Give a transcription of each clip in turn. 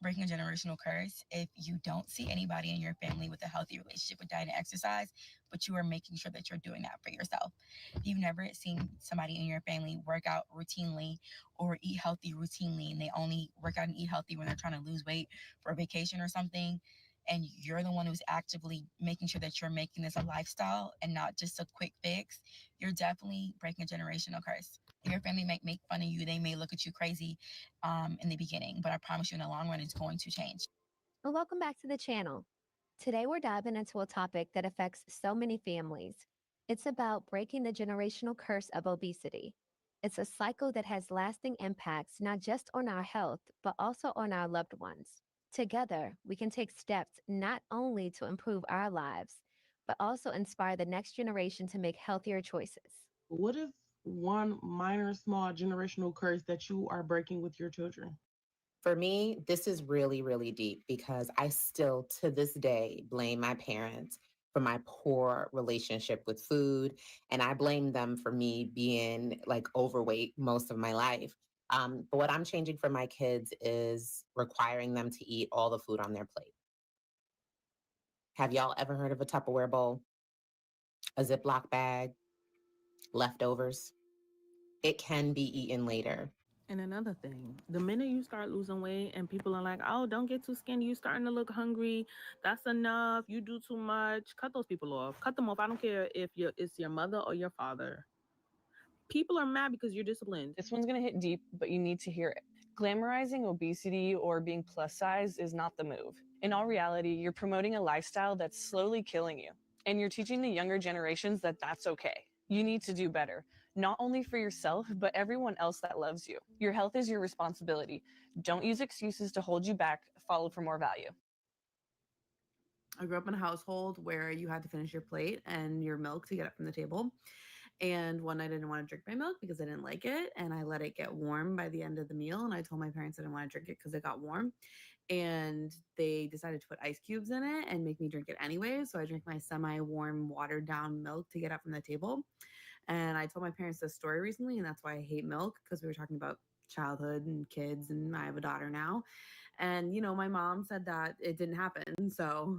breaking a generational curse if you don't see anybody in your family with a healthy relationship with diet and exercise, but you are making sure that you're doing that for yourself. If you've never seen somebody in your family work out routinely or eat healthy routinely, and they only work out and eat healthy when they're trying to lose weight for a vacation or something, and you're the one who's actively making sure that you're making this a lifestyle and not just a quick fix, you're definitely breaking a generational curse. Your family might make fun of you. They may look at you crazy in the beginning, but I promise you in the long run, it's going to change. And welcome back to the channel. Today we're diving into a topic that affects so many families. It's about breaking the generational curse of obesity. It's a cycle that has lasting impacts not just on our health, but also on our loved ones. Together, we can take steps not only to improve our lives, but also inspire the next generation to make healthier choices. What is one minor, small generational curse that you are breaking with your children? For me, this is really, really deep because I still to this day blame my parents for my poor relationship with food. And I blame them for me being like overweight most of my life. But what I'm changing for my kids is requiring them to eat all the food on their plate. Have y'all ever heard of a Tupperware bowl, a Ziploc bag, leftovers? It can be eaten later. And another thing, the minute you start losing weight and people are like, oh, don't get too skinny, you starting to look hungry. That's enough. You do too much. Cut those people off. Cut them off. I don't care if it's your mother or your father. People are mad because you're disciplined. This one's going to hit deep, but you need to hear it. Glamorizing obesity or being plus size is not the move. In all reality, you're promoting a lifestyle that's slowly killing you, and you're teaching the younger generations that that's okay. You need to do better, not only for yourself, but everyone else that loves you. Your health is your responsibility. Don't use excuses to hold you back. Follow for more value. I grew up in a household where you had to finish your plate and your milk to get up from the table. And one night I didn't want to drink my milk because I didn't like it. And I let it get warm by the end of the meal. And I told my parents I didn't want to drink it because it got warm. And they decided to put ice cubes in it and make me drink it anyway. So I drank my semi warm, watered down milk to get up from the table. And I told my parents this story recently. And that's why I hate milk, because we were talking about childhood and kids. And I have a daughter now. And, my mom said that it didn't happen. So,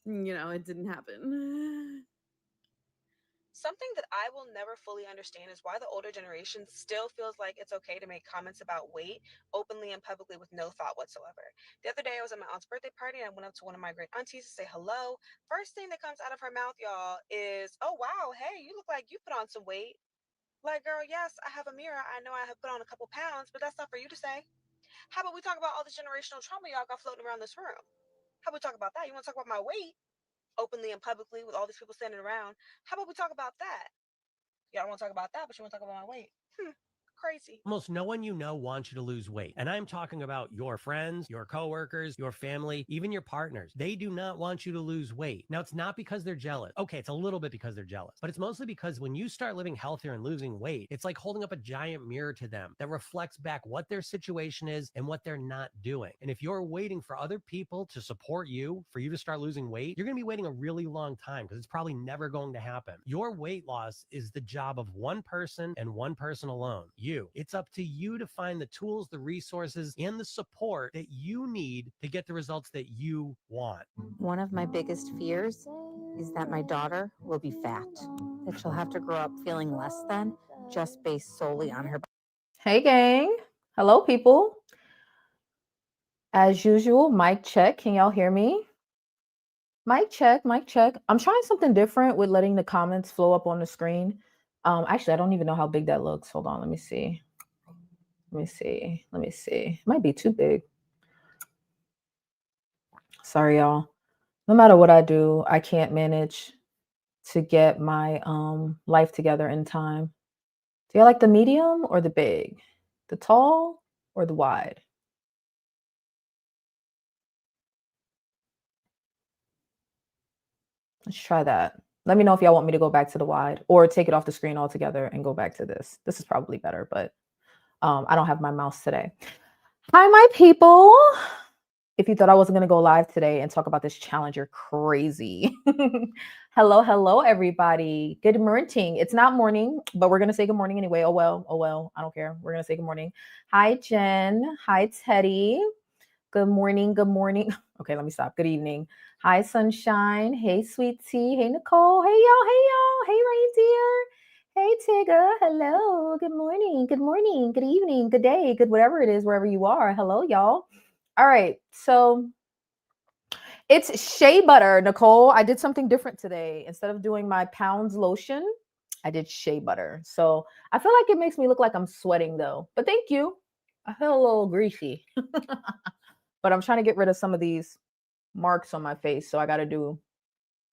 it didn't happen. Something that I will never fully understand is why the older generation still feels like it's okay to make comments about weight openly and publicly with no thought whatsoever. The other day, I was at my aunt's birthday party and I went up to one of my great aunties to say hello. First thing that comes out of her mouth, y'all, is, "Oh, wow, hey, you look like you put on some weight." Like, girl, yes, I have a mirror. I know I have put on a couple pounds, but that's not for you to say. How about we talk about all this generational trauma y'all got floating around this room? How about we talk about that? You want to talk about my weight openly and publicly with all these people standing around? How about we talk about that? Y'all don't want to talk about that, but you want to talk about my weight. Crazy. Almost no one you know wants you to lose weight. And I'm talking about your friends, your coworkers, your family, even your partners. They do not want you to lose weight. Now, it's not because they're jealous. Okay, it's a little bit because they're jealous, but it's mostly because when you start living healthier and losing weight, it's like holding up a giant mirror to them that reflects back what their situation is and what they're not doing. And if you're waiting for other people to support you, for you to start losing weight, you're going to be waiting a really long time because it's probably never going to happen. Your weight loss is the job of one person and one person alone, you. It's up to you to find the tools, the resources, and the support that you need to get the results that you want. One of my biggest fears is that my daughter will be fat, that she'll have to grow up feeling less than just based solely on her. Hey, gang. Hello, people. As usual, mic check. Can y'all hear me? Mic check, mic check. I'm trying something different with letting the comments flow up on the screen. Actually, I don't even know how big that looks. Hold on, let me see. Let me see. It might be too big. Sorry, y'all. No matter what I do, I can't manage to get my life together in time. Do you like the medium or the big? The tall or the wide? Let's try that. Let me know if y'all want me to go back to the wide or take it off the screen altogether and go back to this. This is probably better, but I don't have my mouse today. Hi, my people. If you thought I wasn't going to go live today and talk about this challenge, you're crazy. Hello, hello, everybody. Good morning. It's not morning, but we're going to say good morning anyway. Oh, well. I don't care. We're going to say good morning. Hi, Jen. Hi, Teddy. Good morning. Good morning. Okay, let me stop. Good evening. Hi, Sunshine. Hey, Sweet Tea. Hey, Nicole. Hey, y'all. Hey, y'all. Hey, Reindeer. Hey, Tigger. Hello. Good morning. Good morning. Good evening. Good day. Good whatever it is, wherever you are. Hello, y'all. All right. So it's shea butter, Nicole. I did something different today. Instead of doing my Pounds lotion, I did shea butter. So I feel like it makes me look like I'm sweating though. But thank you. I feel a little greasy. But I'm trying to get rid of some of these marks on my face. So I gotta do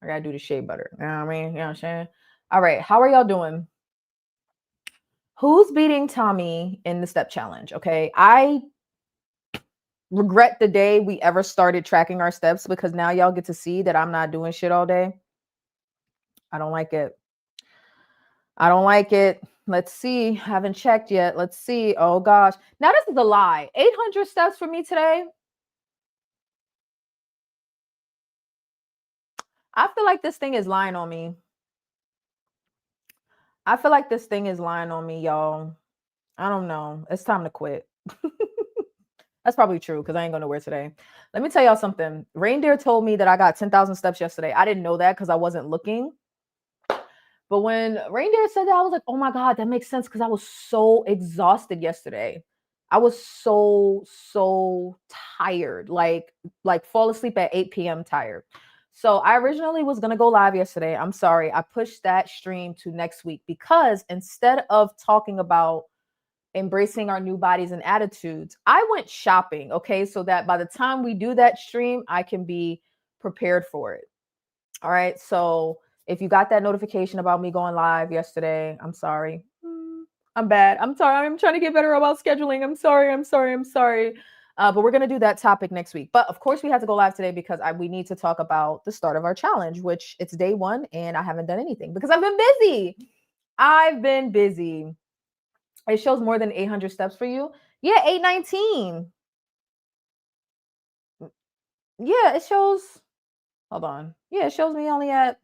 the shea butter. You know what I mean? You know what I'm saying? All right. How are y'all doing? Who's beating Tommy in the step challenge? Okay. I regret the day we ever started tracking our steps because now y'all get to see that I'm not doing shit all day. I don't like it. I don't like it. Let's see. Haven't checked yet. Let's see. Oh gosh. Now this is a lie. 800 steps for me today. I feel like this thing is lying on me. I feel like this thing is lying on me, y'all. I don't know. It's time to quit. That's probably true because I ain't going nowhere today. Let me tell y'all something. Reindeer told me that I got 10,000 steps yesterday. I didn't know that because I wasn't looking. But when Reindeer said that, I was like, oh my God, that makes sense because I was so exhausted yesterday. I was so tired, like fall asleep at 8 p.m. tired. So I originally was going to go live yesterday. I'm sorry. I pushed that stream to next week because instead of talking about embracing our new bodies and attitudes, I went shopping, okay? So that by the time we do that stream, I can be prepared for it. All right. So if you got that notification about me going live yesterday, I'm sorry. I'm bad. I'm sorry. I'm trying to get better about scheduling. I'm sorry. But we're going to do that topic next week. But of course, we had to go live today because we need to talk about the start of our challenge, which it's day 1 and I haven't done anything because I've been busy. It shows more than 800 steps for you. Yeah, 819. Yeah, it shows. Hold on. Yeah, it shows me only at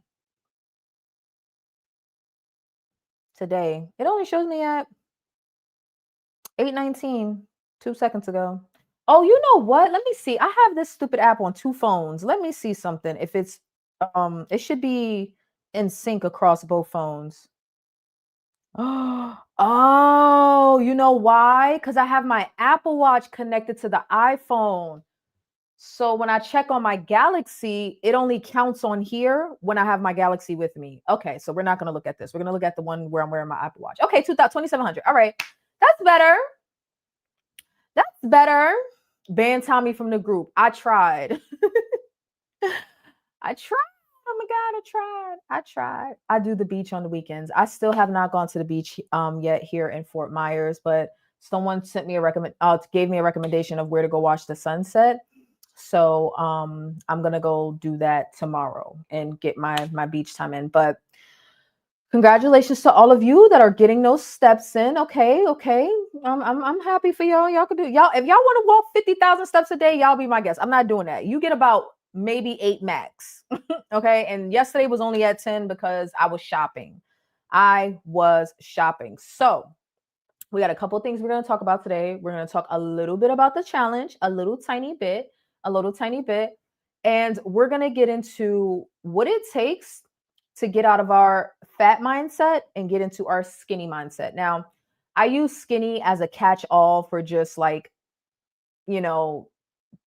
today. It only shows me at 819 2 seconds ago. Oh, you know what? Let me see. I have this stupid app on 2 phones. Let me see something. If it's it should be in sync across both phones. Oh, you know why? Because I have my Apple Watch connected to the iPhone. So when I check on my Galaxy, it only counts on here when I have my Galaxy with me. Okay, so we're not going to look at this. We're going to look at the one where I'm wearing my Apple Watch. Okay, 2,700. All right. That's better. That's better. Ban Tommy from the group. I tried. I tried. Oh my God, I tried. I do the beach on the weekends. I still have not gone to the beach yet here in Fort Myers, but someone sent me gave me a recommendation of where to go watch the sunset. So I'm gonna go do that tomorrow and get my beach time in. But congratulations to all of you that are getting those steps in. Okay. I'm happy for y'all. Y'all can do y'all if y'all want to walk 50,000 steps a day. Y'all be my guest. I'm not doing that. You get about maybe 8 max. Okay. And yesterday was only at 10 because I was shopping. So we got a couple things we're going to talk about today. We're going to talk a little bit about the challenge, a little tiny bit. And we're going to get into what it takes to get out of our fat mindset and get into our skinny mindset. Now, I use skinny as a catch-all for just like,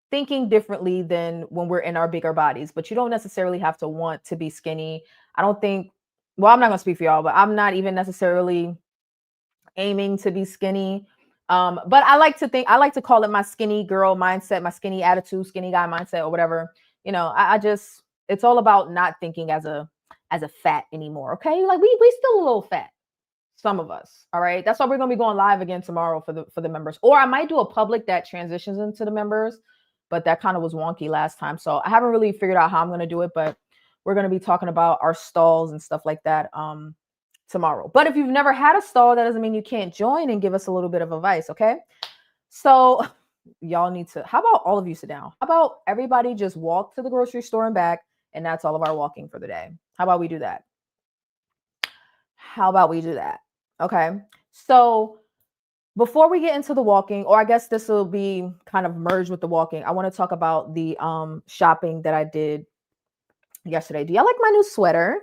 thinking differently than when we're in our bigger bodies, but you don't necessarily have to want to be skinny. I'm not going to speak for y'all, but I'm not even necessarily aiming to be skinny. But I like to call it my skinny girl mindset, my skinny attitude, skinny guy mindset, or whatever. It's all about not thinking as a fat anymore. Okay. Like we still a little fat. Some of us. All right. That's why we're going to be going live again tomorrow for the members, or I might do a public that transitions into the members, but that kind of was wonky last time. So I haven't really figured out how I'm going to do it, but we're going to be talking about our stalls and stuff like that. Tomorrow. But if you've never had a stall, that doesn't mean you can't join and give us a little bit of advice, okay? So y'all need to, how about all of you sit down? How about everybody just walk to the grocery store and back, and that's all of our walking for the day? How about we do that? Okay. So Before we get into the walking, or I guess this will be kind of merged with the walking, I want to talk about the shopping that I did yesterday. Do y'all like my new sweater?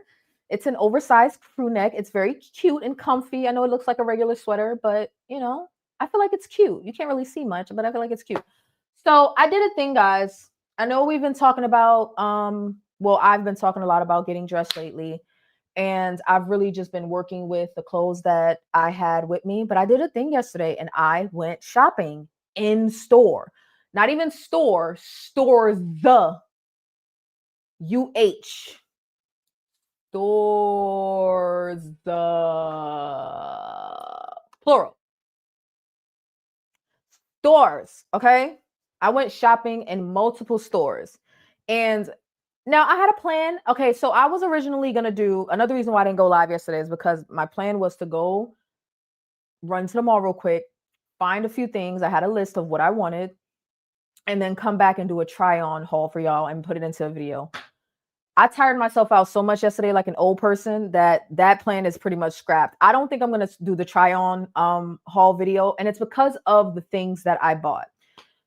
It's an oversized crew neck. It's very cute and comfy. I know it looks like a regular sweater, but you know, I feel like it's cute. You can't really see much, but I feel like it's cute. So I did a thing, guys. I know we've been talking about well, I've been talking a lot about getting dressed lately. And I've really just been working with the clothes that I had with me. But I did a thing yesterday and I went shopping in store. Not even store, stores, the UH. Stores, the plural. Stores, okay? I went shopping in multiple stores. And now I had a plan. Okay, so I was originally gonna do another reason why I didn't go live yesterday is because my plan was to go run to the mall real quick, find a few things. I had a list of what I wanted, and then come back and do a try-on haul for y'all and put it into a video. I tired myself out so much yesterday, like an old person, that plan is pretty much scrapped. I don't think I'm gonna do the try-on haul video, and it's because of the things that I bought.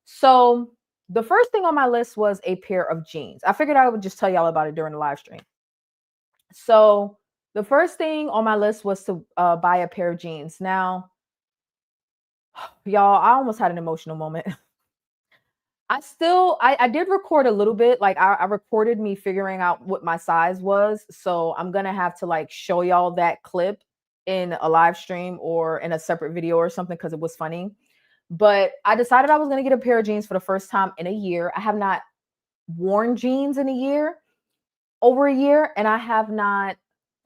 So the first thing on my list was a pair of jeans. I figured I would just tell y'all about it during the live stream. So the first thing on my list was to buy a pair of jeans. Now, y'all, I almost had an emotional moment. I did record a little bit. Like I recorded me figuring out what my size was. So I'm going to have to like show y'all that clip in a live stream or in a separate video or something because it was funny. But I decided I was going to get a pair of jeans for the first time in a year. I have not worn jeans in over a year, and I have not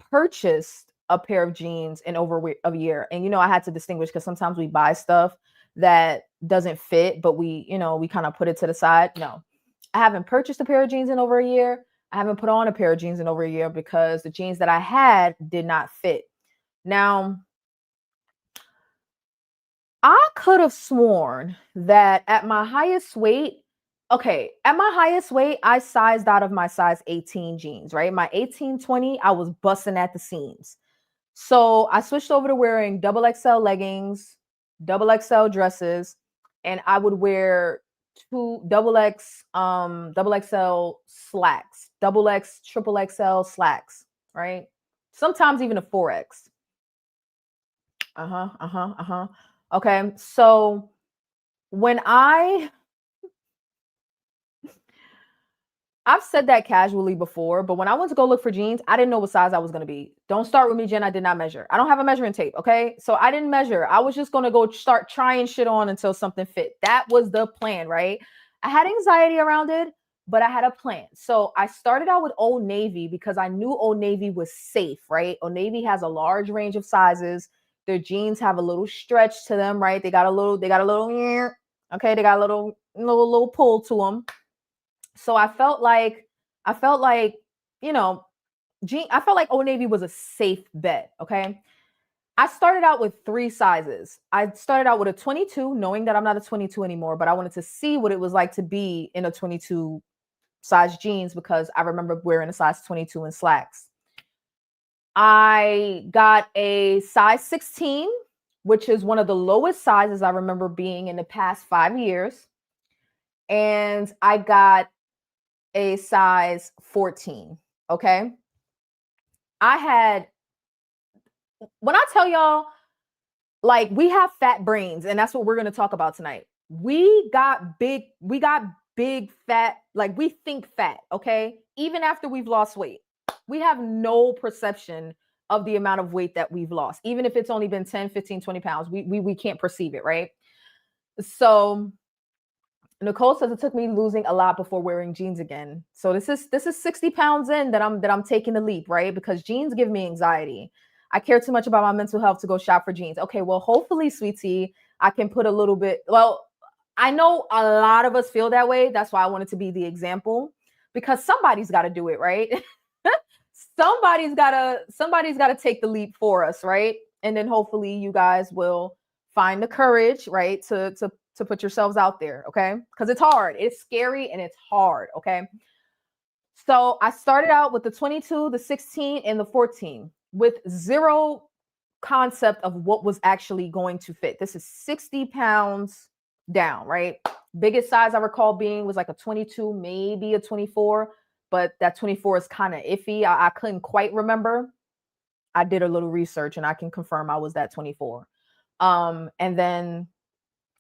purchased a pair of jeans in over a year. And, you know, I had to distinguish because sometimes we buy stuff that doesn't fit, but we kind of put it to the side. No, I haven't purchased a pair of jeans in over a year. I haven't put on a pair of jeans in over a year because the jeans that I had did not fit. Now, I could have sworn that at my highest weight, I sized out of my size 18 jeans, right? My 18-20, I was busting at the seams. So I switched over to wearing double XL leggings, double XL dresses, and I would wear double XL slacks, double X, triple XL slacks, right? Sometimes even a 4X. Okay, so when I've said that casually before, but when I went to go look for jeans, I didn't know what size I was going to be. Don't start with me, Jen. I did not measure. I don't have a measuring tape, okay? So I didn't measure. I was just going to go start trying shit on until something fit. That was the plan, right? I had anxiety around it, but I had a plan. So I started out with Old Navy because I knew Old Navy was safe, right? Old Navy has a large range of sizes. Their jeans have a little stretch to them, right? They got a little, okay? They got a little pull to them. So I felt like, you know, I felt like Old Navy was a safe bet. Okay. I started out with 3 sizes. I started out with a 22, knowing that I'm not a 22 anymore, but I wanted to see what it was like to be in a 22 size jeans because I remember wearing a size 22 in slacks. I got a size 16, which is one of the lowest sizes I remember being in the past 5 years. And I got a size 14. Okay. When I tell y'all, like, we have fat brains, and that's what we're going to talk about tonight. We got big fat, like we think fat. Okay. Even after we've lost weight, we have no perception of the amount of weight that we've lost. Even if it's only been 10, 15, 20 pounds, we can't perceive it. Right. So Nicole says it took me losing a lot before wearing jeans again. So this is 60 pounds in that I'm taking the leap, right? Because jeans give me anxiety. I care too much about my mental health to go shop for jeans. Okay, well, hopefully, sweetie, I can put a little bit. Well, I know a lot of us feel that way. That's why I wanted to be the example, because somebody's got to do it, right? somebody's gotta take the leap for us, right? And then hopefully you guys will find the courage, right, to put yourselves out there, okay? Because it's hard. It's scary and it's hard, okay? So I started out with the 22, the 16, and the 14 with 0 concept of what was actually going to fit. This is 60 pounds down, right? Biggest size I recall being was like a 22, maybe a 24, but that 24 is kind of iffy. I couldn't quite remember. I did a little research and I can confirm I was that 24. And then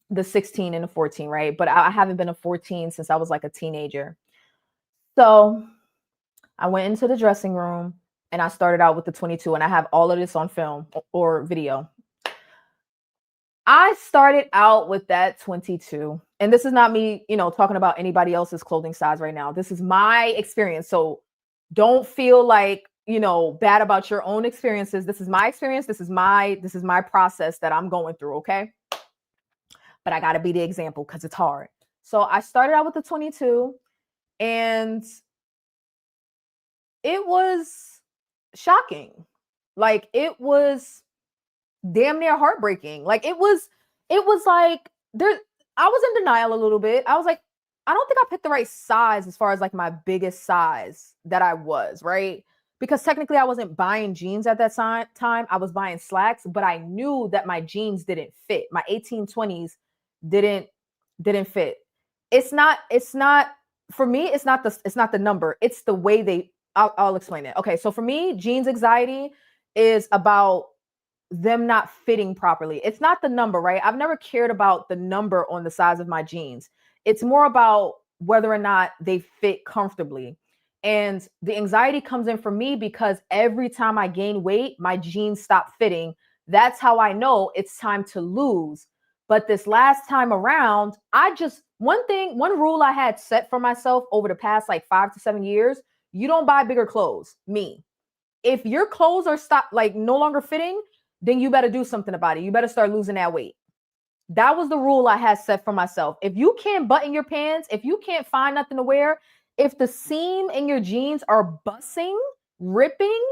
the 16 and the 14, right? But I haven't been a 14 since I was like a teenager. So I went into the dressing room and I started out with the 22, and I have all of this on film or video. I started out with that 22. And this is not me, talking about anybody else's clothing size right now. This is my experience. So don't feel like, bad about your own experiences. This is my experience. This is my process that I'm going through, okay? But I got to be the example because it's hard. So I started out with the 22, and it was shocking. Like, it was damn near heartbreaking. Like, it was like I was in denial a little bit. I was like, I don't think I picked the right size as far as like my biggest size that I was, right? Because technically I wasn't buying jeans at that time. I was buying slacks, but I knew that my jeans didn't fit. My 1820s didn't fit. It's not for me, it's not the number. It's the way I'll explain it. Okay, so for me, jeans anxiety is about them not fitting properly. It's not the number, right? I've never cared about the number on the size of my jeans. It's more about whether or not they fit comfortably. And the anxiety comes in for me because every time I gain weight, my jeans stop fitting. That's how I know it's time to lose. But this last time around, one rule I had set for myself over the past like 5 to 7 years, you don't buy bigger clothes. Me. If your clothes are no longer fitting, then you better do something about it. You better start losing that weight. That was the rule I had set for myself. If you can't button your pants, if you can't find nothing to wear, if the seam in your jeans are busting, ripping,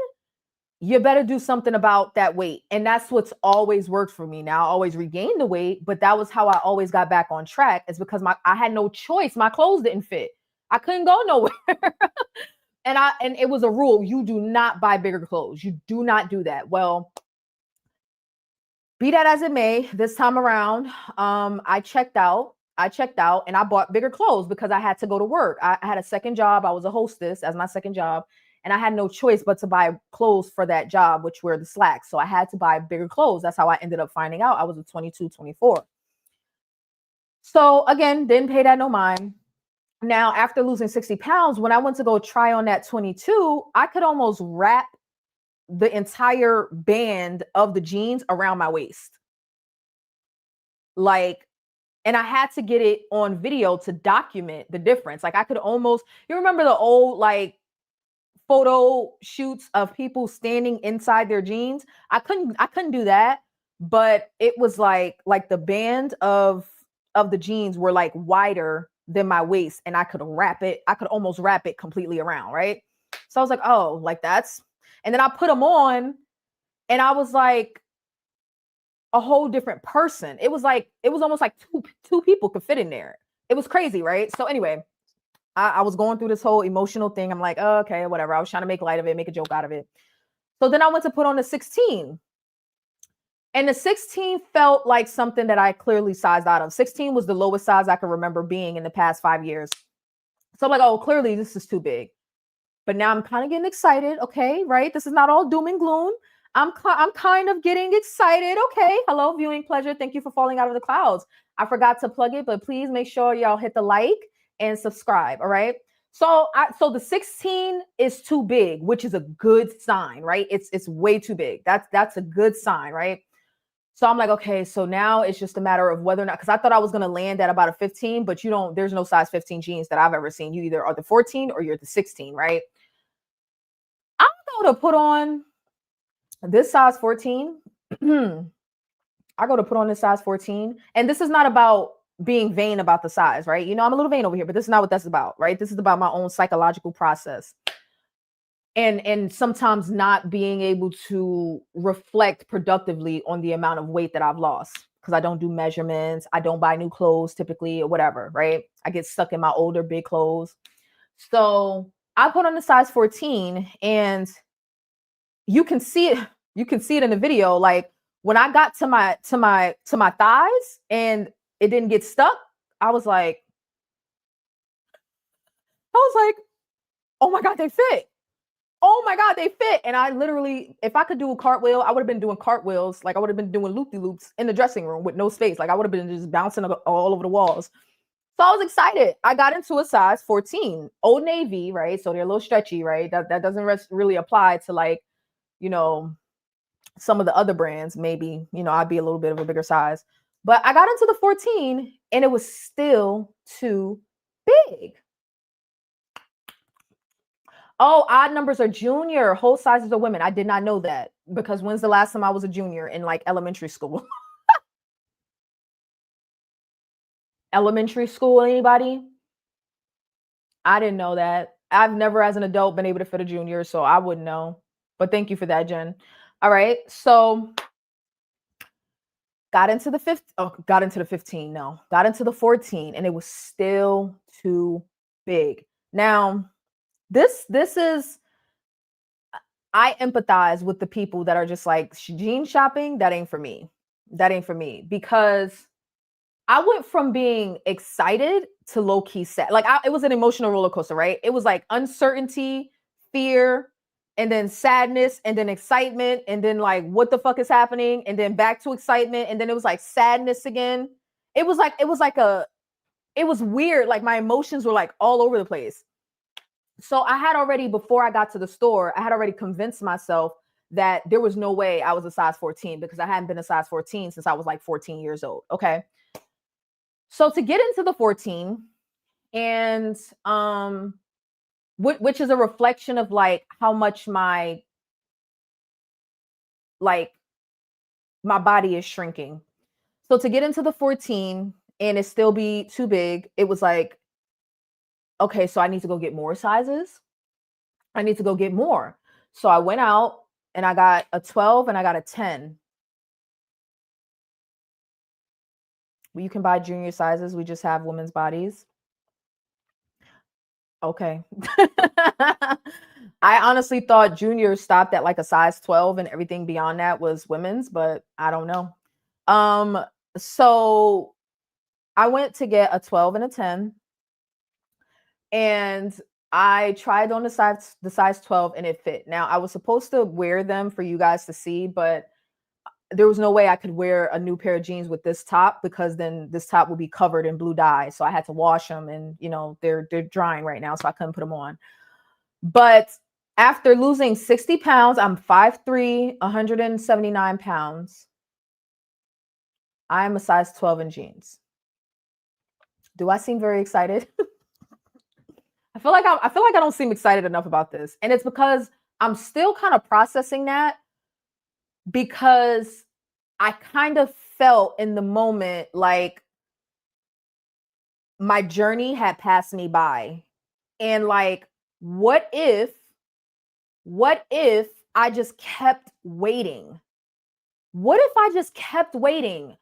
you better do something about that weight. And that's what's always worked for me. Now I always regain the weight, but that was how I always got back on track, is because I had no choice. My clothes didn't fit. I couldn't go nowhere. And it was a rule. You do not buy bigger clothes. You do not do that. Well, be that as it may, this time around, I checked out and I bought bigger clothes because I had to go to work. I had a second job. I was a hostess as my second job, and I had no choice but to buy clothes for that job, which were the slacks. So I had to buy bigger clothes. That's how I ended up finding out I was a 22, 24. So again, didn't pay that no mind. Now, after losing 60 pounds, when I went to go try on that 22, I could almost wrap the entire band of the jeans around my waist. And I had to get it on video to document the difference. Like, I could almost, you remember the old photo shoots of people standing inside their jeans? I couldn't do that, but it was like the band of the jeans were like wider than my waist, and I could almost wrap it completely around, right? So I was like, oh, like that's, and then I put them on and I was like a whole different person. It was almost like two people could fit in there. It was crazy, right? So anyway, I was going through this whole emotional thing. I'm like, oh, okay, whatever. I was trying to make light of it, make a joke out of it. So then I went to put on the 16. And the 16 felt like something that I clearly sized out of. 16 was the lowest size I could remember being in the past 5 years. So I'm like, oh, clearly this is too big. But now I'm kind of getting excited. Okay, right? This is not all doom and gloom. I'm kind of getting excited. Okay, hello, viewing pleasure. Thank you for falling out of the clouds. I forgot to plug it, but please make sure y'all hit the like and subscribe. All right. So the 16 is too big, which is a good sign, right? It's way too big. That's a good sign, right? So I'm like, okay, so now it's just a matter of whether or not, because I thought I was going to land at about a 15, but there's no size 15 jeans that I've ever seen. You either are the 14 or you're the 16, right? I'm going to put on this size 14. I go to put on this size 14. And this is not about being vain about the size, right? I'm a little vain over here, but this is not what that's about, right? This is about my own psychological process. And sometimes not being able to reflect productively on the amount of weight that I've lost, because I don't do measurements. I don't buy new clothes typically or whatever, right? I get stuck in my older big clothes. So I put on the size 14, and you can see it. You can see it in the video. Like, when I got to my thighs and it didn't get stuck, I was like, oh my God, they fit. Oh my God, they fit. And I literally, if I could do a cartwheel, I would have been doing cartwheels. Like I would have been doing loop-de-loops in the dressing room with no space. Like I would have been just bouncing all over the walls. So I was excited. I got into a size 14, Old Navy, right? So they're a little stretchy, right? That doesn't really apply to like, you know, some of the other brands. Maybe, you know, I'd be a little bit of a bigger size. But I got into the 14 and it was still too big. Oh, odd numbers are junior. Whole sizes are women. I did not know that because when's the last time I was a junior in like elementary school? Elementary school, anybody? I didn't know that. I've never as an adult been able to fit a junior, so I wouldn't know. But thank you for that, Jen. All right. So got into the 15. No, got into the 14 and it was still too big. Now, this is, I empathize with the people that are just like jean shopping. That ain't for me. That ain't for me because I went from being excited to low key sad. Like it was an emotional roller coaster, right? It was like uncertainty, fear, and then sadness, and then excitement, and then like what the fuck is happening, and then back to excitement, and then it was like sadness again. It was weird. Like my emotions were like all over the place. So I had already, before I got to the store, I had already convinced myself that there was no way I was a size 14 because I hadn't been a size 14 since I was like 14 years old. Okay. So to get into the 14 and which is a reflection of like how much my body is shrinking. So to get into the 14 and it still be too big, it was like, okay, so I need to go get more sizes. I need to go get more. So I went out and I got a 12 and I got a 10. You can buy junior sizes. We just have women's bodies. Okay. I honestly thought junior stopped at like a size 12 and everything beyond that was women's, but I don't know. So I went to get a 12 and a 10 and I tried on the size 12 and it fit. Now I was supposed to wear them for you guys to see, but there was no way I could wear a new pair of jeans with this top because then this top would be covered in blue dye. So I had to wash them and, you know, they're drying right now. So I couldn't put them on. But after losing 60 pounds, I'm 5'3", 179 pounds. I'm a size 12 in jeans. Do I seem very excited? I feel like I don't seem excited enough about this. And it's because I'm still kind of processing that because I kind of felt in the moment like my journey had passed me by. And like, what if I just kept waiting? What if I just kept waiting?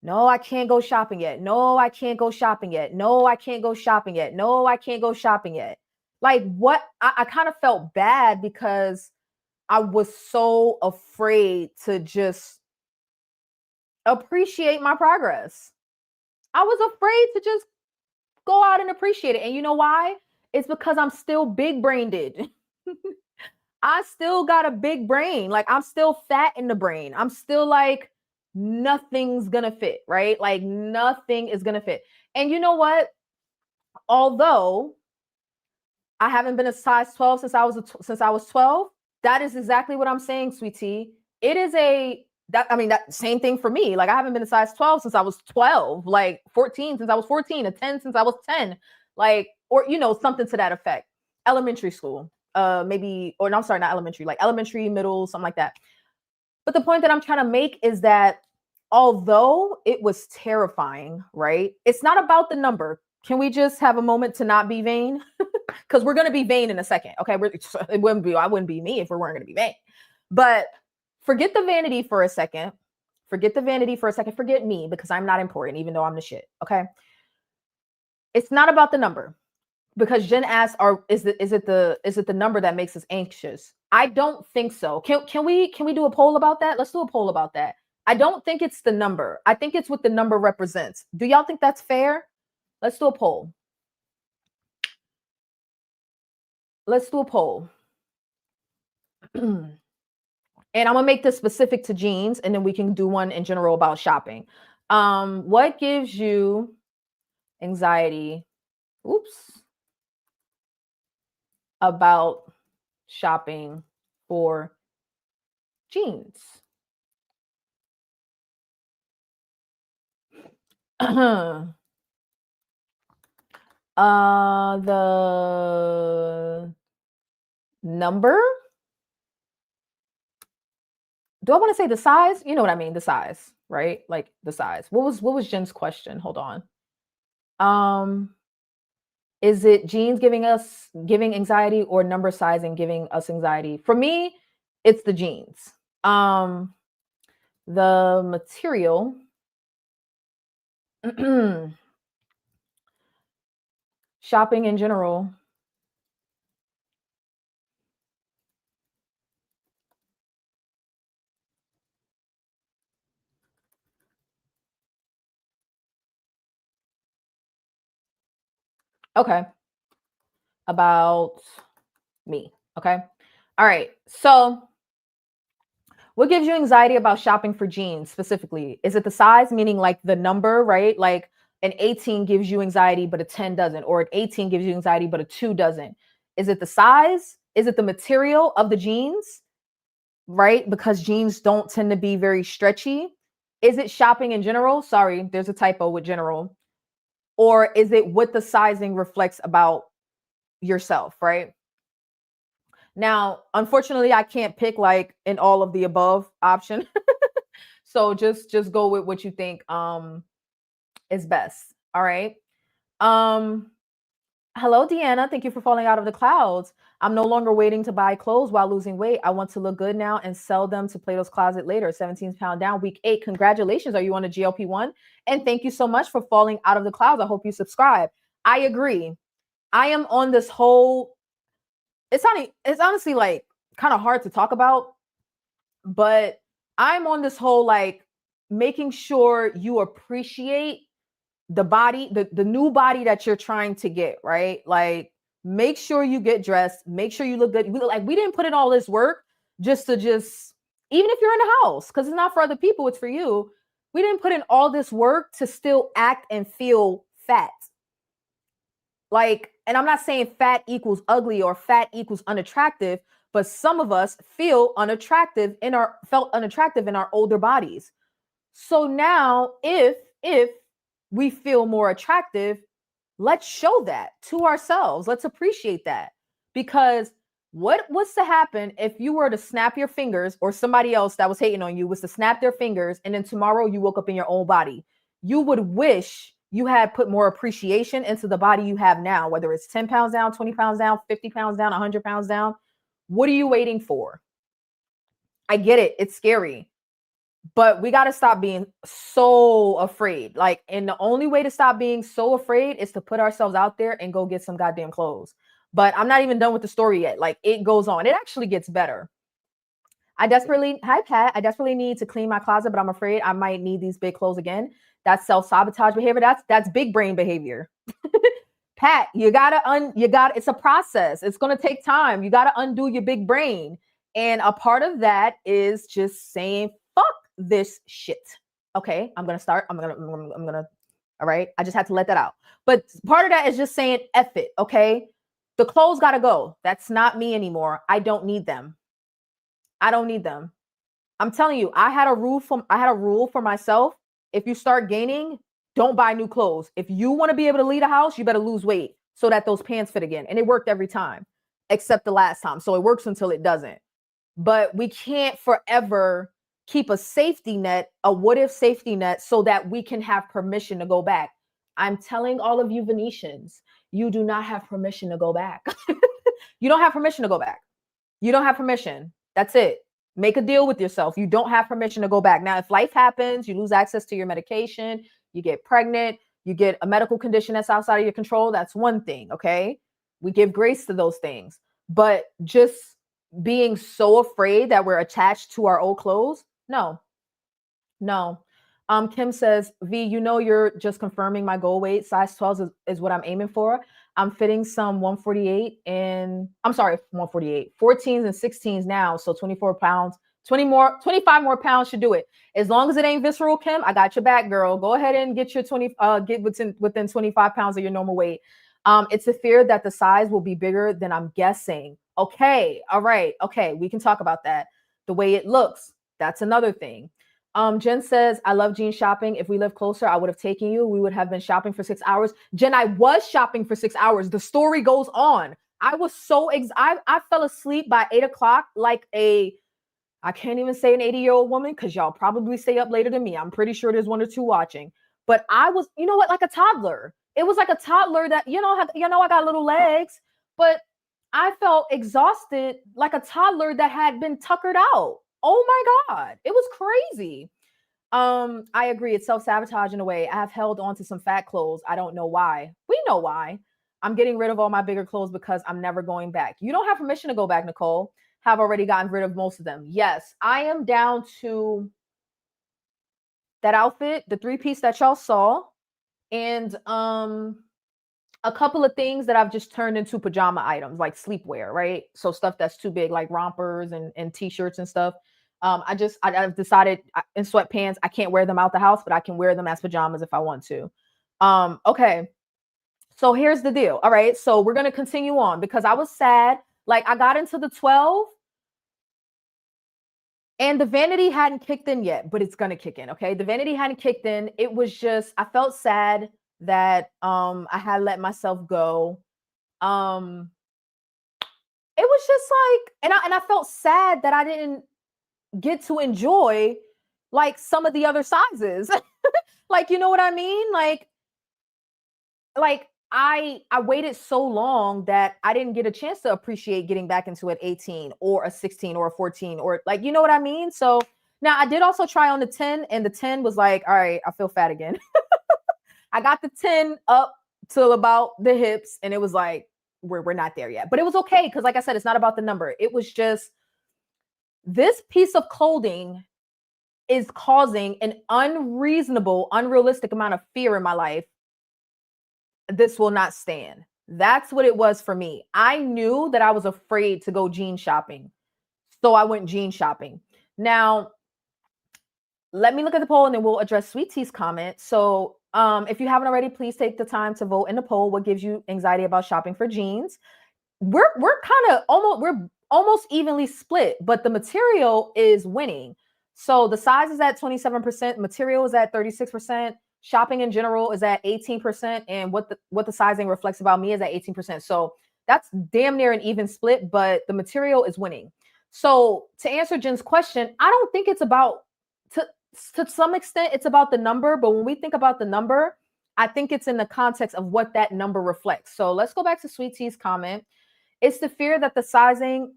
No, I can't go shopping yet. No, I can't go shopping yet. No, I can't go shopping yet. No, I can't go shopping yet. Like what? I kind of felt bad because I was so afraid to just appreciate my progress. I was afraid to just go out and appreciate it. And you know why? It's because I'm still big brained. I still got a big brain. Like I'm still fat in the brain. I'm still like, nothing's gonna fit, right? Like nothing is gonna fit. And you know what? Although I haven't been a size 12 since I was 12, that is exactly what I'm saying, sweet tea. It is that same thing for me. Like I haven't been a size 12 since I was 12, like 14 since I was 14, a 10 since I was 10, like, or you know, something to that effect. Elementary school, maybe, or no, I'm sorry, not elementary, like elementary, middle, something like that. But the point that I'm trying to make is that although it was terrifying, right? It's not about the number. Can we just have a moment to not be vain? Because we're going to be vain in a second. Okay. I wouldn't be me if we weren't going to be vain. But forget the vanity for a second. Forget me because I'm not important, even though I'm the shit. Okay. It's not about the number because Jen asked, is it the number that makes us anxious? I don't think so. Can we do a poll about that? Let's do a poll about that. I don't think it's the number. I think it's what the number represents. Do y'all think that's fair? Let's do a poll. Let's do a poll. And I'm gonna make this specific to jeans, and then we can do one in general about shopping. What gives you anxiety? Oops. About shopping for jeans. The number? Do I want to say the size? You know what I mean, the size, right? Like the size. What was Jen's question? Hold on. Is it jeans giving anxiety or number sizing giving us anxiety? For me, it's the jeans. The material. Shopping in general. Okay. About me. Okay. All right. So what gives you anxiety about shopping for jeans specifically? Is it the size, meaning like the number, right? Like an 18 gives you anxiety, but a 10 doesn't, or an 18 gives you anxiety, but a 2 doesn't. Is it the size? Is it the material of the jeans, right? Because jeans don't tend to be very stretchy. Is it shopping in general? Sorry, there's a typo with general. Or is it what the sizing reflects about yourself, right? Now, unfortunately, I can't pick like in all of the above option. So just go with what you think is best. All right. Hello, Deanna. Thank you for falling out of the clouds. I'm no longer waiting to buy clothes while losing weight. I want to look good now and sell them to Plato's Closet later. 17 pound down, week 8. Congratulations. Are you on a GLP-1? And thank you so much for falling out of the clouds. I hope you subscribe. I agree. I am on this whole, it's honestly like kind of hard to talk about, but I'm on this whole like making sure you appreciate the body, the new body that you're trying to get, right? Like make sure you get dressed, make sure you look good. We didn't put in all this work even if you're in the house, because it's not for other people, it's for you. We didn't put in all this work to still act and feel fat. Like, and I'm not saying fat equals ugly or fat equals unattractive, but some of us felt unattractive in our older bodies. So now if we feel more attractive, let's show that to ourselves. Let's appreciate that. Because what's to happen if you were to snap your fingers, or somebody else that was hating on you was to snap their fingers, and then tomorrow you woke up in your own body? You would wish you had put more appreciation into the body you have now, whether it's 10 pounds down, 20 pounds down, 50 pounds down, 100 pounds down. What are you waiting for? I get it. It's scary. But we got to stop being so afraid. Like, and the only way to stop being so afraid is to put ourselves out there and go get some goddamn clothes. But I'm not even done with the story yet. Like, it goes on. It actually gets better. Hi, Pat. I desperately need to clean my closet, but I'm afraid I might need these big clothes again. That's self-sabotage behavior. That's big brain behavior. Pat, it's a process. It's going to take time. You got to undo your big brain. And a part of that is just saying, fuck this shit. Okay, I'm gonna start. I'm gonna. All right, I just had to let that out. But part of that is just saying, F it. Okay, the clothes gotta go. That's not me anymore. I don't need them. I'm telling you, I had a rule for myself. If you start gaining, don't buy new clothes. If you want to be able to leave the house, you better lose weight so that those pants fit again. And it worked every time, except the last time. So it works until it doesn't. But we can't forever keep a safety net, a what if safety net, so that we can have permission to go back. I'm telling all of you Venetians, you do not have permission to go back. You don't have permission to go back. You don't have permission. That's it. Make a deal with yourself. You don't have permission to go back. Now, if life happens, you lose access to your medication, you get pregnant, you get a medical condition that's outside of your control, that's one thing, okay? We give grace to those things. But just being so afraid that we're attached to our old clothes, no. No. Kim says, V, you know, you're just confirming my goal weight. Size 12 is what I'm aiming for. I'm fitting some 148 and I'm sorry, 148, 14s and 16s now. So 24 pounds, 25 more pounds should do it. As long as it ain't visceral, Kim, I got your back, girl. Go ahead and get your get within 25 pounds of your normal weight. It's a fear that the size will be bigger than I'm guessing. Okay. All right. Okay. We can talk about that. The way it looks. That's another thing. Jen says, I love jean shopping. If we lived closer, I would have taken you. We would have been shopping for 6 hours. Jen, I was shopping for 6 hours. The story goes on. I was so I fell asleep by 8 o'clock like I can't even say an 80-year-old woman because y'all probably stay up later than me. I'm pretty sure there's one or two watching. But I was, you know what, like a toddler. It was like a toddler that, I got little legs, but I felt exhausted like a toddler that had been tuckered out. Oh my God. It was crazy. I agree. It's self-sabotage in a way. I have held on to some fat clothes. I don't know why. We know why. I'm getting rid of all my bigger clothes because I'm never going back. You don't have permission to go back, Nicole. Have already gotten rid of most of them. Yes, I am down to that outfit, the 3-piece that y'all saw, and a couple of things that I've just turned into pajama items, like sleepwear, right? So stuff that's too big, like rompers and t-shirts and stuff. I've decided in sweatpants, I can't wear them out the house, but I can wear them as pajamas if I want to. Okay. So here's the deal. All right. So we're going to continue on because I was sad. Like I got into the 12 and the vanity hadn't kicked in yet, but it's going to kick in. Okay. The vanity hadn't kicked in. It was just, I felt sad that I had let myself go. It was just like, and I felt sad that I didn't get to enjoy like some of the other sizes. Like, you know what I mean? Like I waited so long that I didn't get a chance to appreciate getting back into an 18 or a 16 or a 14 or like, you know what I mean? So now I did also try on the 10 and the 10 was like, all right, I feel fat again. I got the 10 up till about the hips and it was like, we're not there yet, but it was okay. Cause like I said, it's not about the number. It was just this piece of clothing is causing an unreasonable, unrealistic amount of fear in my life. This will not stand. That's what it was for me. I knew that I was afraid to go jean shopping. So I went jean shopping. Now, let me look at the poll and then we'll address Sweet Tea's comment. So if you haven't already, please take the time to vote in the poll. What gives you anxiety about shopping for jeans? We're almost evenly split, but the material is winning. So the size is at 27%, material is at 36%, shopping in general is at 18%, and what the sizing reflects about me is at 18%. So that's damn near an even split, but the material is winning. So to answer Jen's question, I don't think it's about to some extent it's about the number, but when we think about the number, I think it's in the context of what that number reflects. So let's go back to Sweet Tea's comment. It's the fear that the sizing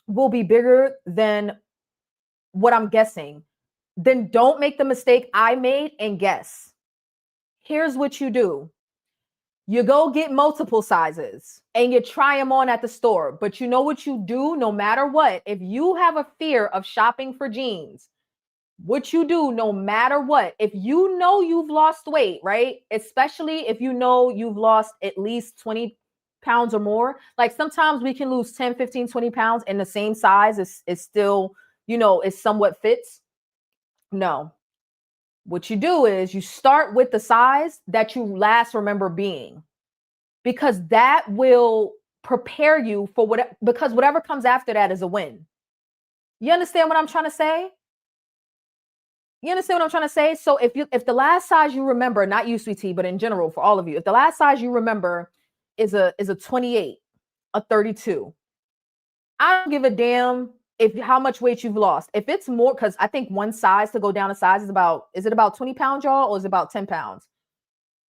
will be bigger than what I'm guessing. Then don't make the mistake I made and guess. Here's what you do. You go get multiple sizes and you try them on at the store. But you know what you do no matter what? If you have a fear of shopping for jeans, what you do no matter what, if you know you've lost weight, right? Especially if you know you've lost at least 20 pounds or more. Like sometimes we can lose 10, 15, 20 pounds and the same size is still, it somewhat fits. No. What you do is you start with the size that you last remember being, because that will prepare you for because whatever comes after that is a win. You understand what I'm trying to say? You understand what I'm trying to say? So if the last size you remember, not you, Sweet Tea, but in general for all of you, if the last size you remember is a 28, a 32, I don't give a damn how much weight you've lost. If it's more, because I think one size to go down a size is it about 20 pounds, y'all, or is it about 10 pounds?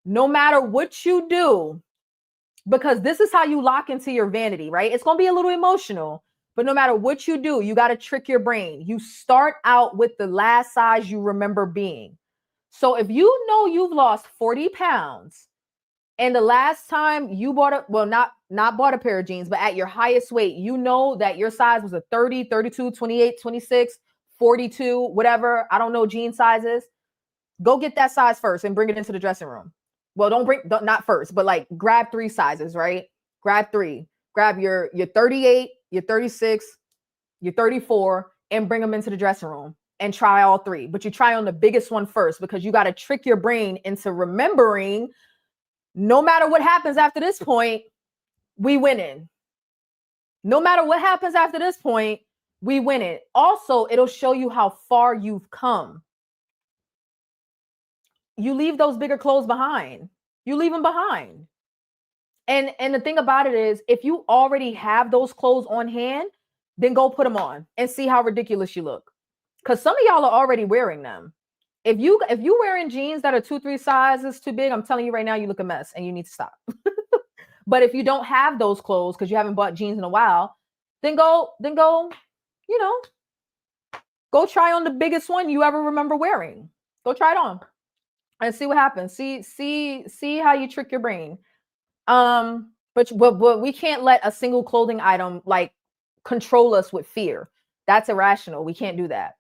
No matter what you do, because this is how you lock into your vanity, right? It's going to be a little emotional. But no matter what you do, you got to trick your brain. You start out with the last size you remember being. So if you know you've lost 40 pounds and the last time you not bought a pair of jeans, but at your highest weight, you know that your size was a 30, 32, 28, 26, 42, whatever. I don't know jean sizes. Go get that size first and bring it into the dressing room. Well, not first, but like grab 3 sizes, right? Grab 3. Grab your 38, your 36, your 34, and bring them into the dressing room and try all 3. But you try on the biggest one first, because you got to trick your brain into remembering, no matter what happens after this point, we winning. No matter what happens after this point, we win it. Also, it'll show you how far you've come. You leave those bigger clothes behind. You leave them behind. And the thing about it is, if you already have those clothes on hand, then go put them on and see how ridiculous you look. Because some of y'all are already wearing them. If you wearing jeans that are 2-3 sizes too big, I'm telling you right now, you look a mess and you need to stop. But if you don't have those clothes because you haven't bought jeans in a while, then go, you know, go try on the biggest one you ever remember wearing. Go try it on and see what happens. See how you trick your brain. But we can't let a single clothing item like control us with fear. That's irrational. We can't do that.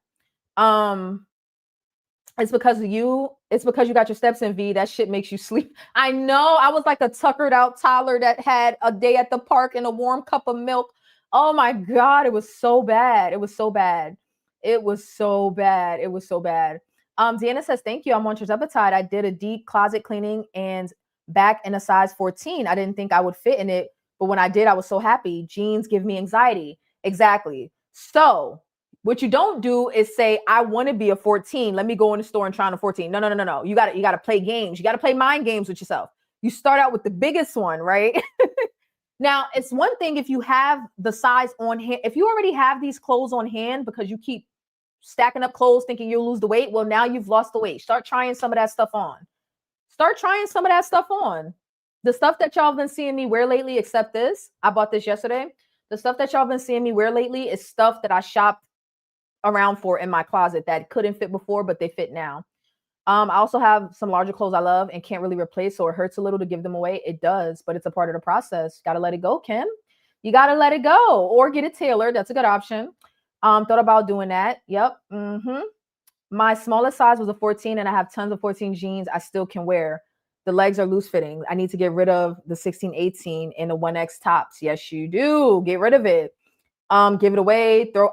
It's because you got your steps in, V. That shit makes you sleep. I know. I was like a tuckered out toddler that had a day at the park and a warm cup of milk. Oh my God. It was so bad. It was so bad. It was so bad. It was so bad. Deanna says, thank you. I'm on Appetite. I did a deep closet cleaning and back in a size 14. I didn't think I would fit in it, but when I did, I was so happy. Jeans give me anxiety. Exactly. So what you don't do is say, I want to be a 14. Let me go in the store and try on a 14. No. You got to play games. You got to play mind games with yourself. You start out with the biggest one, right? Now, it's one thing if you have the size on hand. If you already have these clothes on hand because you keep stacking up clothes thinking you'll lose the weight, well, now you've lost the weight. Start trying some of that stuff on. Start trying some of that stuff on. The stuff that y'all been seeing me wear lately, except this, I bought this yesterday. The stuff that y'all been seeing me wear lately is stuff that I shopped around for in my closet that couldn't fit before, but they fit now. I also have some larger clothes I love and can't really replace, so it hurts a little to give them away. It does, but it's a part of the process. Got to let it go, Kim. You got to let it go or get it tailored. That's a good option. Thought about doing that. Yep. My smallest size was a 14 and I have tons of 14 jeans I still can wear. The legs are loose fitting. I need to get rid of the 16, 18 and the 1X tops. Yes, you do. Get rid of it. Give it away. Throw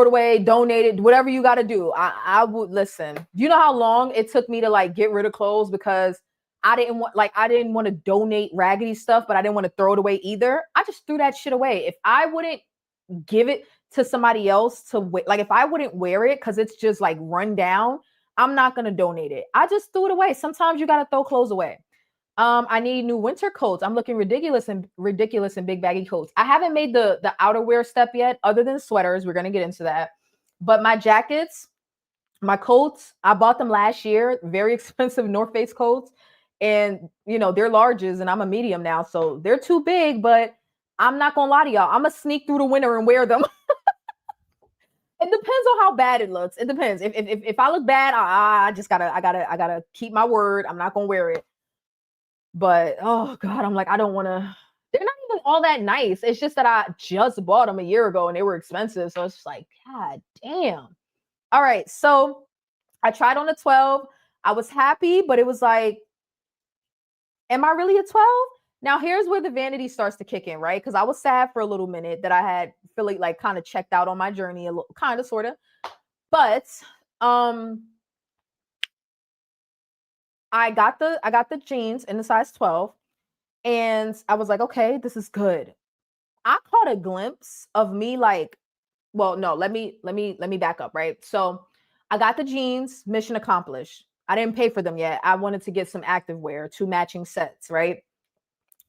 it away. Donate it. Whatever you got to do. I would listen. Do you know how long it took me to like get rid of clothes because I didn't want to donate raggedy stuff, but I didn't want to throw it away either. I just threw that shit away. If I wouldn't give it to somebody else to like if I wouldn't wear it because it's just like run down, I'm not gonna donate it. I just threw it away. Sometimes you gotta throw clothes away. I need new winter coats. I'm looking ridiculous in big baggy coats. I haven't made the outerwear step yet, other than sweaters. We're gonna get into that. But my jackets, my coats, I bought them last year. Very expensive North Face coats, and you know they're larges, and I'm a medium now, so they're too big. But I'm not gonna lie to y'all. I'm gonna sneak through the winter and wear them. It depends on how bad it looks. It depends. If I look bad, I gotta keep my word. I'm not gonna wear it. But oh God, I'm like, I don't want to. They're not even all that nice. It's just that I just bought them a year ago and they were expensive. So it's just like, God damn. All right. So I tried on a 12. I was happy, but it was like, am I really a 12? Now, here's where the vanity starts to kick in, right? Because I was sad for a little minute that I had feeling like kind of checked out on my journey, a little, kind of, sort of. But I got the jeans in the size 12, and I was like, okay, this is good. I caught a glimpse of me like, well, no, let me back up, right? So I got the jeans, mission accomplished. I didn't pay for them yet. I wanted to get some activewear, 2 matching sets, right?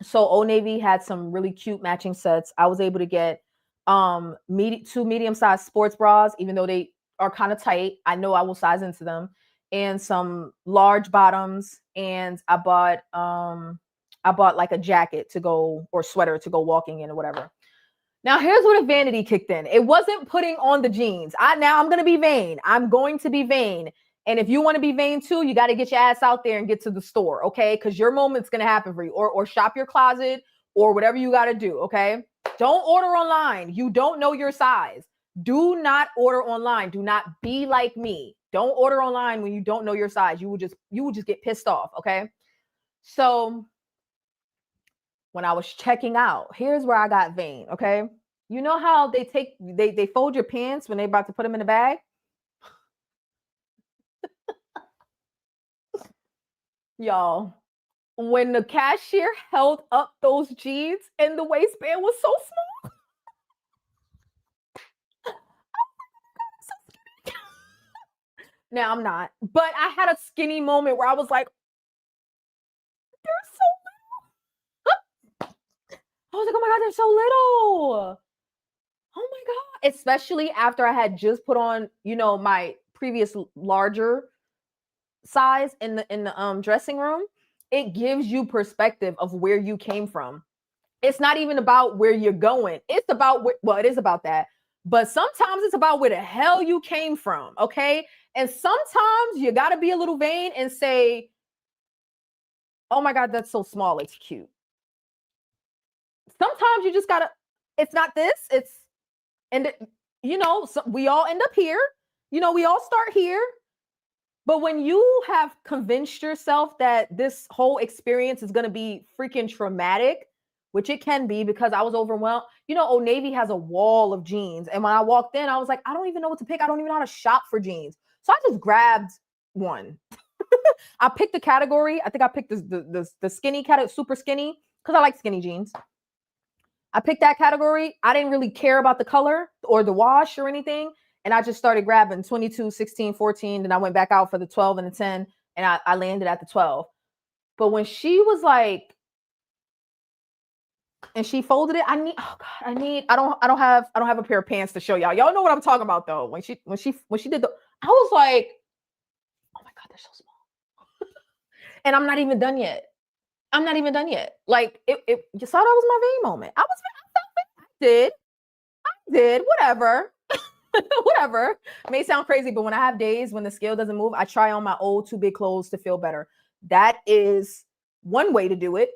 So Old Navy had some really cute matching sets. I was able to get 2 medium-sized sports bras, even though they are kind of tight. I know I will size into them, and some large bottoms. And I bought like a jacket to go, or sweater to go walking in or whatever. Now here's where the vanity kicked in. It wasn't putting on the jeans. Now I'm going to be vain. I'm going to be vain. And if you want to be vain too, you got to get your ass out there and get to the store, okay? Because your moment's going to happen for you. Or shop your closet or whatever you got to do, okay? Don't order online. You don't know your size. Do not order online. Do not be like me. Don't order online when you don't know your size. You will just get pissed off, okay? So when I was checking out, here's where I got vain, okay? You know how they fold your pants when they're about to put them in the bag? Y'all, when the cashier held up those jeans and the waistband was so small. Now I'm not, but I had a skinny moment where I was like, they're so little. I was like, oh my God, they're so little. Oh my God. Especially after I had just put on, my previous larger size in the dressing room. It gives you perspective of where you came from. It's not even about where you're going. It's about it is about that. But sometimes it's about where the hell you came from, okay? And sometimes you got to be a little vain and say, oh my God, that's so small. It's cute. Sometimes you just got to, it's not this. So we all end up here. We all start here. But when you have convinced yourself that this whole experience is going to be freaking traumatic, which it can be because I was overwhelmed. Old Navy has a wall of jeans. And when I walked in, I was like, I don't even know what to pick. I don't even know how to shop for jeans. So I just grabbed one. I picked the category. I think I picked the skinny category, super skinny, because I like skinny jeans. I picked that category. I didn't really care about the color or the wash or anything. And I just started grabbing 22, 16, 14. Then I went back out for the 12 and the 10. And I landed at the 12. But when she was like, and she folded it, I don't have a pair of pants to show y'all. Y'all know what I'm talking about though. When she did I was like, oh my God, they're so small. And I'm not even done yet. Like you saw that was my vain moment. I did, whatever. Whatever. It may sound crazy, but when I have days when the scale doesn't move, I try on my old too big clothes to feel better. That is one way to do it.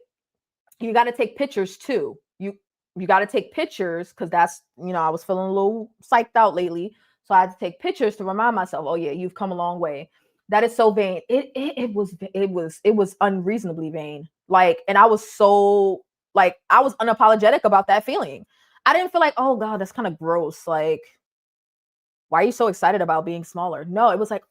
You got to take pictures too. You got to take pictures because that's, I was feeling a little psyched out lately. So I had to take pictures to remind myself, oh yeah, you've come a long way. That is so vain. It was unreasonably vain. Like, and I was so like, I was unapologetic about that feeling. I didn't feel like, oh God, that's kind of gross. Like, why are you so excited about being smaller? No, it was like,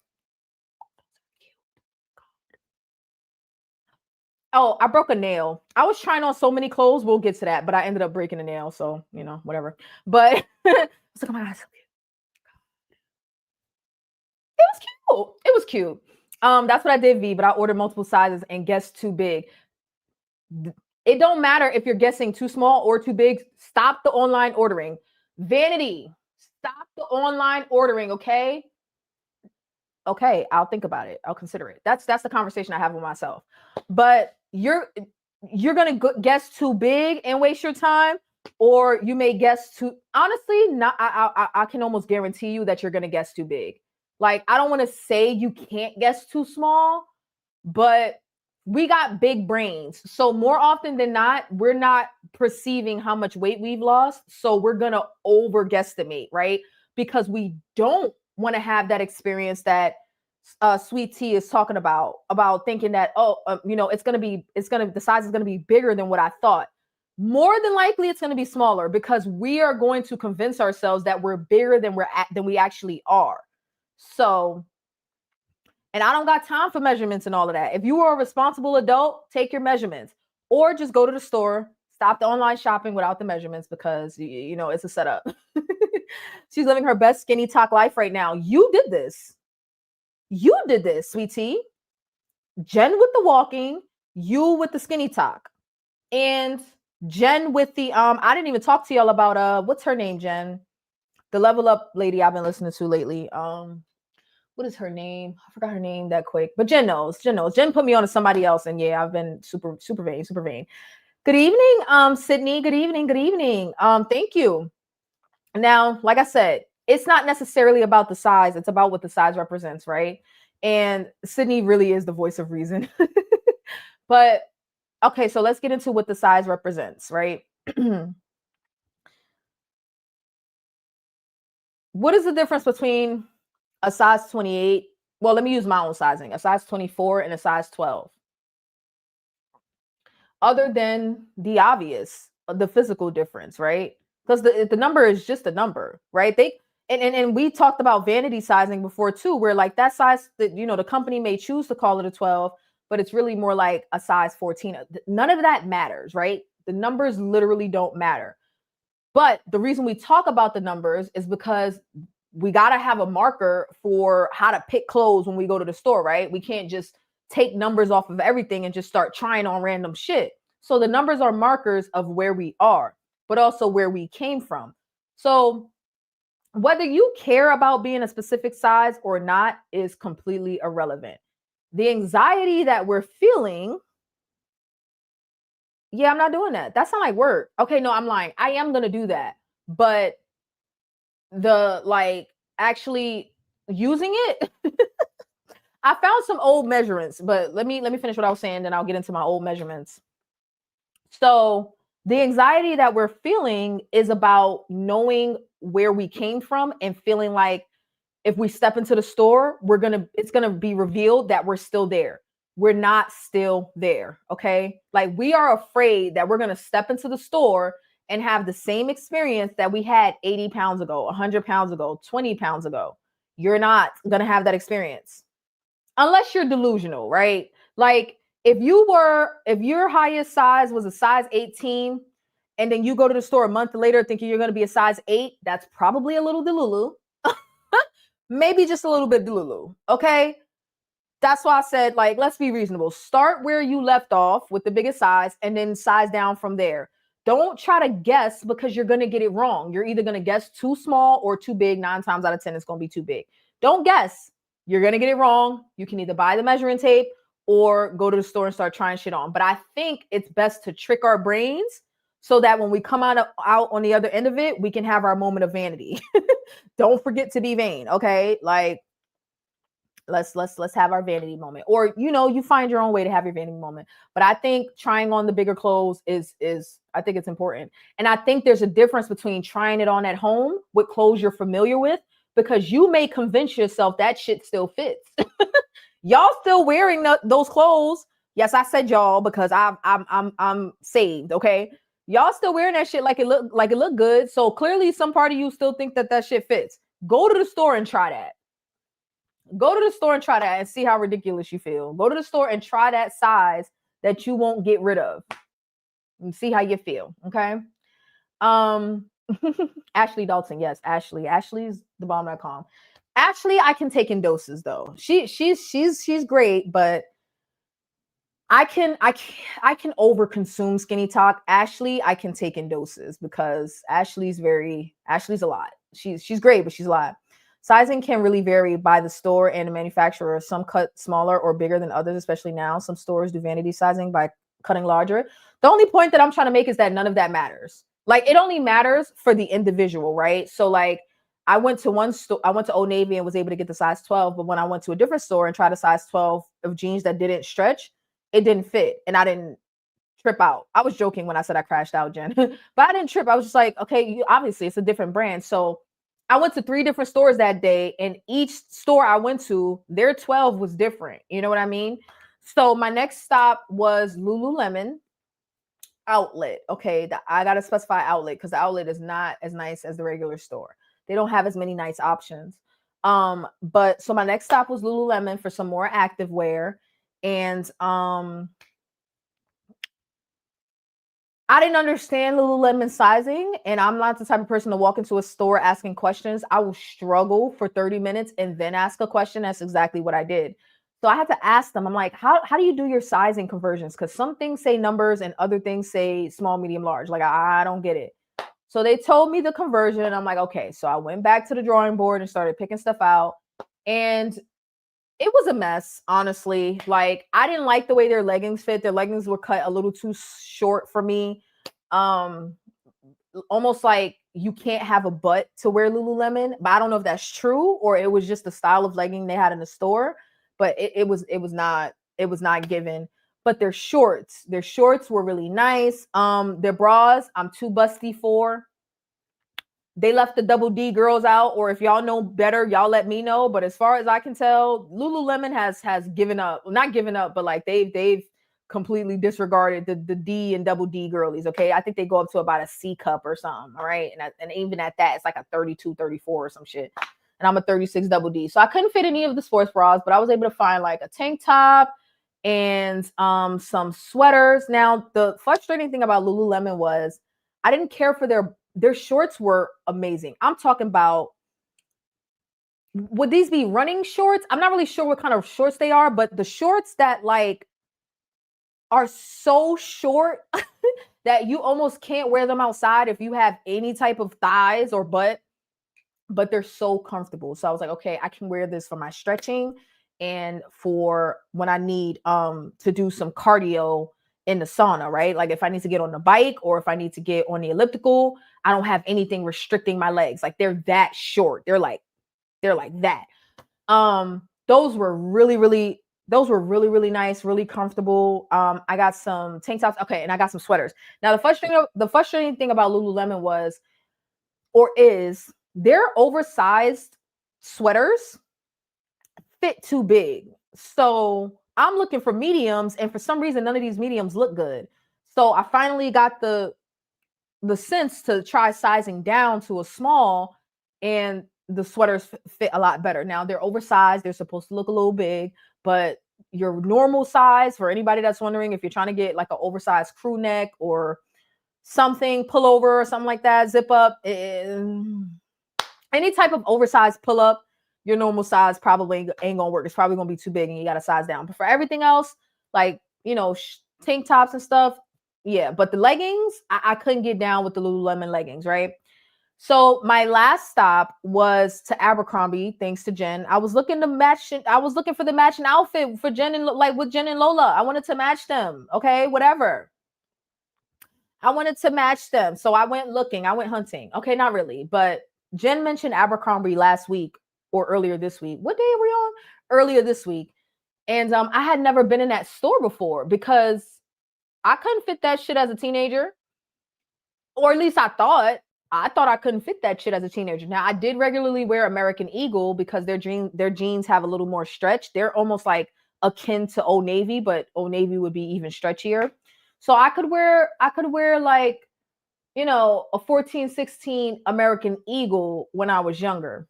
oh, I broke a nail. I was trying on so many clothes. We'll get to that, but I ended up breaking a nail. So, whatever. But it's like, oh my God, so cute. It was cute. That's what I did, V, but I ordered multiple sizes and guessed too big. It don't matter if you're guessing too small or too big. Stop the online ordering. Vanity. Stop the online ordering, okay? Okay, I'll think about it. I'll consider it. That's the conversation I have with myself. But you're gonna guess too big and waste your time, or you may guess too. Honestly, not. I can almost guarantee you that you're gonna guess too big. Like, I don't want to say you can't guess too small, but we got big brains. So more often than not, we're not perceiving how much weight we've lost. So we're gonna over guesstimate, right? Because we don't want to have that experience that Sweet Tea is talking about thinking that, the size is going to be bigger than what I thought. More than likely it's going to be smaller because we are going to convince ourselves that we're bigger than we actually are. So, and I don't got time for measurements and all of that. If you are a responsible adult, take your measurements or just go to the store. Stop the online shopping without the measurements because, it's a setup. She's living her best skinny talk life right now. You did this, Sweet Tea. Jen with the walking, you with the skinny talk. And Jen with the, I didn't even talk to y'all about, what's her name, Jen? The level up lady I've been listening to lately. What is her name? I forgot her name that quick, but Jen knows. Jen put me on to somebody else. And yeah, I've been super vain. Good evening, Sydney. Good evening. Thank you. Now, like I said, it's not necessarily about the size. It's about what the size represents, right? And Sydney really is the voice of reason. But okay, so let's get into what the size represents, right? what is the difference between a size 28? Well, let me use my own sizing, a size 24 and a size 12. Other than the obvious, the physical difference, right? Because the number is just a number, right? And we talked about vanity sizing before too, where like that size that the company may choose to call it a 12, but it's really more like a size 14. None of that matters, right? The numbers literally don't matter. But the reason we talk about the numbers is because we got to have a marker for how to pick clothes when we go to the store, right? We can't just take numbers off of everything and just start trying on random shit. So the numbers are markers of where we are, but also where we came from. So whether you care about being a specific size or not is completely irrelevant. The anxiety that we're feeling, yeah, I'm not doing that. That sounds like work. Okay, no, I'm lying. I am going to do that. But the like actually using it, I found some old measurements, but let me finish what I was saying, then I'll get into my old measurements. So the anxiety that we're feeling is about knowing where we came from and feeling like if we step into the store, it's gonna be revealed that we're still there. We're not still there. Okay. Like we are afraid that we're gonna step into the store and have the same experience that we had 80 pounds ago, 100 pounds ago, 20 pounds ago. You're not gonna have that experience unless you're delusional, right? Like if your highest size was a size 18 and then you go to the store a month later thinking you're going to be a size 8, that's probably a little delulu. Maybe just a little bit delulu, okay? That's why I said, like, let's be reasonable. Start where you left off with the biggest size and then size down from there. Don't try to guess because you're going to get it wrong. You're either going to guess too small or too big. 9 times out of 10, it's going to be too big. Don't guess. You're going to get it wrong. You can either buy the measuring tape or go to the store and start trying shit on. But I think it's best to trick our brains so that when we come out on the other end of it, we can have our moment of vanity. Don't forget to be vain, okay? Like, let's have our vanity moment, or you find your own way to have your vanity moment. But I think trying on the bigger clothes is I think it's important. And I think there's a difference between trying it on at home with clothes you're familiar with, because you may convince yourself that shit still fits. Y'all still wearing those clothes. Yes, I said y'all because I'm saved, okay? Y'all still wearing that shit like it look good. So clearly some part of you still think that shit fits. Go to the store and try that. Go to the store and try that and see how ridiculous you feel. Go to the store and try that size that you won't get rid of and see how you feel. Okay. Ashley Dalton. Yes, Ashley. Ashley's the bomb.com. Ashley, I can take in doses though. She's great, but I can overconsume Skinny Talk. Ashley, I can take in doses because Ashley's a lot. She's great, but she's a lot. Sizing can really vary by the store and the manufacturer. Some cut smaller or bigger than others, especially now. Some stores do vanity sizing by cutting larger. The only point that I'm trying to make is that none of that matters. Like, it only matters for the individual, right? So like I went to one store, I went to Old Navy and was able to get the size 12. But when I went to a different store and tried a size 12 of jeans that didn't stretch, it didn't fit. And I didn't trip out. I was joking when I said I crashed out, Jen. But I didn't trip. I was just like, okay, obviously it's a different brand. So I went to 3 different stores that day, and each store I went to, their 12 was different. You know what I mean? So my next stop was Lululemon outlet. Okay, I got to specify outlet because the outlet is not as nice as the regular store. They don't have as many nice options. But so my next stop was Lululemon for some more active wear. And I didn't understand Lululemon sizing, and I'm not the type of person to walk into a store asking questions. I will struggle for 30 minutes and then ask a question. That's exactly what I did. So I had to ask them, I'm like, how do you do your sizing conversions? Because some things say numbers and other things say small, medium, large. Like, I don't get it. So they told me the conversion, and I'm like, okay. So I went back to the drawing board and started picking stuff out. And it was a mess, honestly. Like, I didn't like the way their leggings fit. Their leggings were cut a little too short for me. Almost like you can't have a butt to wear Lululemon. But I don't know if that's true or it was just the style of legging they had in the store. But it was not given. But their shorts were really nice. Their bras, I'm too busty for. they left the double D girls out, or if y'all know better, y'all let me know. But as far as I can tell, Lululemon has given up, not given up, but like they've completely disregarded the D and double D girlies. Okay, I think they go up to about a C cup or something. All right, and even at that, it's like a 32, 34 or some shit. And I'm a 36 double D, so I couldn't fit any of the sports bras, but I was able to find like a tank top and some sweaters. Now the frustrating thing about Lululemon was I didn't care for their shorts were amazing. I'm talking about, would these be running shorts? I'm not really sure what kind of shorts they are, but the shorts that like are so short that you almost can't wear them outside if you have any type of thighs or butt, but they're so comfortable. So I was like, okay, I can wear this for my stretching and for when I need to do some cardio in the sauna, right? Like if I need to get on the bike or if I need to get on the elliptical, I don't have anything restricting my legs. Like they're that short. They're like that. Those were really nice, really comfortable. I got some tank tops. Okay, and I got some sweaters. Now the frustrating thing about Lululemon was, or is, their oversized sweaters fit too big. So I'm looking for mediums, and for some reason, none of these mediums look good. So I finally got the sense to try sizing down to a small, and the sweaters fit a lot better. Now they're oversized. They're supposed to look a little big, but your normal size, for anybody that's wondering, if you're trying to get like an oversized crew neck or something, pullover or something like that, zip up, any type of oversized pull up, your normal size probably ain't gonna work. It's probably gonna be too big and you gotta size down. But for everything else, like, you know, tank tops and stuff, yeah. But the leggings, I couldn't get down with the Lululemon leggings, right? So my last stop was to Abercrombie, thanks to Jen. I was looking for the matching outfit for Jen and like with Jen and Lola. I wanted to match them. Okay, whatever. I wanted to match them. So I went looking, I went hunting. Okay, not really, but Jen mentioned Abercrombie last week or earlier this week. What day are we on? Earlier this week. And I had never been in that store before because I couldn't fit that shit as a teenager. Or at least I thought I couldn't fit that shit as a teenager. Now I did regularly wear American Eagle because their jeans have a little more stretch. They're almost like akin to Old Navy, but Old Navy would be even stretchier. So I could wear like, you know, a 14, 16 American Eagle when I was younger.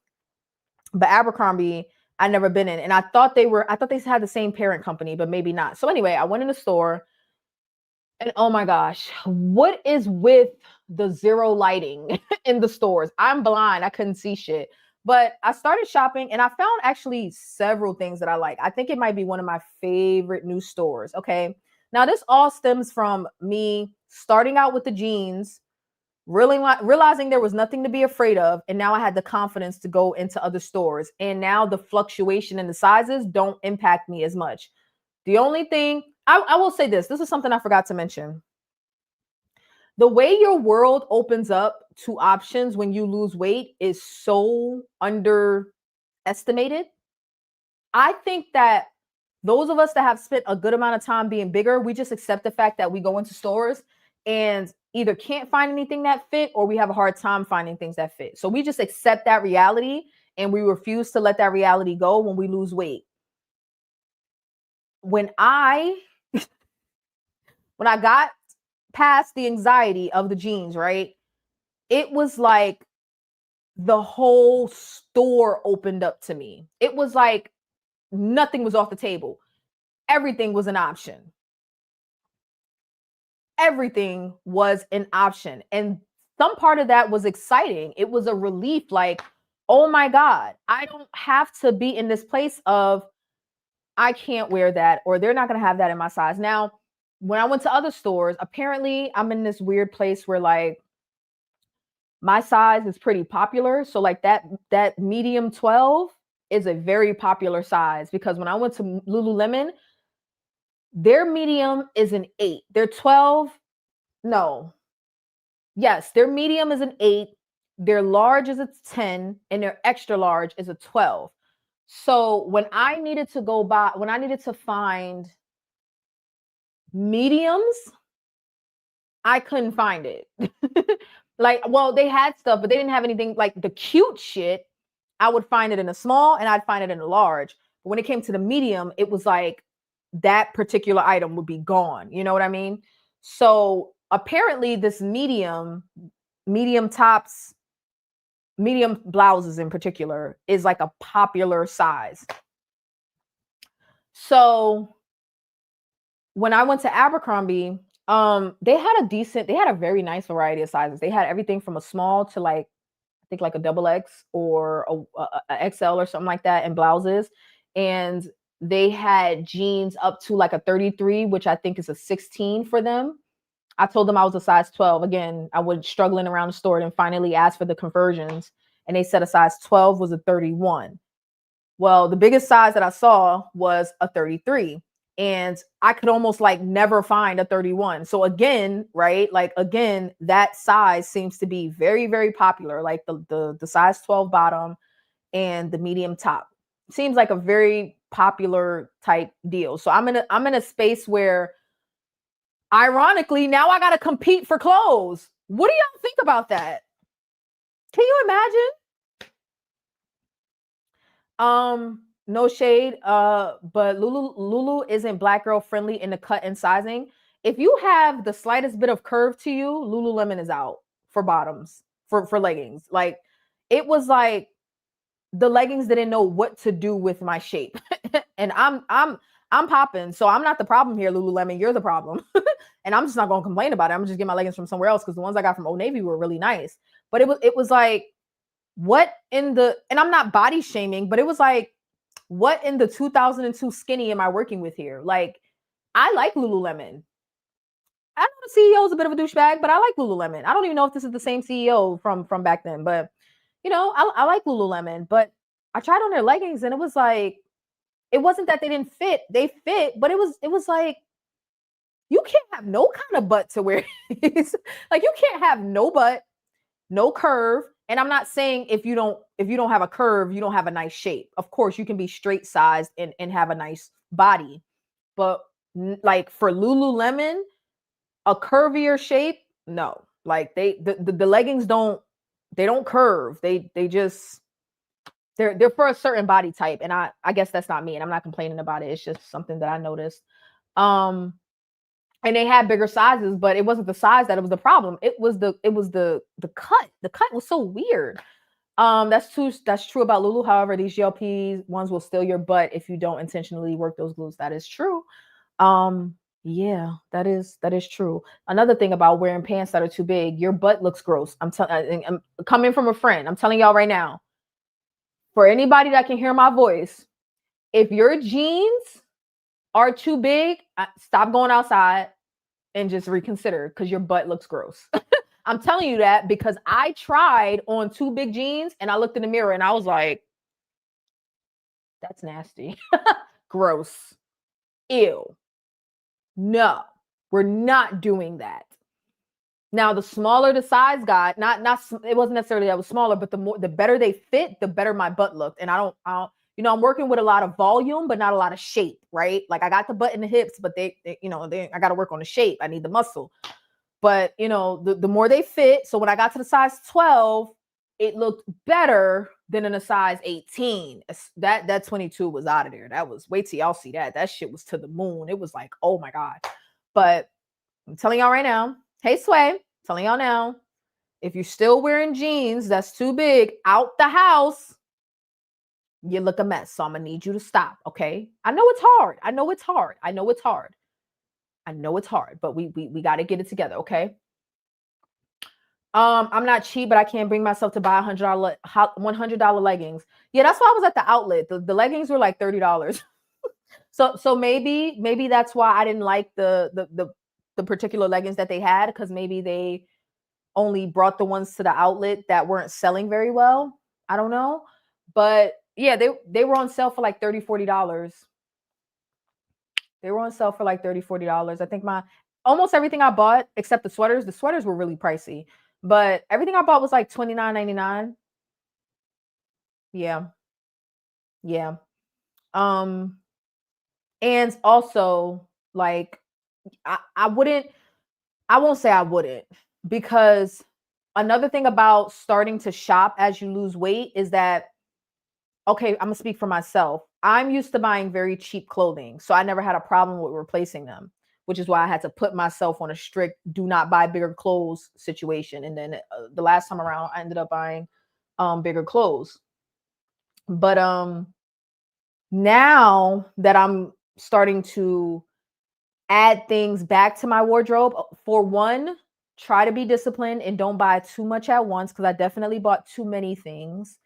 But Abercrombie, I'd never been in. And I thought they had the same parent company, but maybe not. So anyway, I went in the store and oh my gosh, what is with the zero lighting in the stores? I'm blind. I couldn't see shit. But I started shopping and I found actually several things that I like. I think it might be one of my favorite new stores. Okay. Now, this all stems from me starting out with the jeans, realizing there was nothing to be afraid of. And now I had the confidence to go into other stores. And now the fluctuation in the sizes don't impact me as much. The only thing, I will say this is something I forgot to mention. The way your world opens up to options when you lose weight is so underestimated. I think that those of us that have spent a good amount of time being bigger, we just accept the fact that we go into stores and either can't find anything that fit or we have a hard time finding things that fit. So we just accept that reality and we refuse to let that reality go when we lose weight. When I got past the anxiety of the jeans, right? It was like the whole store opened up to me. It was like nothing was off the table. Everything was an option. Everything was an option. And some part of that was exciting. It was a relief, like, oh my God, I don't have to be in this place of I can't wear that or they're not going to have that in my size. Now, when I went to other stores, apparently I'm in this weird place where like my size is pretty popular. So like that medium 12 is a very popular size because when I went to Lululemon, their medium is an 8. Their 12, no. Yes, their medium is an 8. Their large is a 10 and their extra large is a 12. So when I needed to find mediums, I couldn't find it. Like, well, they had stuff, but they didn't have anything like the cute shit. I would find it in a small and I'd find it in a large. But when it came to the medium, it was like that particular item would be gone. You know what I mean? So apparently this medium tops, medium blouses in particular is like a popular size. So when I went to Abercrombie, they had a very nice variety of sizes. They had everything from a small to like, I think like a double X or a XL or something like that in blouses. And they had jeans up to like a 33, which I think is a 16 for them. I told them I was a size 12. Again, I was struggling around the store and finally asked for the conversions. And they said a size 12 was a 31. Well, the biggest size that I saw was a 33. And I could almost like never find a 31. So again, right? Like again, that size seems to be very, very popular. Like the size 12 bottom and the medium top. Seems like a very popular type deal. So I'm in a space where ironically now I gotta compete for clothes. What do y'all think about that? Can you imagine? No shade, but Lulu isn't black girl friendly in the cut and sizing. If you have the slightest bit of curve to you, Lululemon is out for bottoms, for leggings. Like it was like the leggings didn't know what to do with my shape. And I'm popping. So I'm not the problem here, Lululemon. You're the problem. And I'm just not gonna complain about it. I'm just getting my leggings from somewhere else because the ones I got from Old Navy were really nice. But it was like, what in the, and I'm not body shaming, but it was like, what in the 2002 Skinny am I working with here? Like, I like Lululemon. I know the CEO is a bit of a douchebag, but I like Lululemon. I don't even know if this is the same CEO from back then, but you know, I like Lululemon. But I tried on their leggings and it was like, it wasn't that they didn't fit. They fit, but it was like, you can't have no kind of butt to wear these. Like you can't have no butt, no curve. And I'm not saying if you don't have a curve, you don't have a nice shape. Of course, you can be straight sized and have a nice body. But like for Lululemon, a curvier shape, no. Like the leggings don't curve. They just they're for a certain body type. And I guess that's not me. And I'm not complaining about it. It's just something that I noticed. And they had bigger sizes, but it wasn't the size that it was the problem. It was the cut. The cut was so weird. That's true about Lulu. However, these GLP ones will steal your butt if you don't intentionally work those glutes. That is true. Yeah, that is true. Another thing about wearing pants that are too big, your butt looks gross. I'm coming from a friend. I'm telling y'all right now. For anybody that can hear my voice, if your jeans are too big, stop going outside and just reconsider because your butt looks gross. I'm telling you that because I tried on too big jeans and I looked in the mirror and I was like, that's nasty. Gross. Ew. No, we're not doing that. Now, the smaller the size got, not it wasn't necessarily that I was smaller, but the better they fit, the better my butt looked. And I don't I'm working with a lot of volume, but not a lot of shape, right? Like I got the butt and the hips, but I got to work on the shape. I need the muscle. But, the more they fit. So when I got to the size 12, it looked better than in a size 18. That 22 was out of there. That was, wait till y'all see that. That shit was to the moon. It was like, oh my God. But I'm telling y'all right now, hey Sway, telling y'all now, if you're still wearing jeans that's too big out the house, you look a mess. So I'm gonna need you to stop. Okay. I know it's hard. But we got to get it together. Okay. I'm not cheap, but I can't bring myself to buy $100 leggings. Yeah, that's why I was at the outlet. The leggings were like $30. So maybe that's why I didn't like the particular leggings that they had, because maybe they only brought the ones to the outlet that weren't selling very well. I don't know. But yeah, they were on sale for like $30-$40. They were on sale for like $30-$40. I think almost everything I bought, except the sweaters were really pricey. But everything I bought was like $29.99. Yeah. Yeah. And also, like, I won't say I wouldn't, because another thing about starting to shop as you lose weight is that, okay, I'm gonna speak for myself. I'm used to buying very cheap clothing, so I never had a problem with replacing them, which is why I had to put myself on a strict do not buy bigger clothes situation. And then the last time around, I ended up buying bigger clothes. But now that I'm starting to add things back to my wardrobe, for one, try to be disciplined and don't buy too much at once, because I definitely bought too many things.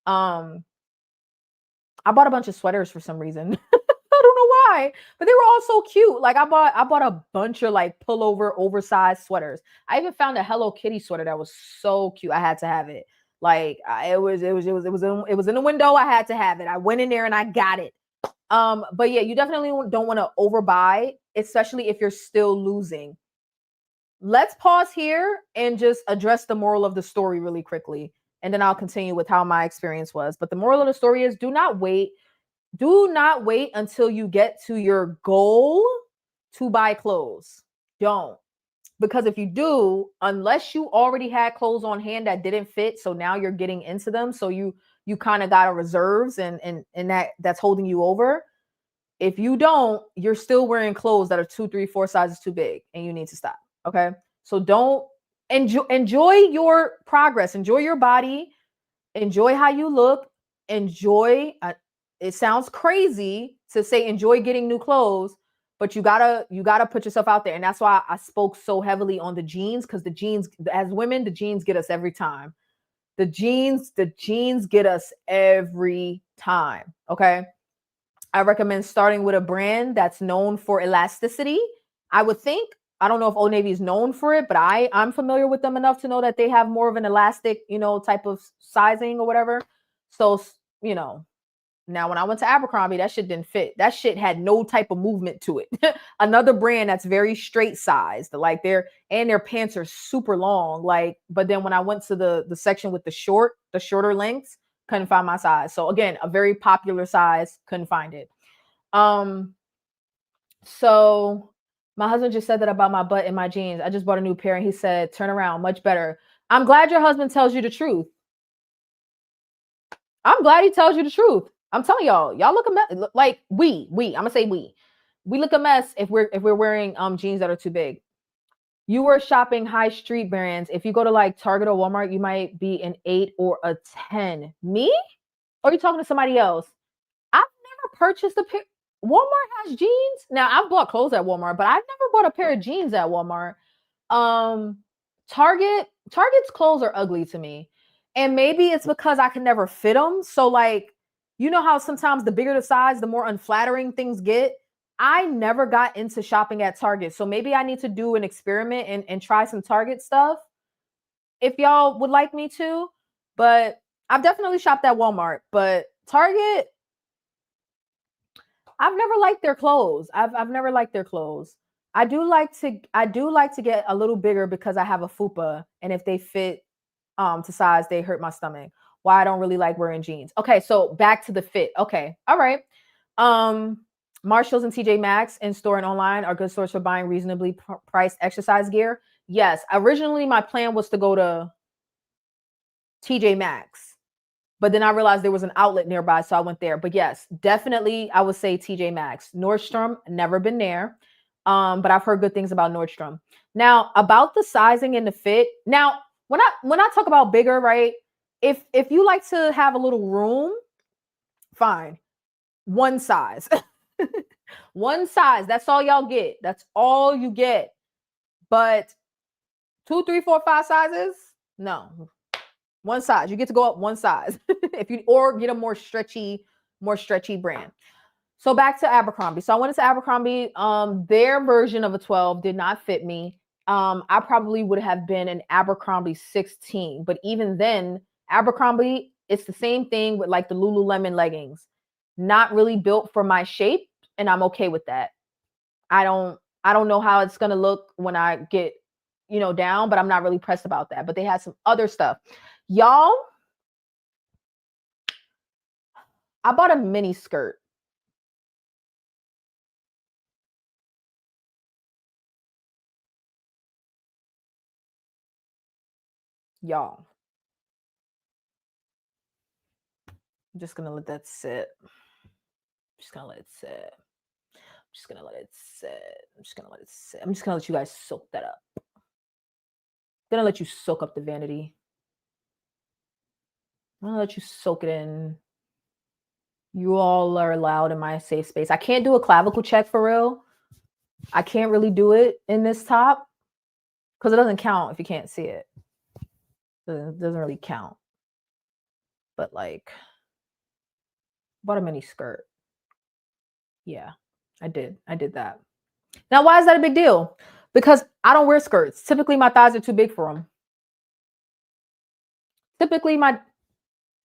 I bought a bunch of sweaters for some reason. I don't know why, but they were all so cute. Like I bought a bunch of like pullover oversized sweaters. I even found a Hello Kitty sweater that was so cute. I had to have it. Like it was in the window. I had to have it. I went in there and I got it. But yeah, you definitely don't want to overbuy, especially if you're still losing. Let's pause here and just address the moral of the story really quickly, and then I'll continue with how my experience was. But the moral of the story is do not wait until you get to your goal to buy clothes. Don't. Because if you do, unless you already had clothes on hand that didn't fit, so now you're getting into them, so you kind of got a reserves and that's holding you over. If you don't, you're still wearing clothes that are 2, 3, 4 sizes too big, and you need to stop. Okay. So don't enjoy your progress, enjoy your body, enjoy how you look, enjoy. It sounds crazy to say enjoy getting new clothes, but you gotta put yourself out there, and that's why I spoke so heavily on the jeans, because the jeans, as women, the jeans get us every time. The jeans get us every time. Okay. I recommend starting with a brand that's known for elasticity. I would think, I don't know if Old Navy is known for it, but I'm familiar with them enough to know that they have more of an elastic, type of sizing or whatever. So, now when I went to Abercrombie, that shit didn't fit. That shit had no type of movement to it. Another brand that's very straight sized, like their pants are super long. Like, but then when I went to the section with the shorter lengths, couldn't find my size. So again, a very popular size, couldn't find it. So my husband just said that about my butt and my jeans. I just bought a new pair and he said, turn around, much better. I'm glad your husband tells you the truth. I'm glad he tells you the truth. I'm telling y'all look a mess. Like I'm gonna say we look a mess if we're wearing jeans that are too big. You were shopping high street brands. If you go to like Target or Walmart, you might be an 8 or a 10. Me? Or are you talking to somebody else? I've never purchased a pair. Walmart has jeans. Now I've bought clothes at Walmart, but I've never bought a pair of jeans at Walmart. Target's clothes are ugly to me. And maybe it's because I can never fit them. So like, you know how sometimes the bigger the size, the more unflattering things get. I never got into shopping at Target. So maybe I need to do an experiment and try some Target stuff if y'all would like me to. But I've definitely shopped at Walmart. But Target, I've never liked their clothes. I've never liked their clothes. I do like to get a little bigger because I have a fupa, and if they fit to size, they hurt my stomach. Why I don't really like wearing jeans. Okay, so back to the fit. Okay, all right. Marshalls and TJ Maxx in store and online are good stores for buying reasonably priced exercise gear. Yes, originally my plan was to go to TJ Maxx, but then I realized there was an outlet nearby, so I went there. But yes, definitely I would say TJ Maxx. Nordstrom, never been there. But I've heard good things about Nordstrom. Now, about the sizing and the fit. Now, when I talk about bigger, right? If you like to have a little room, fine. One size. One size. That's all y'all get. That's all you get. But 2, 3, 4, 5 sizes? No. One size. You get to go up one size. Or get a more stretchy brand. So back to Abercrombie. So I went into Abercrombie. Their version of a 12 did not fit me. I probably would have been an Abercrombie 16, but even then, Abercrombie, it's the same thing with like the Lululemon leggings. Not really built for my shape, and I'm okay with that. I don't know how it's gonna look when I get, down, but I'm not really pressed about that. But they had some other stuff. Y'all, I bought a mini skirt. Y'all. I'm just gonna let that sit. Just gonna let it sit. Just gonna let it sit. I'm just gonna let it sit. I'm just gonna let you guys soak that up. I'm gonna let you soak up the vanity. I'm gonna let you soak it in. You all are allowed in my safe space. I can't do a clavicle check for real. I can't really do it in this top because it doesn't count if you can't see it. It doesn't really count. But like, bought a mini skirt. Yeah, I did. I did that. Now, why is that a big deal? Because I don't wear skirts. Typically, my thighs are too big for them. Typically,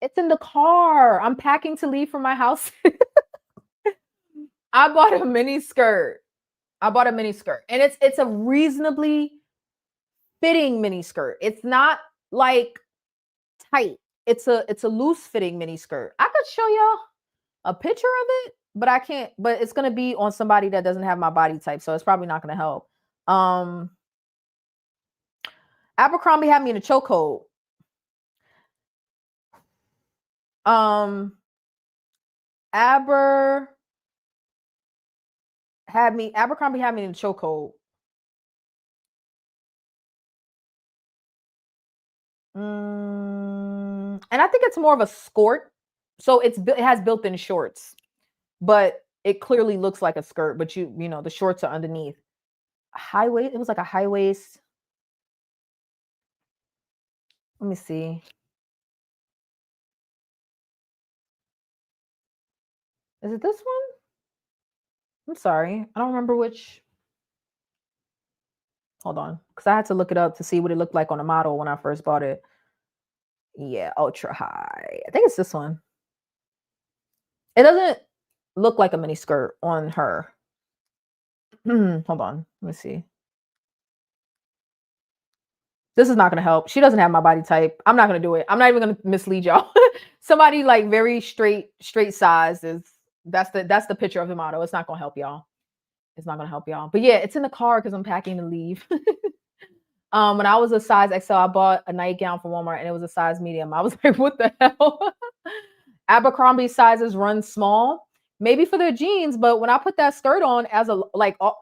it's in the car. I'm packing to leave from my house. I bought a mini skirt. And it's a reasonably fitting mini skirt. It's not like tight. It's a loose fitting mini skirt. I could show y'all a picture of it, but I can't. But it's gonna be on somebody that doesn't have my body type, so it's probably not gonna help. Abercrombie had me in a chokehold. Abercrombie had me in a chokehold. And I think it's more of a skirt. So it has built-in shorts, but it clearly looks like a skirt, but you know, the shorts are underneath. High waist, it was like a high waist. Let me see. Is it this one? I'm sorry. I don't remember which. Hold on. Because I had to look it up to see what it looked like on the model when I first bought it. Yeah, ultra high. I think it's this one. It doesn't look like a mini skirt on her. Hold on. Let me see. This is not going to help. She doesn't have my body type. I'm not going to do it. I'm not even going to mislead y'all. Somebody like very straight size that's the picture of the model. It's not going to help y'all. It's not going to help y'all. But yeah, it's in the car because I'm packing to leave. When I was a size XL, I bought a nightgown from Walmart and it was a size medium. I was like, what the hell? Abercrombie sizes run small, maybe for their jeans, but when I put that skirt on I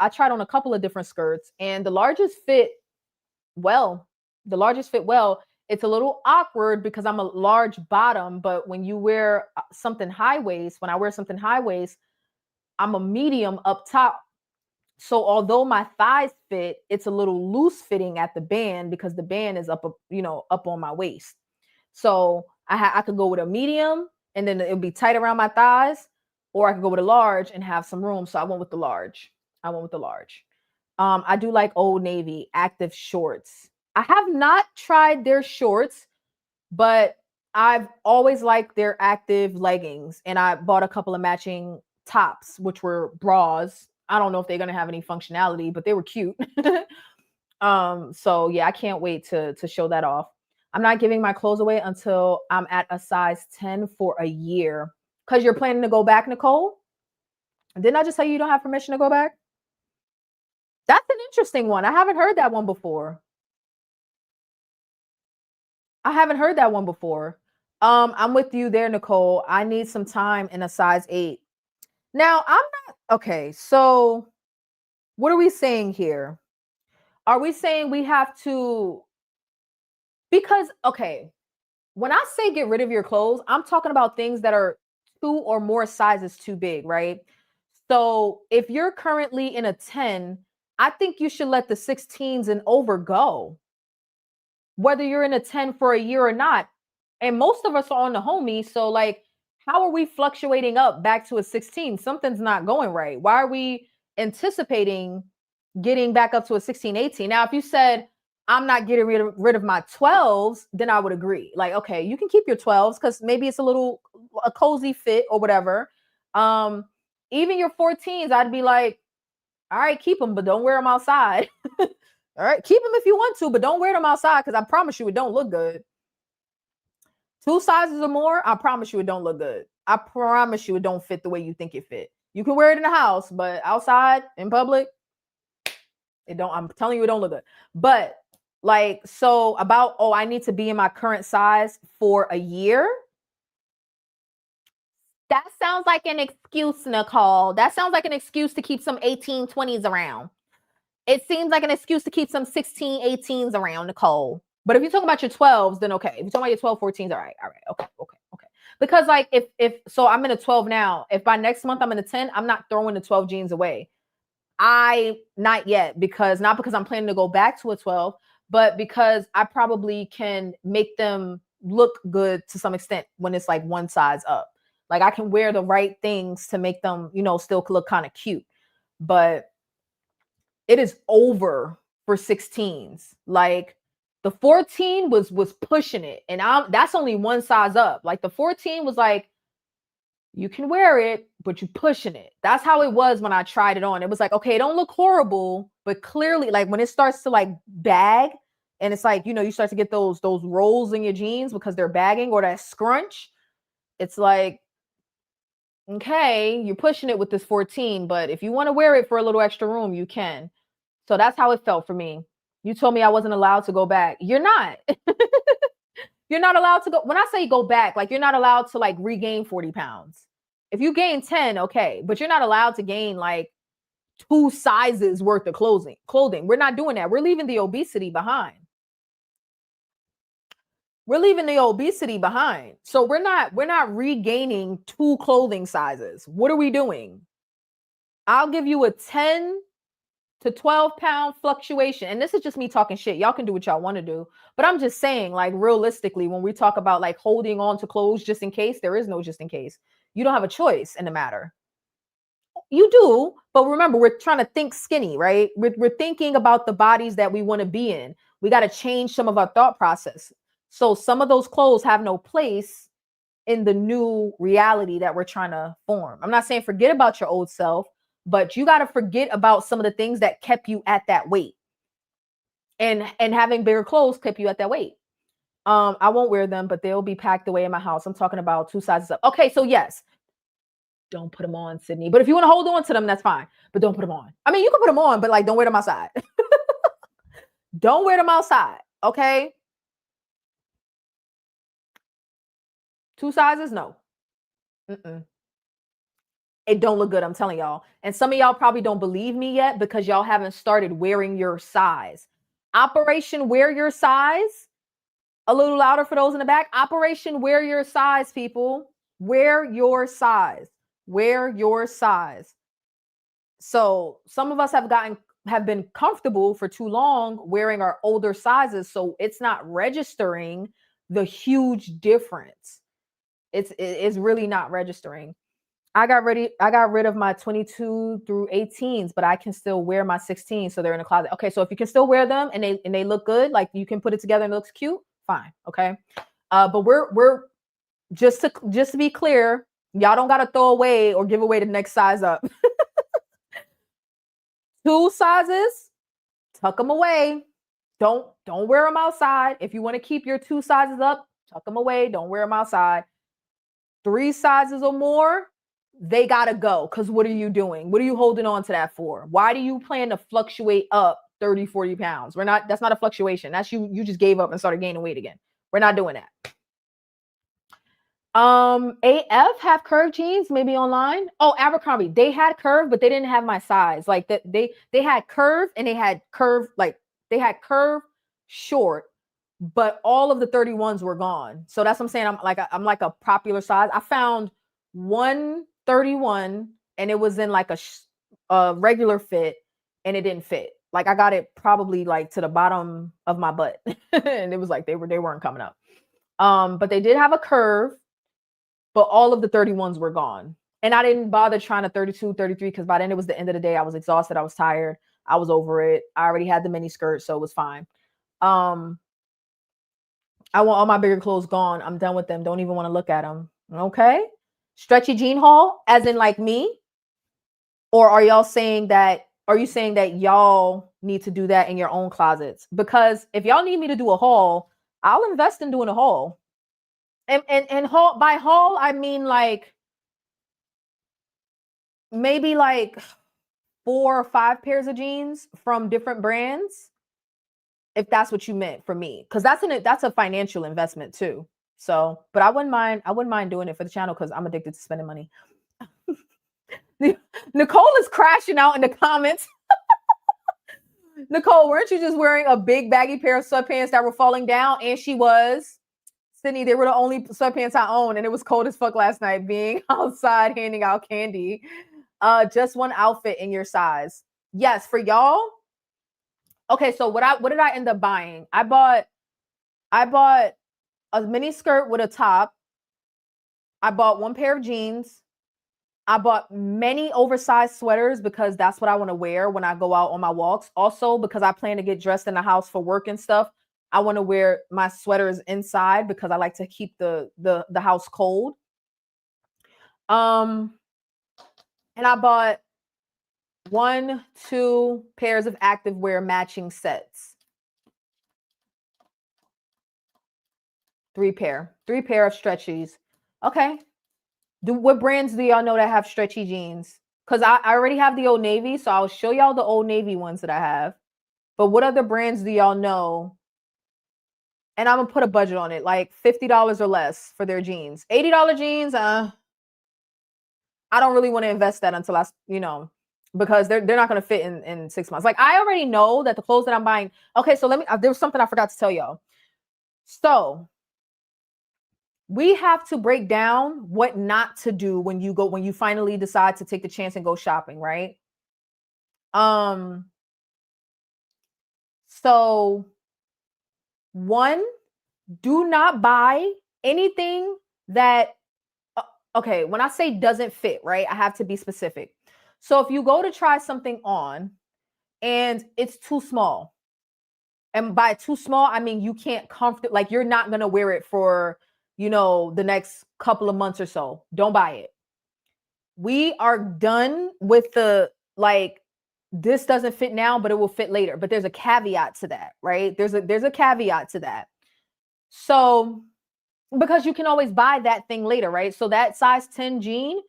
tried on a couple of different skirts and the largest fit well. It's a little awkward because I'm a large bottom, but when you wear something high waist, I'm a medium up top. So although my thighs fit, it's a little loose fitting at the band because the band is up on my waist. So I could go with a medium and then it'll be tight around my thighs, or I could go with a large and have some room. So I went with the large. I do like Old Navy active shorts. I have not tried their shorts, but I've always liked their active leggings. And I bought a couple of matching tops, which were bras. I don't know if they're going to have any functionality, but they were cute. So yeah, I can't wait to show that off. I'm not giving my clothes away until I'm at a size 10 for a year. Because you're planning to go back, Nicole? Didn't I just tell you don't have permission to go back? That's an interesting one. I haven't heard that one before. I'm with you there, Nicole. I need some time in a size 8. Now, I'm not okay. So, what are we saying here? Are we saying we have to? Because, okay, when I say get rid of your clothes, I'm talking about things that are 2 or more sizes too big, right? So, if you're currently in a 10, I think you should let the 16s and over go, whether you're in a 10 for a year or not. And most of us are on the homie. So, like, how are we fluctuating up back to a 16? Something's not going right. Why are we anticipating getting back up to a 16, 18? Now, if you said, I'm not getting rid of my 12s, then I would agree. Like, okay, you can keep your 12s because maybe it's a cozy fit or whatever. Even your 14s, I'd be like, all right, keep them, but don't wear them outside. All right, keep them if you want to, but don't wear them outside because I promise you it don't look good. 2 sizes or more, I promise you it don't look good. I promise you it don't fit the way you think it fit. You can wear it in the house, but outside in public, it don't. I'm telling you, it don't look good. But Like, so about, oh, I need to be in my current size for a year. That sounds like an excuse, Nicole. That sounds like an excuse to keep some 18, 20s around. It seems like an excuse to keep some 16, 18s around, Nicole. But if you're talking about your 12s, then okay. If you're talking about your 12, 14s, all right, okay. Because like if so I'm in a 12 now. If by next month I'm in a 10, I'm not throwing the 12 jeans away. Not yet, not because I'm planning to go back to a 12, but because I probably can make them look good to some extent when it's like one size up. Like I can wear the right things to make them, still look kind of cute. But it is over for 16s. Like the 14 was pushing it, and that's only one size up. Like the 14 was like, you can wear it, but you're pushing it. That's how it was when I tried it on. It was like, okay, it don't look horrible, but clearly, like when it starts to like bag, and it's like, you start to get those rolls in your jeans because they're bagging, or that scrunch. It's like, okay, you're pushing it with this 14, but if you want to wear it for a little extra room, you can. So that's how it felt for me. You told me I wasn't allowed to go back. You're not. You're not allowed to go. When I say go back, like you're not allowed to like regain 40 pounds. If you gain 10, okay, but you're not allowed to gain like 2 sizes worth of clothing. We're not doing that. We're leaving the obesity behind. So we're not regaining 2 clothing sizes. What are we doing? I'll give you a 10 to 12 pound fluctuation. And this is just me talking shit. Y'all can do what y'all want to do. But I'm just saying, like, realistically, when we talk about like holding on to clothes just in case, there is no just in case. You don't have a choice in the matter. You do, but remember, we're trying to think skinny, right? We're thinking about the bodies that we want to be in. We got to change some of our thought process. So some of those clothes have no place in the new reality that we're trying to form. I'm not saying forget about your old self, but you got to forget about some of the things that kept you at that weight. And having bigger clothes kept you at that weight. I won't wear them, but they'll be packed away in my house. I'm talking about 2 sizes up. Okay, so yes, don't put them on, Sydney. But if you want to hold on to them, that's fine. But don't put them on. I mean, you can put them on, but like, don't wear them outside. Don't wear them outside. Okay. 2 sizes, no. It don't look good. I'm telling y'all. And some of y'all probably don't believe me yet because y'all haven't started wearing your size. Operation Wear Your Size. A little louder for those in the back. Operation Wear Your Size, people. Wear your size. Wear your size. So some of us have been comfortable for too long wearing our older sizes, so it's not registering the huge difference. It's really not registering. I got rid of my 22 through 18s, but I can still wear my 16s, so they're in the closet. Okay, so if you can still wear them and they look good, like you can put it together and it looks cute, fine. Okay. But we're just to be clear, y'all don't gotta throw away or give away the next size up. 2 sizes, tuck them away. Don't wear them outside. If you want to keep your 2 sizes up, tuck them away. Don't wear them outside. 3 sizes or more, they gotta go. Because what are you doing? What are you holding on to that for? Why do you plan to fluctuate up 30, 40 pounds? That's not a fluctuation. That's you just gave up and started gaining weight again. We're not doing that. AF have curved jeans, maybe online. Oh, Abercrombie, they had curve, but they didn't have my size. Like that, they had curve and they had curve, like they had curve short, but all of the 31s were gone. So that's what I'm saying. I'm like a popular size. I found 131 and it was in like a regular fit and it didn't fit. Like I got it probably like to the bottom of my butt and it was like they weren't coming up. But they did have a curve. But all of the 31s were gone. And I didn't bother trying to 32, 33, because by then it was the end of the day. I was exhausted. I was tired. I was over it. I already had the mini skirt, so it was fine. I want all my bigger clothes gone. I'm done with them. Don't even want to look at them. Okay. Stretchy jean haul, as in like me? Or are you saying that y'all need to do that in your own closets? Because if y'all need me to do a haul, I'll invest in doing a haul. And haul, by haul, I mean like maybe like 4 or 5 pairs of jeans from different brands. if that's what you meant for me, because that's a financial investment too. So, but I wouldn't mind doing it for the channel because I'm addicted to spending money. Nicole is crashing out in the comments. Nicole, weren't you just wearing a big baggy pair of sweatpants that were falling down? And she was. Sydney, they were the only sweatpants I owned, and it was cold as fuck last night being outside handing out candy. Just one outfit in your size. Yes, for y'all. Okay, so what did I end up buying? I bought a mini skirt with a top. I bought one pair of jeans. I bought many oversized sweaters because that's what I want to wear when I go out on my walks. Also, because I plan to get dressed in the house for work and stuff, I want to wear my sweaters inside because I like to keep the house cold. And I bought 1-2 pairs of activewear matching sets. 3 pair of stretchies. Okay. What brands do y'all know that have stretchy jeans? Because I already have the Old Navy, so I'll show y'all the Old Navy ones that I have. But what other brands do y'all know? And I'm gonna put a budget on it, like $50 or less for their jeans. $80 jeans, I don't really want to invest that until because they're not gonna fit in 6 months. Like, I already know that the clothes that I'm buying. Okay, so there was something I forgot to tell y'all. So we have to break down what not to do when you finally decide to take the chance and go shopping, right? So 1, do not buy anything that, okay, when I say doesn't fit, right? I have to be specific. So if you go to try something on and it's too small, and by too small, I mean you can't like you're not going to wear it for the next couple of months or so, don't buy it. We are done with the, like, this doesn't fit now, but it will fit later. But there's a caveat to that, right? There's a caveat to that. So, because you can always buy that thing later, right? So that size 10 jean,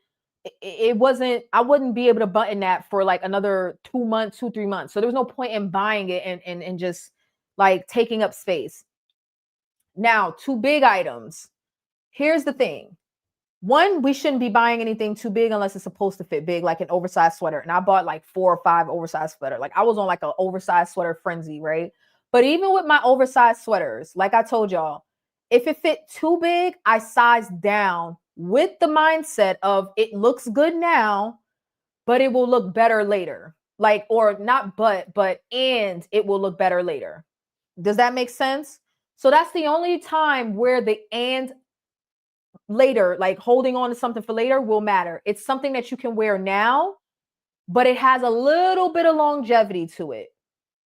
I wouldn't be able to button that for like another 2 months, 2-3 months. So there was no point in buying it and just like taking up space. Now, 2 big items. Here's the thing. 1, we shouldn't be buying anything too big unless it's supposed to fit big, like an oversized sweater. And I bought like 4 or 5 oversized sweaters. Like, I was on like an oversized sweater frenzy, right? But even with my oversized sweaters, like I told y'all, if it fit too big, I sized down with the mindset of it looks good now, but it will look better later. Like, or not and it will look better later. Does that make sense? So that's the only time where the and later, like holding on to something for later, will matter. It's something that you can wear now, but it has a little bit of longevity to it.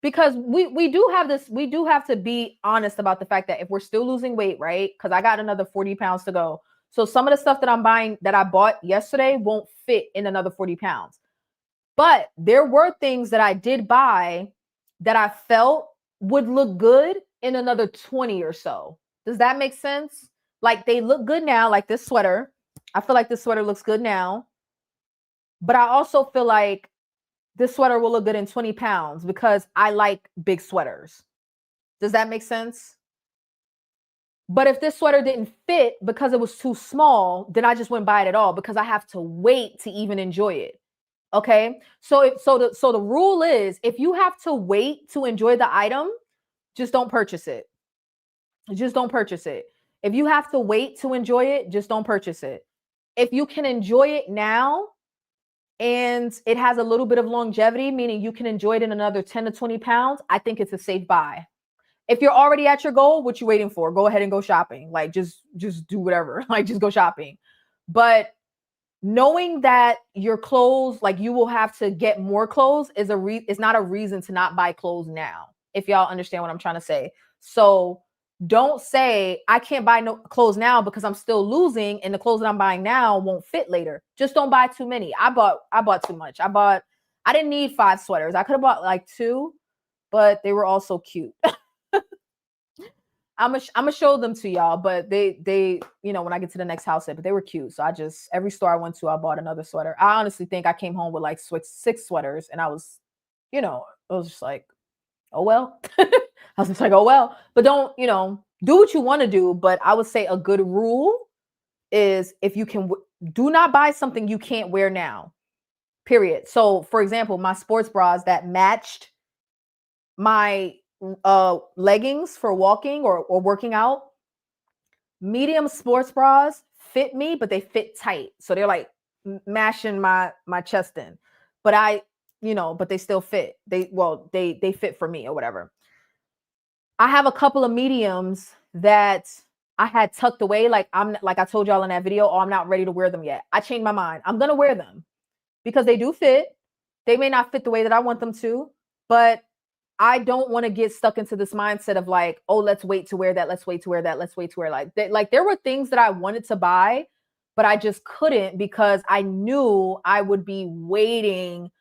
Because we do have to be honest about the fact that if we're still losing weight, right? Because I got another 40 pounds to go. So some of the stuff that I'm buying that I bought yesterday won't fit in another 40 pounds. But there were things that I did buy that I felt would look good in another 20 or so. Does that make sense? Like, they look good now, like this sweater. I feel like this sweater looks good now. But I also feel like this sweater will look good in 20 pounds because I like big sweaters. Does that make sense? But if this sweater didn't fit because it was too small, then I just wouldn't buy it at all because I have to wait to even enjoy it. Okay? So the rule is, if you have to wait to enjoy the item, just don't purchase it. Just don't purchase it. If you have to wait to enjoy it, just don't purchase it. If you can enjoy it now and it has a little bit of longevity, meaning you can enjoy it in another 10 to 20 pounds, I think it's a safe buy. If you're already at your goal, what you waiting for? Go ahead and go shopping. Like, just do whatever. Like, just go shopping. But knowing that your clothes, like, you will have to get more clothes is not a reason to not buy clothes now. If y'all understand what I'm trying to say. So don't say I can't buy no clothes now because I'm still losing and the clothes that I'm buying now won't fit later. Just don't buy too many. I bought too much. I didn't need 5 sweaters. I could have bought like 2, but they were all so cute. I'm gonna show them to y'all, but they when I get to the next house, but they were cute. So every store I went to, I bought another sweater. I honestly think I came home with like 6 sweaters, and I was, it was just like, oh well. I was just like, oh well. But don't, do what you want to do. But I would say a good rule is if you can, do not buy something you can't wear now. Period. So, for example, my sports bras that matched my leggings for walking or working out, medium sports bras fit me, but they fit tight. So they're like mashing my chest in. But but they still fit. They fit for me or whatever. I have a couple of mediums that I had tucked away. Like I told y'all in that video, I'm not ready to wear them yet. I changed my mind. I'm gonna wear them because they do fit. They may not fit the way that I want them to, but I don't want to get stuck into this mindset of like, oh, let's wait to wear that. Let's wait to wear that. Let's wait to wear like there were things that I wanted to buy, but I just couldn't because I knew I would be waiting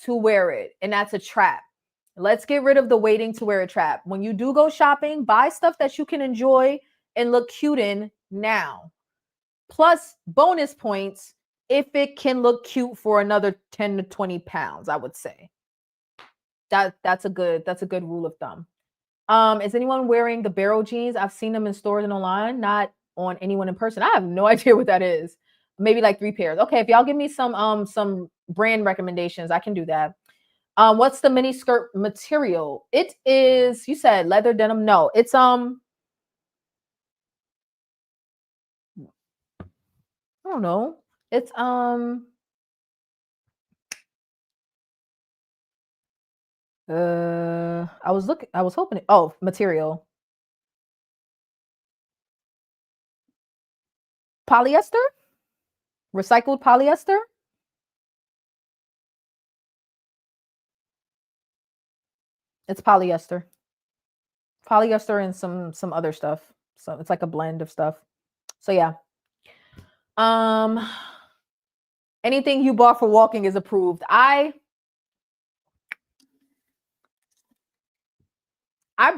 to wear it. And that's a trap. Let's get rid of the waiting to wear a trap. When you do go shopping, buy stuff that you can enjoy and look cute in now. Plus bonus points if it can look cute for another 10 to 20 pounds, I would say. That's a good rule of thumb. Is anyone wearing the barrel jeans? I've seen them in stores and online, not on anyone in person. I have no idea what that is. Maybe like 3 pairs. Okay, if y'all give me some brand recommendations, I can do that. What's the mini skirt material? It is, you said leather denim. No, it's I don't know. It's I was hoping material. Polyester? Recycled polyester? It's polyester. Polyester and some other stuff. So it's like a blend of stuff. So yeah. Anything you bought for walking is approved. I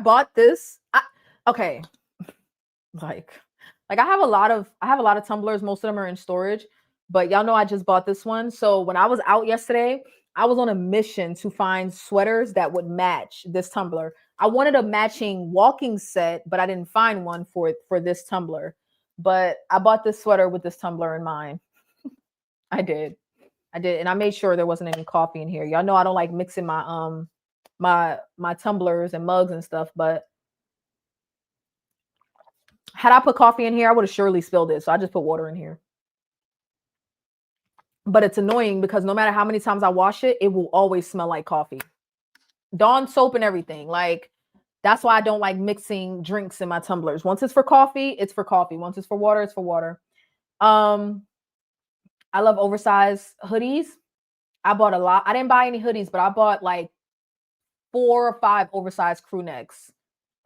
bought this. Okay. Like I have a lot of tumblers. Most of them are in storage, but y'all know I just bought this one. So when I was out yesterday, I was on a mission to find sweaters that would match this tumbler. I wanted a matching walking set, but I didn't find one for this tumbler. But I bought this sweater with this tumbler in mind. I did. And I made sure there wasn't any coffee in here. Y'all know I don't like mixing my my tumblers and mugs and stuff, but had I put coffee in here, I would have surely spilled it. So I just put water in here. But it's annoying because no matter how many times I wash it, it will always smell like coffee. Dawn soap and everything. Like, that's why I don't like mixing drinks in my tumblers. Once it's for coffee, it's for coffee. Once it's for water, it's for water. I love oversized hoodies. I bought a lot. I didn't buy any hoodies, but I bought like 4 or 5 oversized crew necks.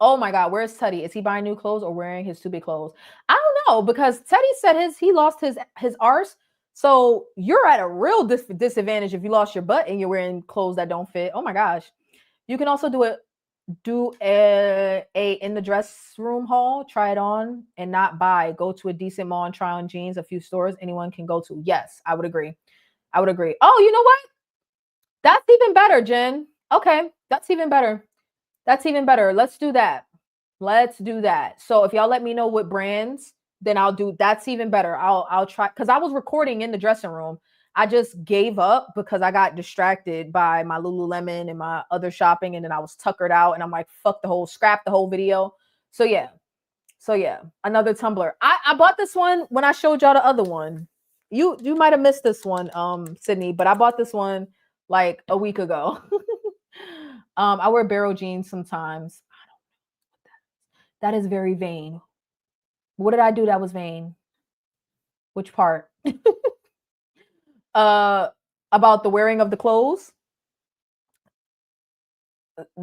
Oh my God, where's Teddy? Is he buying new clothes or wearing his too big clothes? I don't know, because Teddy said he lost his arse. So you're at a real disadvantage if you lost your butt and you're wearing clothes that don't fit. Oh my gosh. You can also do a in the dress room haul, try it on and not buy. Go to a decent mall and try on jeans, a few stores anyone can go to. Yes, I would agree. Oh, you know what? That's even better, Jen. Okay, that's even better. Let's do that. So if y'all let me know what brands, then I'll do. That's even better. I'll try, because I was recording in the dressing room. I just gave up because I got distracted by my Lululemon and my other shopping, and then I was tuckered out, and I'm like, scrap the whole video. So yeah, another tumbler. I bought this one when I showed y'all the other one. You might have missed this one, Sydney, but I bought this one like a week ago. I wear barrel jeans sometimes. I don't know what that is. That is very vain. What did I do that was vain? Which part? About the wearing of the clothes.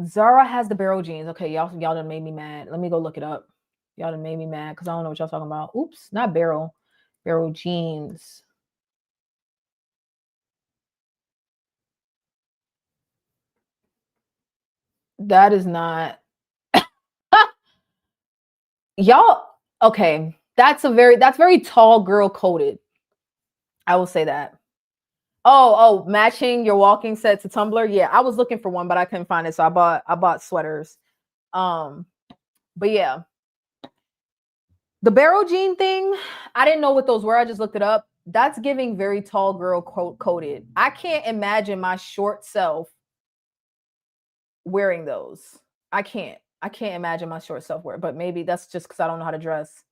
Zara has the barrel jeans. Okay, y'all done made me mad. Let me go look it up. Y'all done made me mad because I don't know what y'all talking about. Oops, not barrel jeans. That is not y'all. Okay, that's very tall girl coded. I will say that. Oh, matching your walking set to tumbler. Yeah, I was looking for one, but I couldn't find it, so I bought sweaters. But yeah, the barrel jean thing, I didn't know what those were. I just looked it up. That's giving very tall girl coated. I can't imagine my short self wearing those. I can't imagine my short self wear, but maybe that's just because I don't know how to dress.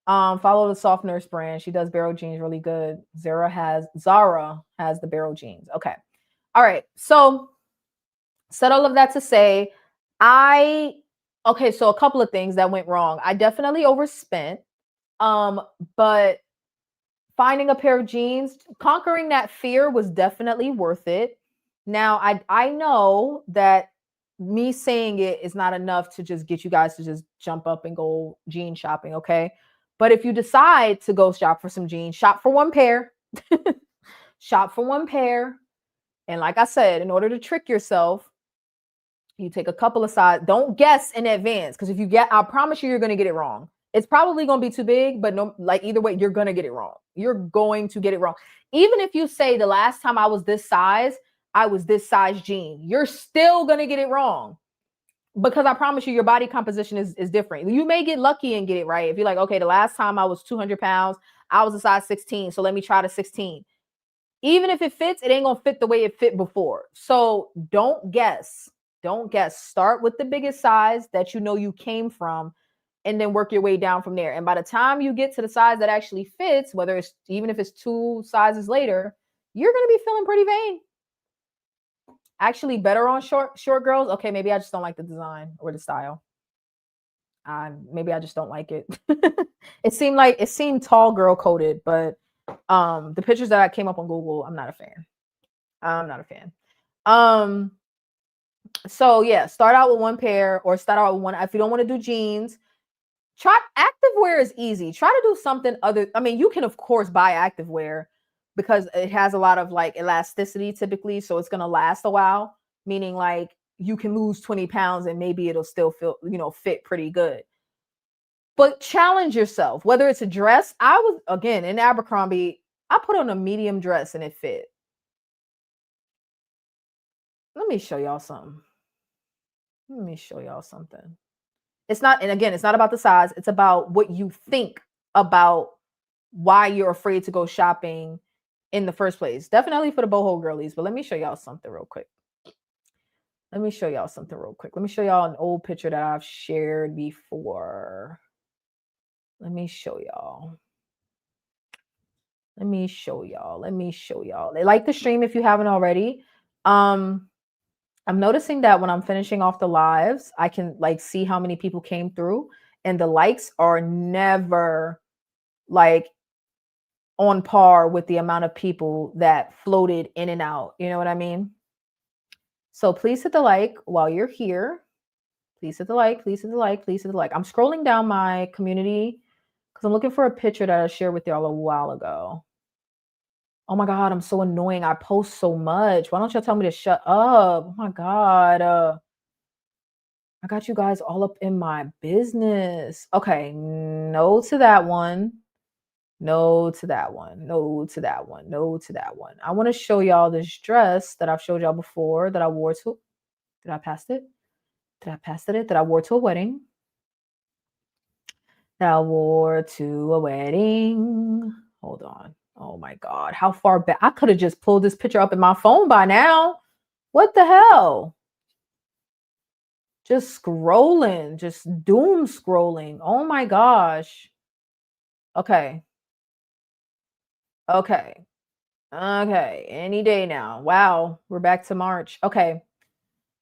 Follow the Soft Nurse brand. She does barrel jeans really good. Zara has the barrel jeans. Okay. All right. So said all of that to say, so a couple of things that went wrong. I definitely overspent. But finding a pair of jeans, conquering that fear was definitely worth it. Now, I know that me saying it is not enough to just get you guys to just jump up and go jean shopping, okay? But if you decide to go shop for some jeans, shop for one pair. Shop for one pair. And like I said, in order to trick yourself, you take a couple of sides. Don't guess in advance, because if you get, I promise you're going to get it wrong. It's probably going to be too big, but no, like either way, you're going to get it wrong. You're going to get it wrong. Even if you say the last time I was this size, I was this size jean, you're still going to get it wrong. Because I promise you, your body composition is different. You may get lucky and get it right. If you're like, okay, the last time I was 200 pounds, I was a size 16. So let me try the 16. Even if it fits, it ain't going to fit the way it fit before. So don't guess. Don't guess. Start with the biggest size that you know you came from, and then work your way down from there. And by the time you get to the size that actually fits, whether it's even if it's 2 sizes later, you're going to be feeling pretty vain. Actually better on short girls. Okay, maybe I just don't like the design or the style. Maybe I just don't like it. It seemed tall girl coated, but the pictures that I came up on Google, I'm not a fan. So yeah, start out with one pair, or start out with one. If you don't want to do jeans, try activewear is easy. Try to do something other. I mean, you can of course buy activewear because it has a lot of like elasticity typically, so it's gonna last a while. Meaning like you can lose 20 pounds and maybe it'll still fit pretty good. But challenge yourself. Whether it's a dress, I was again in Abercrombie. I put on a medium dress and it fit. Let me show y'all something. It's not, and again, it's not about the size. It's about what you think about why you're afraid to go shopping in the first place. Definitely for the boho girlies, but let me show y'all something real quick. Let me show y'all an old picture that I've shared before. Let me show y'all. They like the stream if you haven't already. I'm noticing that when I'm finishing off the lives, I can like see how many people came through, and the likes are never like on par with the amount of people that floated in and out. You know what I mean? So please hit the like while you're here. Please hit the like. I'm scrolling down my community because I'm looking for a picture that I shared with y'all a while ago. Oh my God, I'm so annoying. I post so much. Why don't y'all tell me to shut up? Oh my God. I got you guys all up in my business. Okay, no to that one. I want to show y'all this dress that I've showed y'all before that I wore to. Did I pass it? That I wore to a wedding. Hold on. Oh my God. How far back? I could have just pulled this picture up in my phone by now. What the hell? Just scrolling, just doom scrolling. Oh my gosh. Okay. Any day now. Wow. We're back to March. Okay.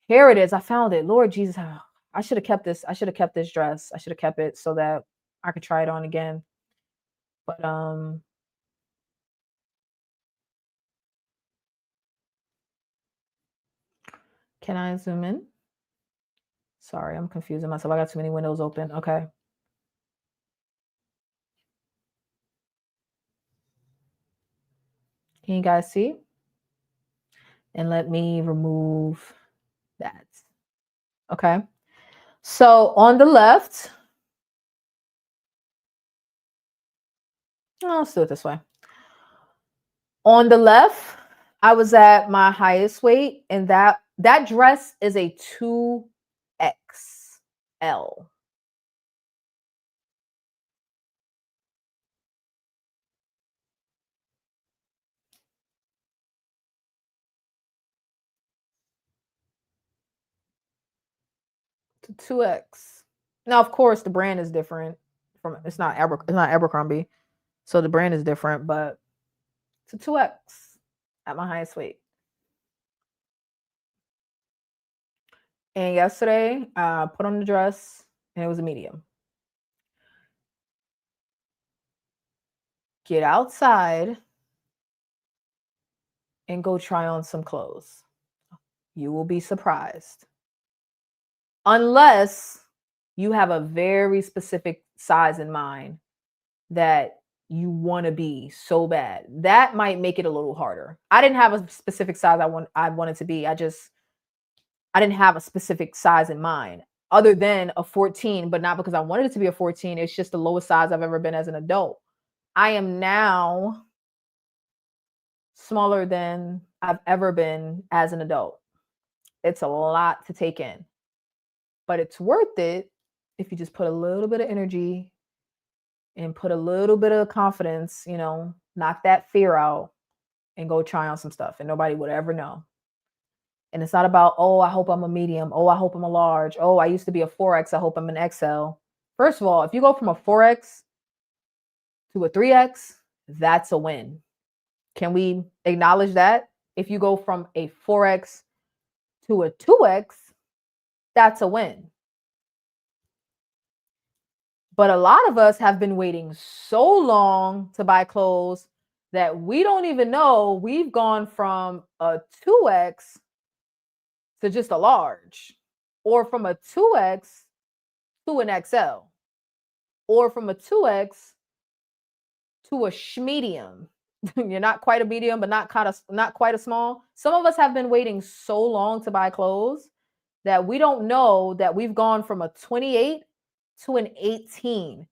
Here it is. I found it. Lord Jesus. I should have kept this. I should have kept this dress. I should have kept it so that I could try it on again. But can I zoom in? Sorry, I'm confusing myself. I got too many windows open. Okay. Can you guys see? And let me remove that. Okay. So on the left, let's do it this way. On the left, I was at my highest weight, and that dress is a 2X. L. To 2X. Now, of course, the brand is different. It's not Abercrombie, so the brand is different, but to 2X at my highest weight. And yesterday, I put on the dress, and it was a medium. Get outside and go try on some clothes. You will be surprised. Unless you have a very specific size in mind that you want to be so bad. That might make it a little harder. I didn't have a specific size I wanted to be. I didn't have a specific size in mind other than a 14, but not because I wanted it to be a 14. It's just the lowest size I've ever been as an adult. I am now smaller than I've ever been as an adult. It's a lot to take in, but it's worth it if you just put a little bit of energy and put a little bit of confidence, knock that fear out and go try on some stuff, and nobody would ever know. And it's not about, oh, I hope I'm a medium. Oh, I hope I'm a large. Oh, I used to be a 4X. I hope I'm an XL. First of all, if you go from a 4X to a 3X, that's a win. Can we acknowledge that? If you go from a 4X to a 2X, that's a win. But a lot of us have been waiting so long to buy clothes that we don't even know we've gone from a 2X to just a large, or from a 2X to an XL, or from a 2X to a schmedium. You're not quite a medium, but not quite a small. Some of us have been waiting so long to buy clothes that we don't know that we've gone from a 28 to an 18.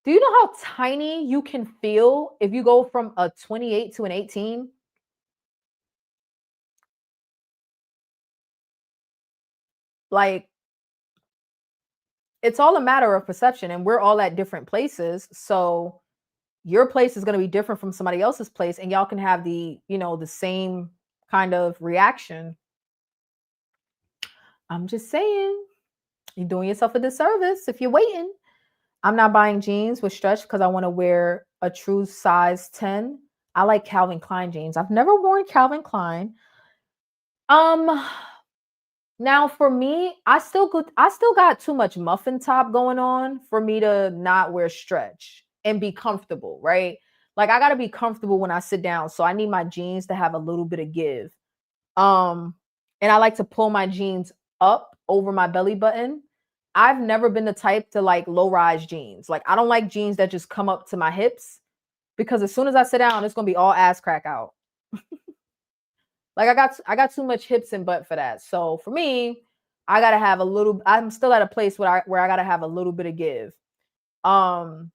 Do you know how tiny you can feel if you go from a 28 to an 18? Like, it's all a matter of perception, and we're all at different places. So your place is going to be different from somebody else's place, and y'all can have the same kind of reaction. I'm just saying, you're doing yourself a disservice if you're waiting. I'm not buying jeans with stretch because I want to wear a true size 10. I like Calvin Klein jeans. I've never worn Calvin Klein. Now for me, I still got too much muffin top going on for me to not wear stretch and be comfortable, right? Like, I got to be comfortable when I sit down. So I need my jeans to have a little bit of give. And I like to pull my jeans up over my belly button. I've never been the type to like low rise jeans. Like, I don't like jeans that just come up to my hips, because as soon as I sit down, it's going to be all ass crack out. Like, I got too much hips and butt for that. So for me, I got to have a little, I'm still at a place where I got to have a little bit of give. But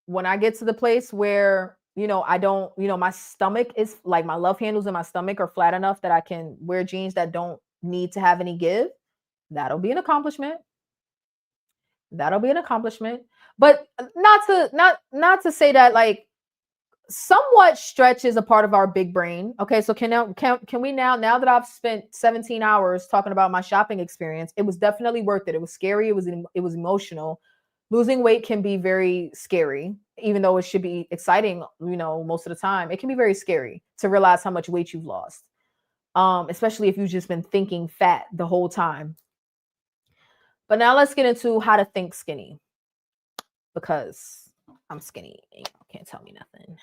when I get to the place where, I don't, my stomach is like, my love handles in my stomach are flat enough that I can wear jeans that don't need to have any give, that'll be an accomplishment. That'll be an accomplishment. But not to say that, like, somewhat stretch is a part of our big brain. Okay, so can we now that I've spent 17 hours talking about my shopping experience, it was definitely worth it. It was scary. It was emotional. Losing weight can be very scary, even though it should be exciting. Most of the time, it can be very scary to realize how much weight you've lost, especially if you've just been thinking fat the whole time. But now let's get into how to think skinny, because I'm skinny. You can't tell me nothing.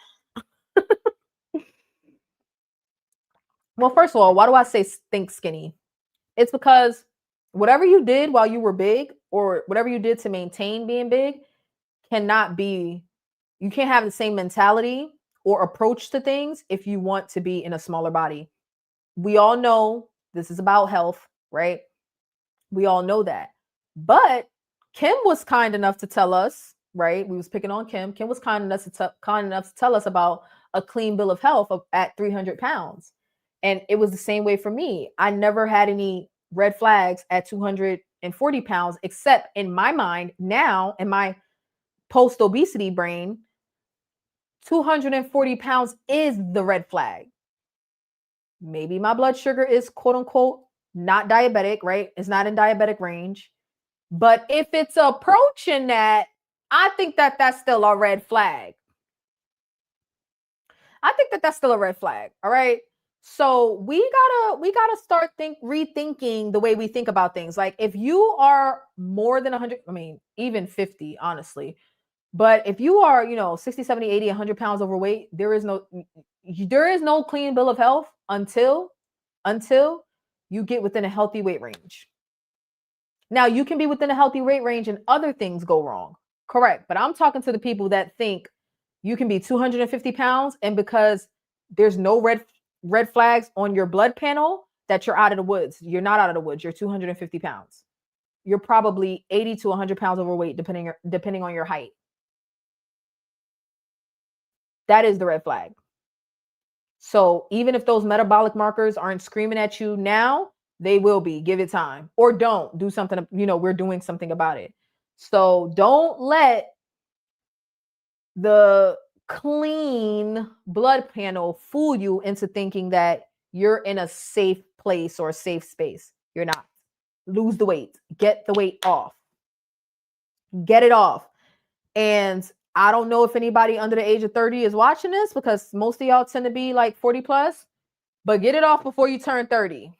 Well, first of all, why do I say think skinny? It's because whatever you did while you were big, or whatever you did to maintain being big, you can't have the same mentality or approach to things if you want to be in a smaller body. We all know this is about health, right? We all know that. But Kim was kind enough to tell us, right? We was picking on Kim. Kim was kind enough to tell us about a clean bill of health at 300 pounds. And it was the same way for me. I never had any red flags at 240 pounds, except in my mind now, in my post obesity brain, 240 pounds is the red flag. Maybe my blood sugar is quote unquote not diabetic, right? It's not in diabetic range. But if it's approaching that, I think that that's still a red flag. I think that that's still a red flag. All right. So we gotta start rethinking the way we think about things. Like if you are more than 100, I mean, even 50, honestly. But if you are, 60, 70, 80, 100 pounds overweight, there is no clean bill of health until you get within a healthy weight range. Now, you can be within a healthy weight range and other things go wrong. Correct. But I'm talking to the people that think you can be 250 pounds and because there's no red flags on your blood panel that you're out of the woods. You're not out of the woods. You're 250 pounds. You're probably 80 to 100 pounds overweight depending on your height. That is the red flag. So even if those metabolic markers aren't screaming at you now, they will be. Give it time. Or don't do something. We're doing something about it. So don't let the clean blood panel fool you into thinking that you're in a safe place or a safe space. You're not. Lose the weight. Get the weight off. Get it off. And I don't know if anybody under the age of 30 is watching this because most of y'all tend to be like 40 plus, but get it off before you turn 30.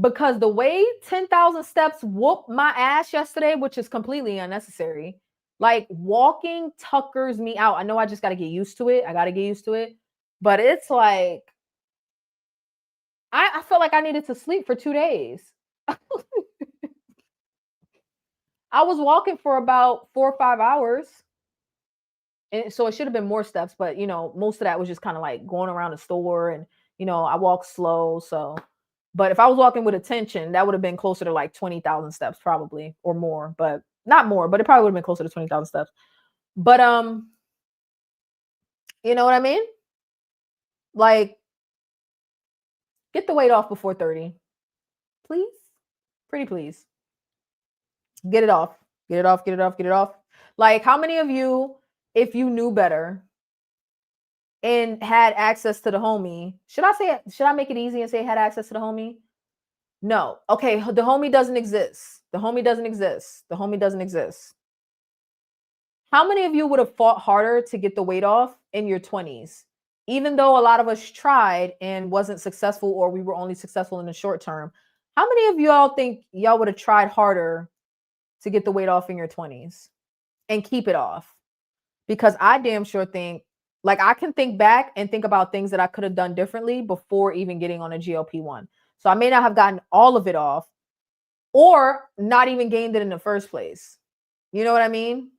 Because the way 10,000 steps whooped my ass yesterday, which is completely unnecessary, like walking tuckers me out. I know I just got to get used to it. I got to get used to it. But it's like, I felt like I needed to sleep for 2 days. I was walking for about 4 or 5 hours. And so it should have been more steps, but most of that was just kind of like going around the store and, I walk slow. So, but if I was walking with attention, that would have been closer to like 20,000 steps probably or more, but not more, but it probably would have been closer to 20,000 steps. But, you know what I mean? Like, get the weight off before 30, please. Pretty please. Get it off. Get it off. Get it off. Get it off. Like, how many of you, if you knew better and had access to the homie, should I make it easy and say had access to the homie? No. Okay, the homie doesn't exist. The homie doesn't exist. The homie doesn't exist. How many of you would have fought harder to get the weight off in your 20s? Even though a lot of us tried and wasn't successful, or we were only successful in the short term. How many of y'all think y'all would have tried harder to get the weight off in your 20s and keep it off? Because I damn sure think, like, I can think back and think about things that I could have done differently before even getting on a GLP-1. So I may not have gotten all of it off or not even gained it in the first place. You know what I mean?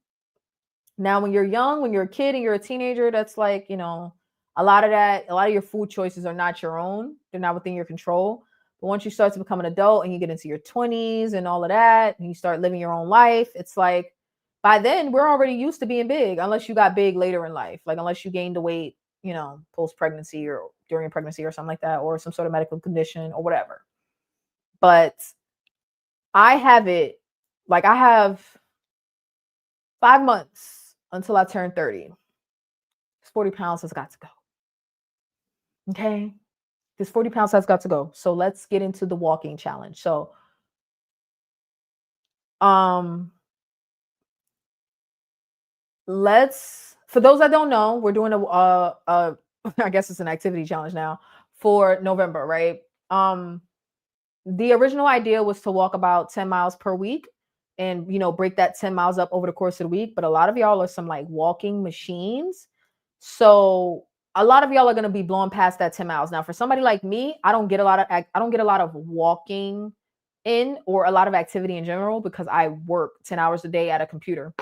Now, when you're young, when you're a kid and you're a teenager, that's like, a lot of your food choices are not your own. They're not within your control. But once you start to become an adult and you get into your 20s and all of that, and you start living your own life, it's like, by then we're already used to being big, unless you got big later in life, like unless you gained the weight, post-pregnancy or during pregnancy or something like that, or some sort of medical condition or whatever. But I have 5 months until I turn 30. 40 pounds has got to go. Okay. This 40 pounds has got to go. So let's get into the walking challenge. So, for those that don't know, we're doing I guess it's an activity challenge now for November, right? The original idea was to walk about 10 miles per week and, break that 10 miles up over the course of the week. But a lot of y'all are some like walking machines. So a lot of y'all are going to be blowing past that 10 miles. Now, for somebody like me, I don't get a lot of walking in or a lot of activity in general because I work 10 hours a day at a computer.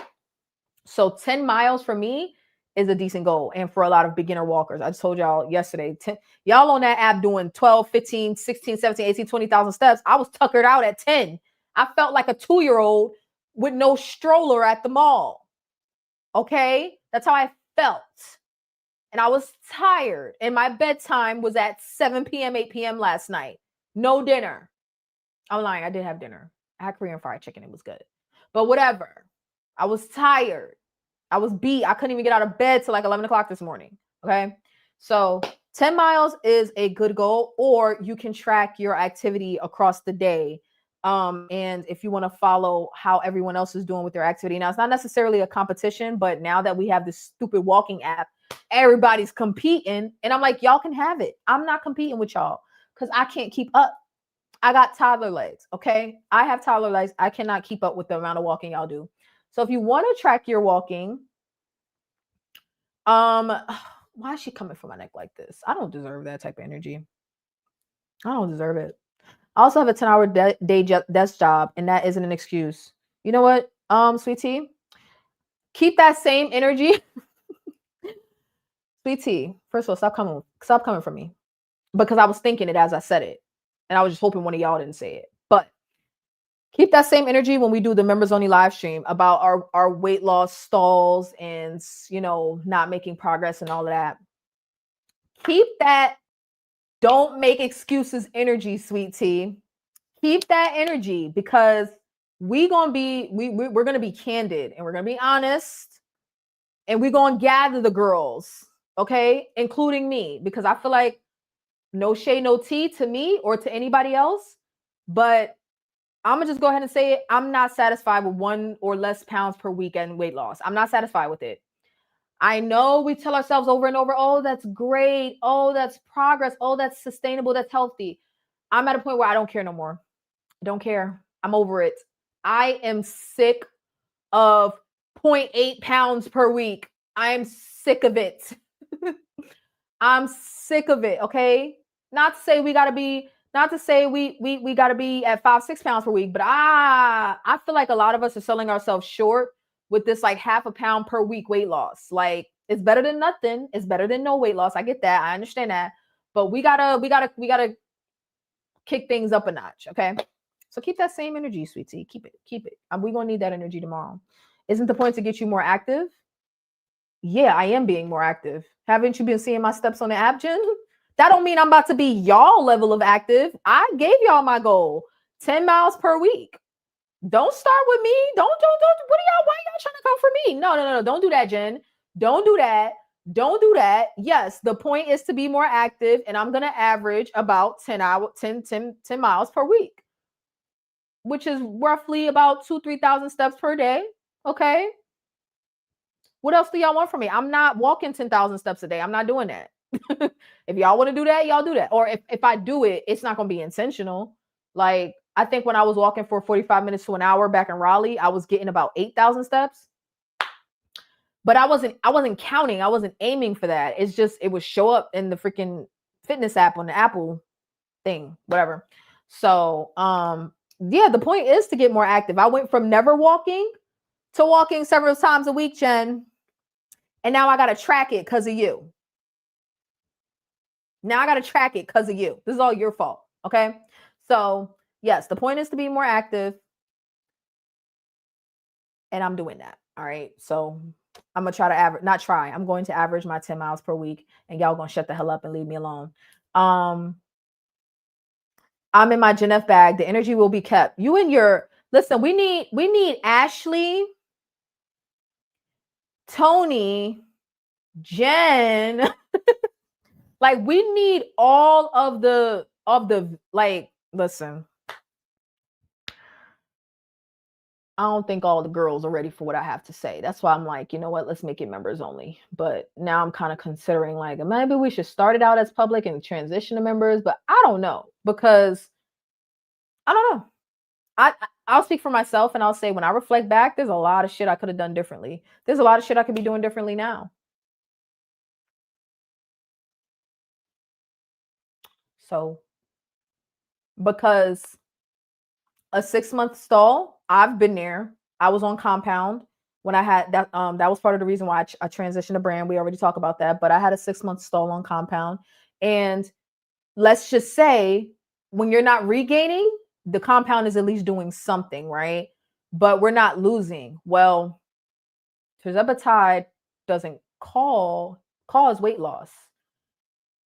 So 10 miles for me is a decent goal. And for a lot of beginner walkers, I just told y'all yesterday, y'all on that app doing 12, 15, 16, 17, 18, 20,000 steps. I was tuckered out at 10. I felt like a 2-year-old with no stroller at the mall. Okay. That's how I felt. and I was tired, and my bedtime was at 7 p.m., 8 p.m. last night. No dinner. I'm lying. I did have dinner. I had Korean fried chicken. It was good. But whatever. I was tired. I was beat. I couldn't even get out of bed till like 11 o'clock this morning. Okay. So 10 miles is a good goal, or you can track your activity across the day. And if you want to follow how everyone else is doing with their activity. Now, it's not necessarily a competition, but now that we have this stupid walking app, everybody's competing. And I'm like, y'all can have it. I'm not competing with y'all because I can't keep up. I got toddler legs. Okay. I have toddler legs. I cannot keep up with the amount of walking y'all do. So if you want to track your walking, why is she coming for my neck like this? I don't deserve that type of energy. I don't deserve it. I also have a 10-hour day desk job, and that isn't an excuse. You know what, sweet tea? Keep that same energy. Sweet tea, first of all, stop coming for me. Because I was thinking it as I said it. And I was just hoping one of y'all didn't say it. But keep that same energy when we do the members only live stream about our weight loss stalls and, you know, not making progress and all of that. Keep that don't make excuses energy, sweet tea. Keep that energy, because we're going to be candid, and we're going to be honest, and we're going to gather the girls, okay, including me, because I feel like no shade, no tea to me or to anybody else, but I'm gonna just go ahead and say it. I'm not satisfied with 1 or less pounds per week and weight loss. I'm not satisfied with it. I know we tell ourselves over and over, oh, that's great. Oh, that's progress. Oh, that's sustainable. That's healthy. I'm at a point where I don't care no more. I don't care. I'm over it. I am sick of 0.8 pounds per week. I am sick of it. I'm sick of it. Okay. Not to say we gotta be at 5-6 pounds per week, but I feel like a lot of us are selling ourselves short with this like half a pound per week weight loss. Like, it's better than nothing. It's better than no weight loss. I get that. I understand that. But we gotta kick things up a notch. Okay. So keep that same energy, sweetie. Keep it. We're gonna need that energy tomorrow. Isn't the point to get you more active? Yeah, I am being more active. Haven't you been seeing my steps on the app, Jen? That don't mean I'm about to be y'all level of active. I gave y'all my goal, 10 miles per week. Don't start with me. Don't. What are y'all? Why y'all trying to come for me? No. Don't do that, Jen. Don't do that. Don't do that. Yes, the point is to be more active, and I'm gonna average about 10 miles per week, which is roughly about 2,000-3,000 steps per day. Okay. What else do y'all want from me? I'm not walking 10,000 steps a day. I'm not doing that. If y'all want to do that, y'all do that. Or if I do it, it's not going to be intentional. Like, I think when I was walking for 45 minutes to an hour back in Raleigh, I was getting about 8,000 steps. But I wasn't counting. I wasn't aiming for that. It's just, it would show up in the freaking fitness app on the Apple thing, whatever. So, yeah, the point is to get more active. I went from never walking to walking several times a week, Jen. And now I got to track it because of you. Now I got to track it because of you. This is all your fault. Okay. So yes, the point is to be more active. And I'm doing that. All right. So I'm going to try to I'm going to average my 10 miles per week, and y'all going to shut the hell up and leave me alone. I'm in my Gen F bag. The energy will be kept. Listen, we need Ashley, Tony, Jen. Like, we need all of the like, listen, I don't think all the girls are ready for what I have to say. That's why I'm like, you know what, let's make it members only. But now I'm kind of considering like, maybe we should start it out as public and transition to members, but I don't know, because I don't know. I'll speak for myself, and I'll say, when I reflect back, there's a lot of shit I could have done differently. There's a lot of shit I could be doing differently now. So, because a 6-month stall, I've been there. I was on compound when I had that. That was part of the reason why I transitioned to brand. We already talked about that, but I had a 6-month stall on compound. And let's just say, when you're not regaining, the compound is at least doing something, right? But we're not losing. Well, Tirzepatide doesn't call cause weight loss,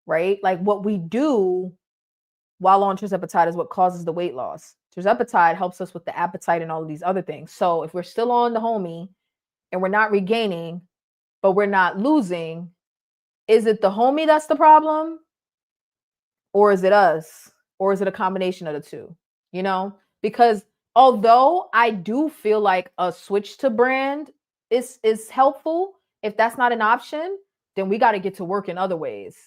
right? Like what we do while on tirzepatide is what causes the weight loss. Tirzepatide helps us with the appetite and all of these other things. So if we're still on the homie and we're not regaining, but we're not losing, is it the homie that's the problem? Or is it us? Or is it a combination of the two? You know, because although I do feel like a switch to brand is helpful, if that's not an option, then we got to get to work in other ways.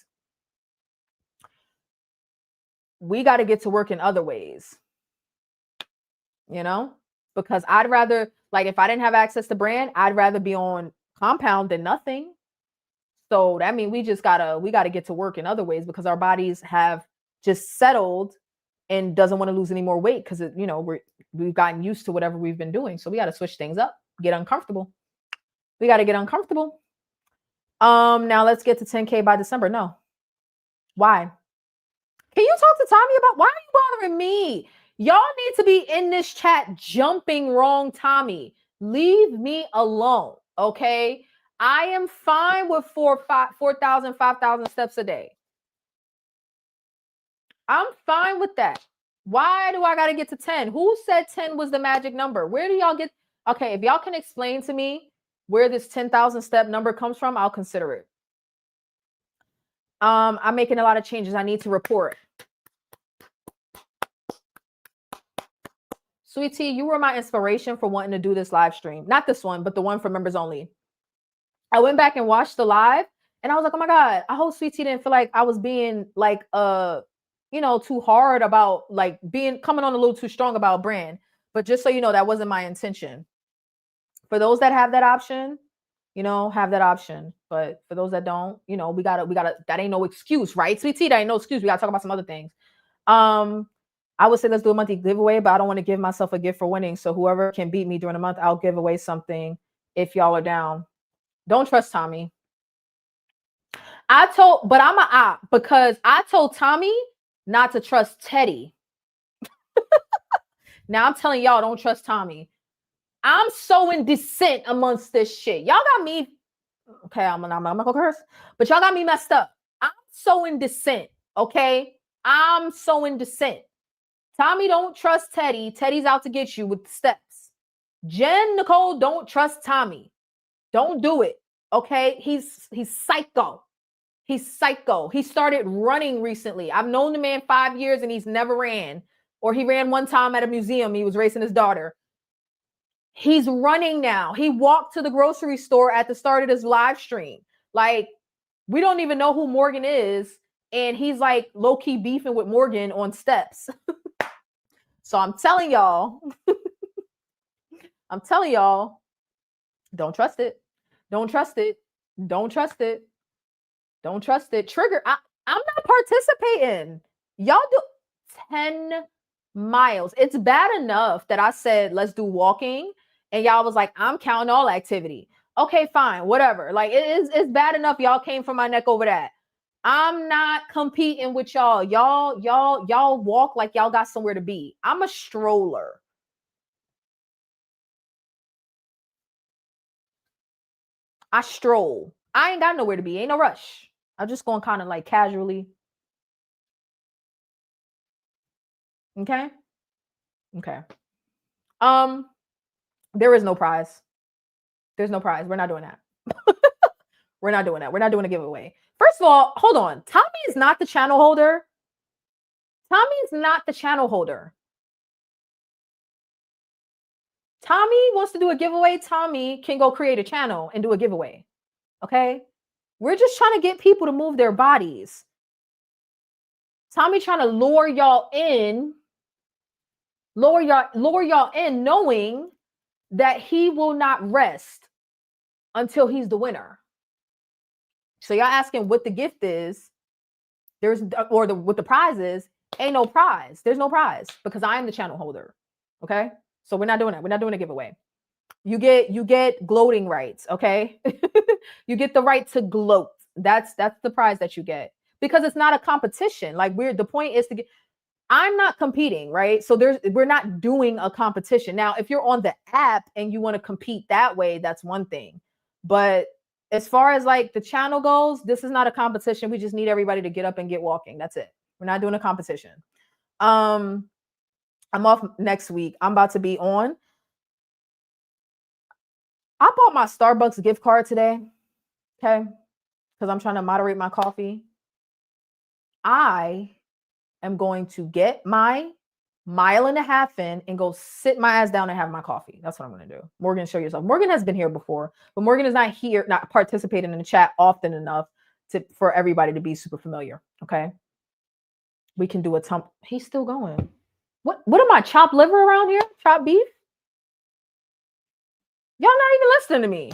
We got to get to work in other ways, you know, because I'd rather, like, if I didn't have access to brand, I'd rather be on compound than nothing. So that means we got to get to work in other ways because our bodies have just settled and doesn't want to lose any more weight because, you know, we've gotten used to whatever we've been doing. So we got to switch things up, get uncomfortable. We got to get uncomfortable. Now let's get to 10K by December. No. Why? Can you talk to Tommy about why are you bothering me? Y'all need to be in this chat jumping wrong, Tommy. Leave me alone, okay? I am fine with 4,000, 5,000 steps a day. I'm fine with that. Why do I got to get to 10? Who said 10 was the magic number? Where do y'all get? Okay, if y'all can explain to me where this 10,000 step number comes from, I'll consider it. I'm making a lot of changes. I need to report. Sweet Tea, you were my inspiration for wanting to do this live stream. Not this one, but the one for members only. I went back and watched the live and I was like, oh my God, I hope Sweet Tea didn't feel like I was being like, you know, too hard about like coming on a little too strong about brand. But just so you know, that wasn't my intention. For those that have that option, you know, have that option. But for those that don't, you know, we gotta, that ain't no excuse, right? Sweet Tea, that ain't no excuse. We gotta talk about some other things. I would say let's do a monthly giveaway, but I don't want to give myself a gift for winning. So whoever can beat me during the month, I'll give away something if y'all are down. Don't trust Tommy. But I'm an op because I told Tommy not to trust Teddy. Now I'm telling y'all, don't trust Tommy. I'm so in dissent amongst this shit. Y'all got me. Okay, I'm not gonna curse, but y'all got me messed up. I'm so in dissent. Okay, I'm so in dissent. Tommy, don't trust Teddy. Teddy's out to get you with the steps. Jen, Nicole, don't trust Tommy. Don't do it. Okay, he's psycho. He's psycho. He started running recently. I've known the man 5 years and he's never ran. Or he ran one time at a museum. He was racing his daughter. He's running now. He walked to the grocery store at the start of this live stream. Like, we don't even know who Morgan is. And he's like low-key beefing with Morgan on steps. So I'm telling y'all, don't trust it. Don't trust it. Don't trust it. Don't trust it. Trigger. I'm not participating. Y'all do 10 miles. It's bad enough that I said, let's do walking. And y'all was like, I'm counting all activity. Okay, fine, whatever. Like it's bad enough. Y'all came from my neck over that. I'm not competing with y'all. Y'all walk like y'all got somewhere to be. I'm a stroller. I stroll. I ain't got nowhere to be. Ain't no rush. I'm just going kind of like casually. Okay. Okay. There is no prize. There's no prize. We're not doing that. We're not doing that. We're not doing a giveaway. First of all, hold on. Tommy is not the channel holder. Tommy is not the channel holder. Tommy wants to do a giveaway. Tommy can go create a channel and do a giveaway. Okay? We're just trying to get people to move their bodies. Tommy trying to lure y'all in, knowing that he will not rest until he's the winner. So y'all asking what the gift is, what the prize is, ain't no prize. There's no prize because I am the channel holder. Okay? So we're not doing that. We're not doing a giveaway. You get gloating rights, okay? You get the right to gloat. That's the prize that you get. Because it's not a competition. Like the point is to get I'm not competing, right? So we're not doing a competition. Now, if you're on the app and you want to compete that way, that's one thing. But as far as like the channel goes, this is not a competition. We just need everybody to get up and get walking. That's it. We're not doing a competition. I'm off next week. I'm about to be on. I bought my Starbucks gift card today. Okay. Because I'm trying to moderate my coffee. I am going to get my 1.5 miles in and go sit my ass down and have my coffee. That's what I'm going to do. Morgan, show yourself. Morgan has been here before, but Morgan is not here, not participating in the chat often enough for everybody to be super familiar. Okay. We can do a He's still going. What am I? Chopped liver around here? Chopped beef? Y'all not even listening to me.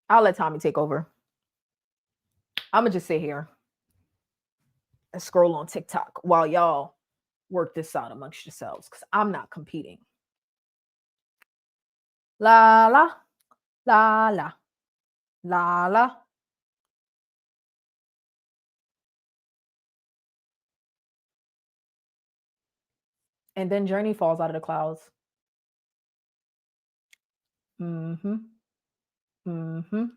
I'll let Tommy take over. I'm going to just sit here and scroll on TikTok while y'all work this out amongst yourselves, because I'm not competing. La la la la la la. And then Journey falls out of the clouds. Mm-hmm. Mm-hmm. I'm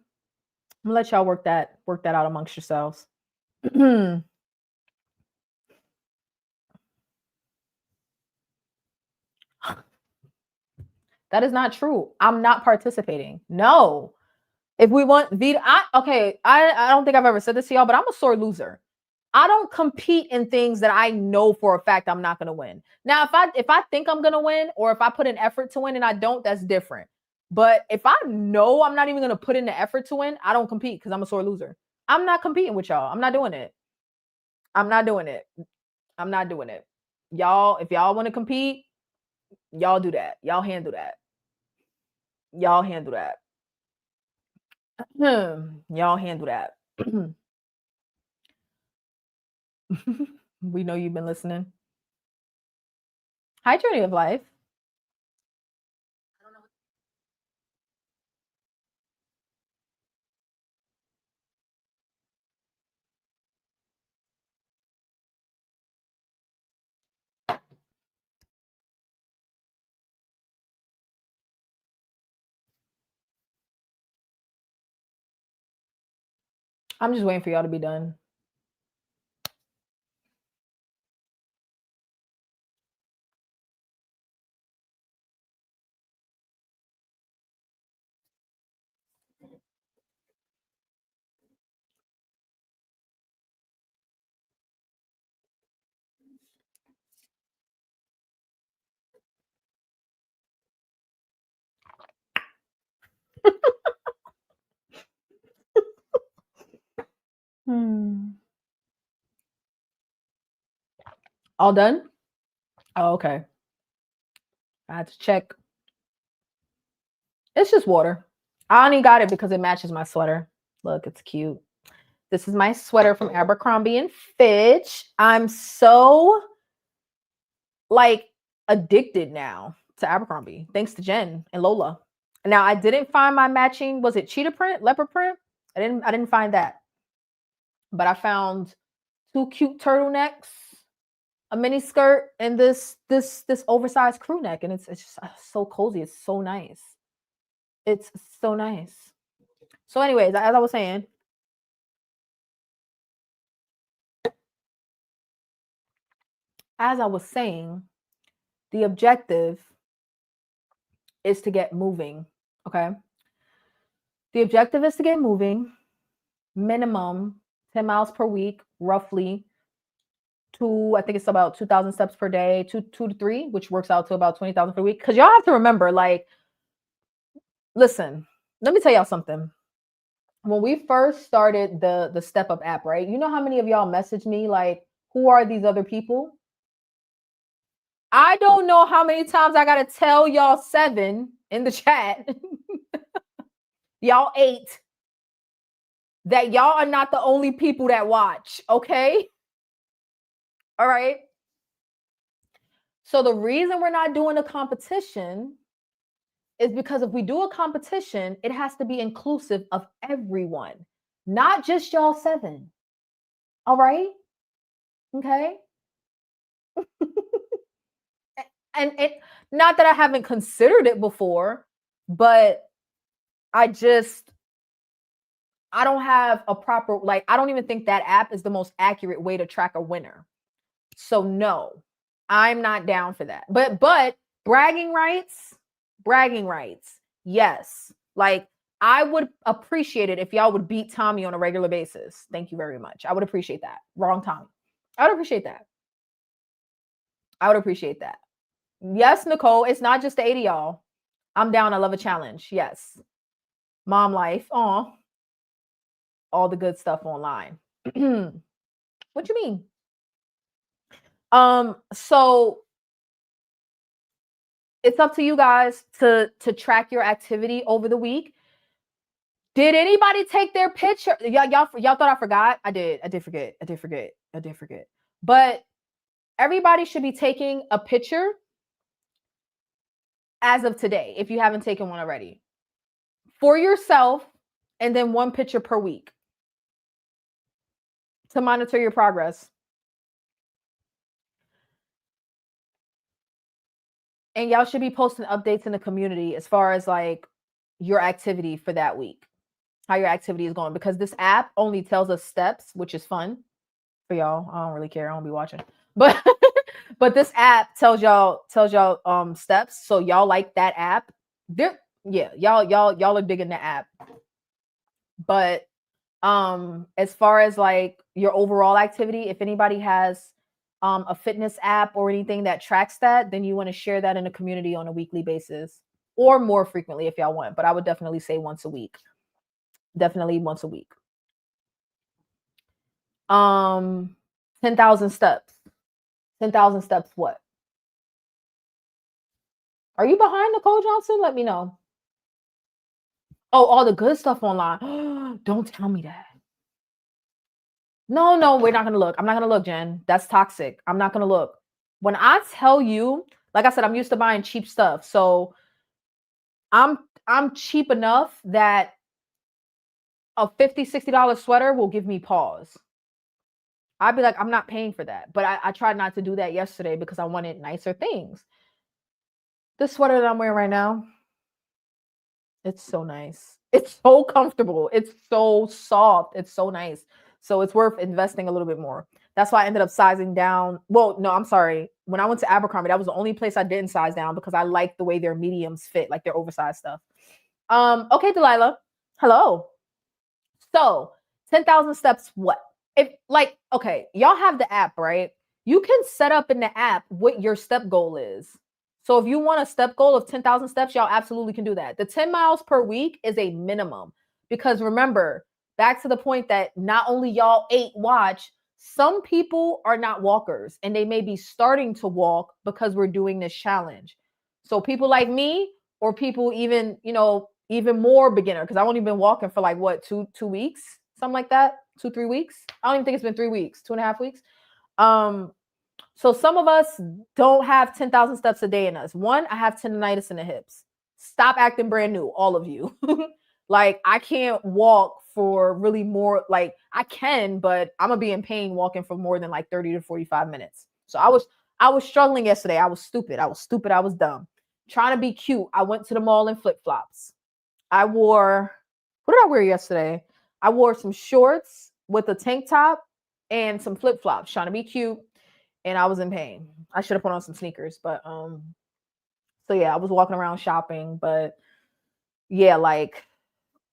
gonna let y'all work that out amongst yourselves. That is not true. I'm not participating. No. If we want Vita, I don't think I've ever said this to y'all, but I'm a sore loser. I don't compete in things that I know for a fact I'm not going to win. Now, if I think I'm going to win, or if I put an effort to win and I don't, that's different. But if I know I'm not even going to put in the effort to win, I don't compete because I'm a sore loser. I'm not competing with y'all. I'm not doing it. I'm not doing it. I'm not doing it. Y'all, if y'all want to compete, y'all do that. Y'all handle that. Y'all handle that. Y'all handle that. We know you've been listening. Hi, Journey of Life. I'm just waiting for y'all to be done. All done? Oh, okay. I had to check. It's just water. I only got it because it matches my sweater. Look, it's cute. This is my sweater from Abercrombie and Fitch. I'm so addicted now to Abercrombie, thanks to Jen and Lola. Now I didn't find my matching, was it cheetah print, leopard print? I didn't find that. But I found 2 cute turtlenecks, a mini skirt, and this oversized crew neck, and it's just so cozy. It's so nice. It's so nice. So anyways, as I was saying, the objective is to get moving, okay? The objective is to get moving, minimum 10 miles per week, roughly I think it's about 2,000 steps per day, 2 to 3, which works out to about 20,000 per week. Because y'all have to remember, listen, let me tell y'all something. When we first started the Step Up app, right? You know how many of y'all messaged me who are these other people? I don't know how many times I got to tell y'all 7 in the chat, y'all 8, that y'all are not the only people that watch, okay? All right. So the reason we're not doing a competition is because if we do a competition, it has to be inclusive of everyone, not just y'all 7. All right? Okay? And it, not that I haven't considered it before, but I don't have a proper, like, I don't even think that app is the most accurate way to track a winner. So no, I'm not down for that. But bragging rights, yes. Like, I would appreciate it if y'all would beat Tommy on a regular basis. Thank you very much. I would appreciate that. Wrong Tommy. I would appreciate that. Yes, Nicole, it's not just the 80 y'all. I'm down. I love a challenge. Yes. Mom life. Aw. All the good stuff online. What you mean? So it's up to you guys to track your activity over the week. Did anybody take their picture? Y'all thought I forgot? I did forget. But everybody should be taking a picture as of today, if you haven't taken one already, for yourself, and then one picture per week to monitor your progress. And y'all should be posting updates in the community as far as like your activity for that week, how your activity is going, because this app only tells us steps, which is fun for y'all. I don't really care. I don't be watching, but but this app tells y'all steps. So y'all like that app. Y'all are digging the app. But as far as like your overall activity, if anybody has a fitness app or anything that tracks that, then you want to share that in the community on a weekly basis or more frequently if y'all want. But I would definitely say once a week. Definitely once a week. 10,000 steps. 10,000 steps what? Are you behind Nicole Johnson? Let me know. Oh, all the good stuff online. Don't tell me that. No, we're not going to look. I'm not going to look, Jen. That's toxic. I'm not going to look. When I tell you, like I said, I'm used to buying cheap stuff. So I'm cheap enough that a $50, $60 sweater will give me pause. I'd be like, I'm not paying for that. But I tried not to do that yesterday because I wanted nicer things. This sweater that I'm wearing right now, it's so nice. It's so comfortable. It's so soft. It's so nice. So it's worth investing a little bit more. That's why I ended up sizing down. Well, no, I'm sorry. When I went to Abercrombie, that was the only place I didn't size down because I like the way their mediums fit, like their oversized stuff. Okay, Delilah. Hello. So 10,000 steps, what? If like, okay, y'all have the app, right? You can set up in the app what your step goal is. So if you want a step goal of 10,000 steps, y'all absolutely can do that. The 10 miles per week is a minimum because remember, back to the point that not only y'all watch, some people are not walkers and they may be starting to walk because we're doing this challenge. So people like me or people even, even more beginner, because I've only been walking for like what, two weeks, something like that, 2-3 weeks. I don't even think it's been 3 weeks, 2.5 weeks. So some of us don't have 10,000 steps a day in us. One, I have tendonitis in the hips. Stop acting brand new, all of you. Like I can't walk for really more, like I can, but I'm gonna be in pain walking for more than like 30 to 45 minutes. So I was struggling yesterday. I was stupid. I was dumb. Trying to be cute. I went to the mall in flip-flops. What did I wear yesterday? I wore some shorts with a tank top and some flip-flops, trying to be cute. And I was in pain. I should have put on some sneakers, but so yeah, I was walking around shopping, but yeah, like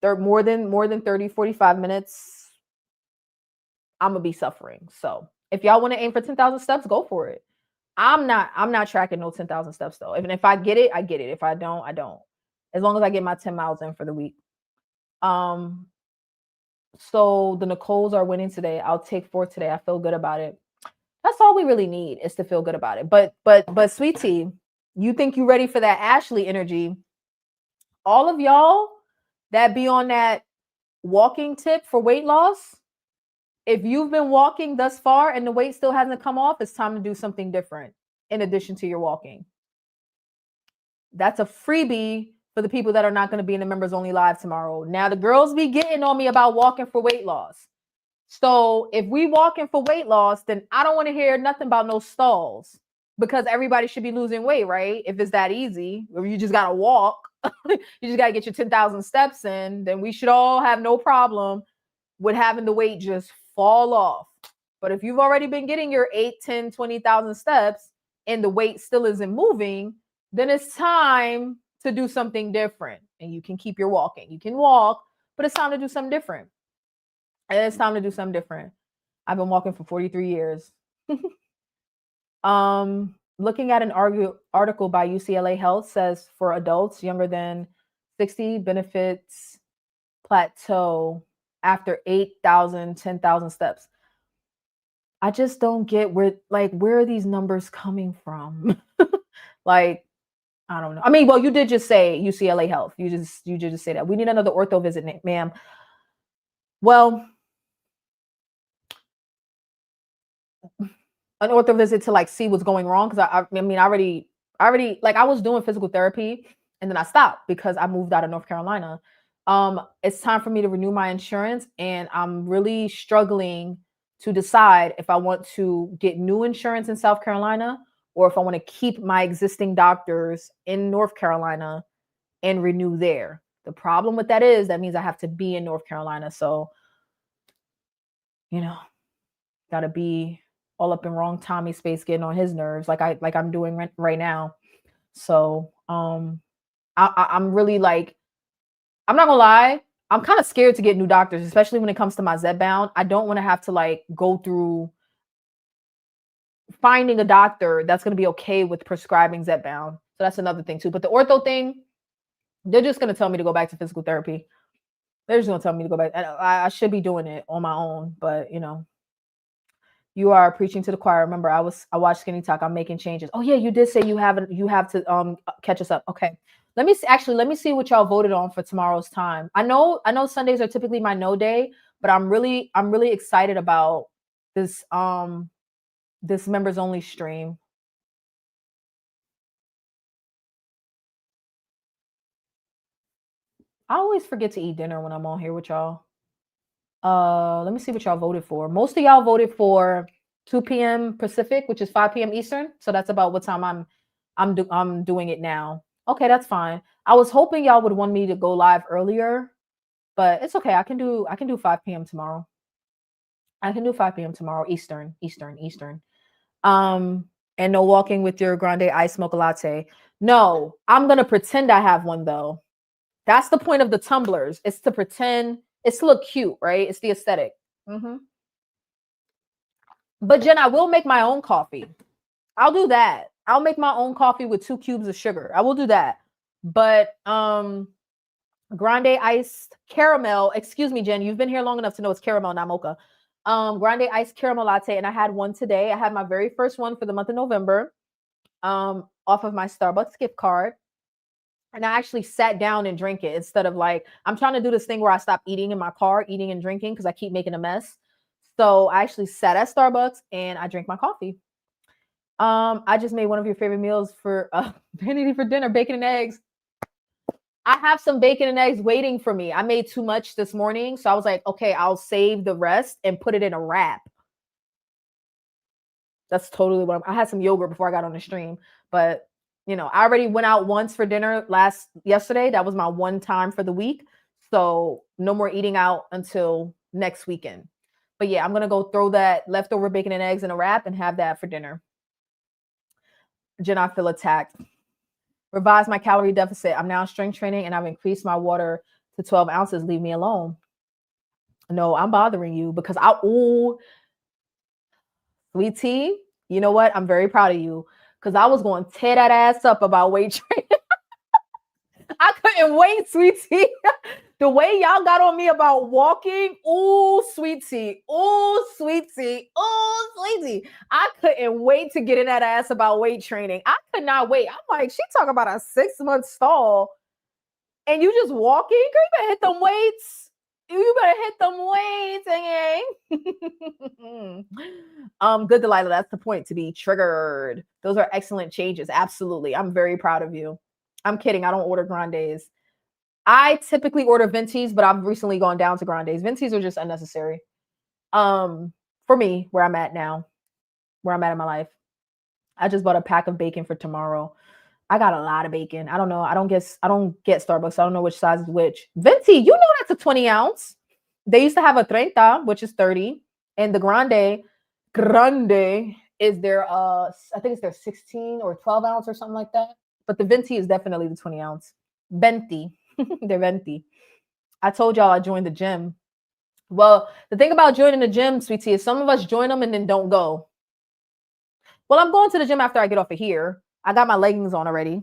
they're more than 30, 45 minutes. I'm gonna be suffering. So if y'all want to aim for 10,000 steps, go for it. I'm not tracking no 10,000 steps though. Even if I get it, I get it. If I don't, I don't. As long as I get my 10 miles in for the week. So the Nicoles are winning today. I'll take 4 today. I feel good about it. That's all we really need is to feel good about it. But sweet tea, you think you ready for that Ashley energy? All of y'all that be on that walking tip for weight loss, if you've been walking thus far and the weight still hasn't come off, it's time to do something different in addition to your walking. That's a freebie for the people that are not going to be in the members only live tomorrow. Now the girls be getting on me about walking for weight loss. So if we walking for weight loss, then I don't want to hear nothing about no stalls because everybody should be losing weight, right? If it's that easy, or you just got to walk. you just got to get your 10,000 steps in, then we should all have no problem with having the weight just fall off. But if you've already been getting your 8, 10, 20,000 steps and the weight still isn't moving, then it's time to do something different. And you can keep your walking. You can walk, but it's time to do something different. And it's time to do something different. I've been walking for 43 years. Looking at an article by UCLA Health says for adults younger than 60, benefits plateau after 8,000, 10,000 steps. I just don't get where are these numbers coming from? Like, I don't know. I mean, well, you did just say UCLA Health. You did just say that. We need another ortho visit, ma'am. Well, an ortho visit to like see what's going wrong, because I mean, I already like I was doing physical therapy and then I stopped because I moved out of North Carolina. It's time for me to renew my insurance, and I'm really struggling to decide if I want to get new insurance in South Carolina or if I want to keep my existing doctors in North Carolina and renew there. The problem with that is that means I have to be in North Carolina. So, you know, gotta be all up in wrong Tommy space, getting on his nerves like I'm doing right now. So I'm really like, I'm not gonna lie, I'm kind of scared to get new doctors, especially when it comes to my Zepbound. I don't want to have to like go through finding a doctor that's going to be okay with prescribing Zepbound. So that's another thing too. But the ortho thing, they're just going to tell me to go back to physical therapy. They're just going to tell me to go back. I should be doing it on my own, but you know, you are preaching to the choir. Remember, I watched Skinny Talk. I'm making changes. Oh yeah, you did say you have to catch us up. Okay. Let me see what y'all voted on for tomorrow's time. I know Sundays are typically my no day, but I'm really excited about this this members only stream. I always forget to eat dinner when I'm on here with y'all. Let me see what y'all voted for. Most of y'all voted for 2 p.m. Pacific, which is 5 p.m. Eastern. So that's about what time I'm doing it now. Okay, that's fine. I was hoping y'all would want me to go live earlier, but it's okay. I can do 5 p.m. tomorrow. I can do 5 p.m. tomorrow, Eastern. And no walking with your grande ice mocha latte. No, I'm gonna pretend I have one though. That's the point of the tumblers. It's to pretend. It's to look cute, right? It's the aesthetic. But Jen, I will make my own coffee. I'll do that. I'll make my own coffee with 2 cubes of sugar. I will do that. But grande iced caramel. Excuse me, Jen. You've been here long enough to know it's caramel, not mocha. Grande iced caramel latte, and I had one today. I had my very first one for the month of November, off of my Starbucks gift card. And I actually sat down and drank it instead of like, I'm trying to do this thing where I stop eating in my car, eating and drinking, because I keep making a mess. So I actually sat at Starbucks and I drank my coffee. I just made one of your favorite meals for Vanity for dinner, bacon and eggs. I have some bacon and eggs waiting for me. I made too much this morning. So I was like, okay, I'll save the rest and put it in a wrap. That's totally what I had some yogurt before I got on the stream. But, you know, I already went out once for dinner yesterday. That was my one time for the week. So no more eating out until next weekend. But yeah, I'm going to go throw that leftover bacon and eggs in a wrap and have that for dinner. Jen, I feel attacked. Revise my calorie deficit. I'm now strength training and I've increased my water to 12 ounces. Leave me alone. No, I'm bothering you because sweet tea, you know what? I'm very proud of you because I was going to tear that ass up about weight training. I couldn't wait, sweet tea. The way y'all got on me about walking, sweet tea. Sweet tea. Sweet tea. I couldn't wait to get in that ass about weight training. I could not wait. I'm like, she talking about a 6-month stall and you just walking? Girl, you better hit them weights. You better hit them weights. Good, Delilah. That's the point, to be triggered. Those are excellent changes. Absolutely. I'm very proud of you. I'm kidding. I don't order grandes. I typically order ventis, but I've recently gone down to grandes. Ventis are just unnecessary. For me, where I'm at now, where I'm at in my life. I just bought a pack of bacon for tomorrow. I got a lot of bacon. I don't know. I don't get Starbucks. I don't know which size is which. Venti, you know that's a 20 ounce. They used to have a 30, which is 30, and the grande is their I think it's their 16 or 12 ounce or something like that. But the Venti is definitely the 20 ounce. Venti. They're Venti. I told y'all I joined the gym. Well, the thing about joining the gym, sweetie, is some of us join them and then don't go. Well, I'm going to the gym after I get off of here. I got my leggings on already.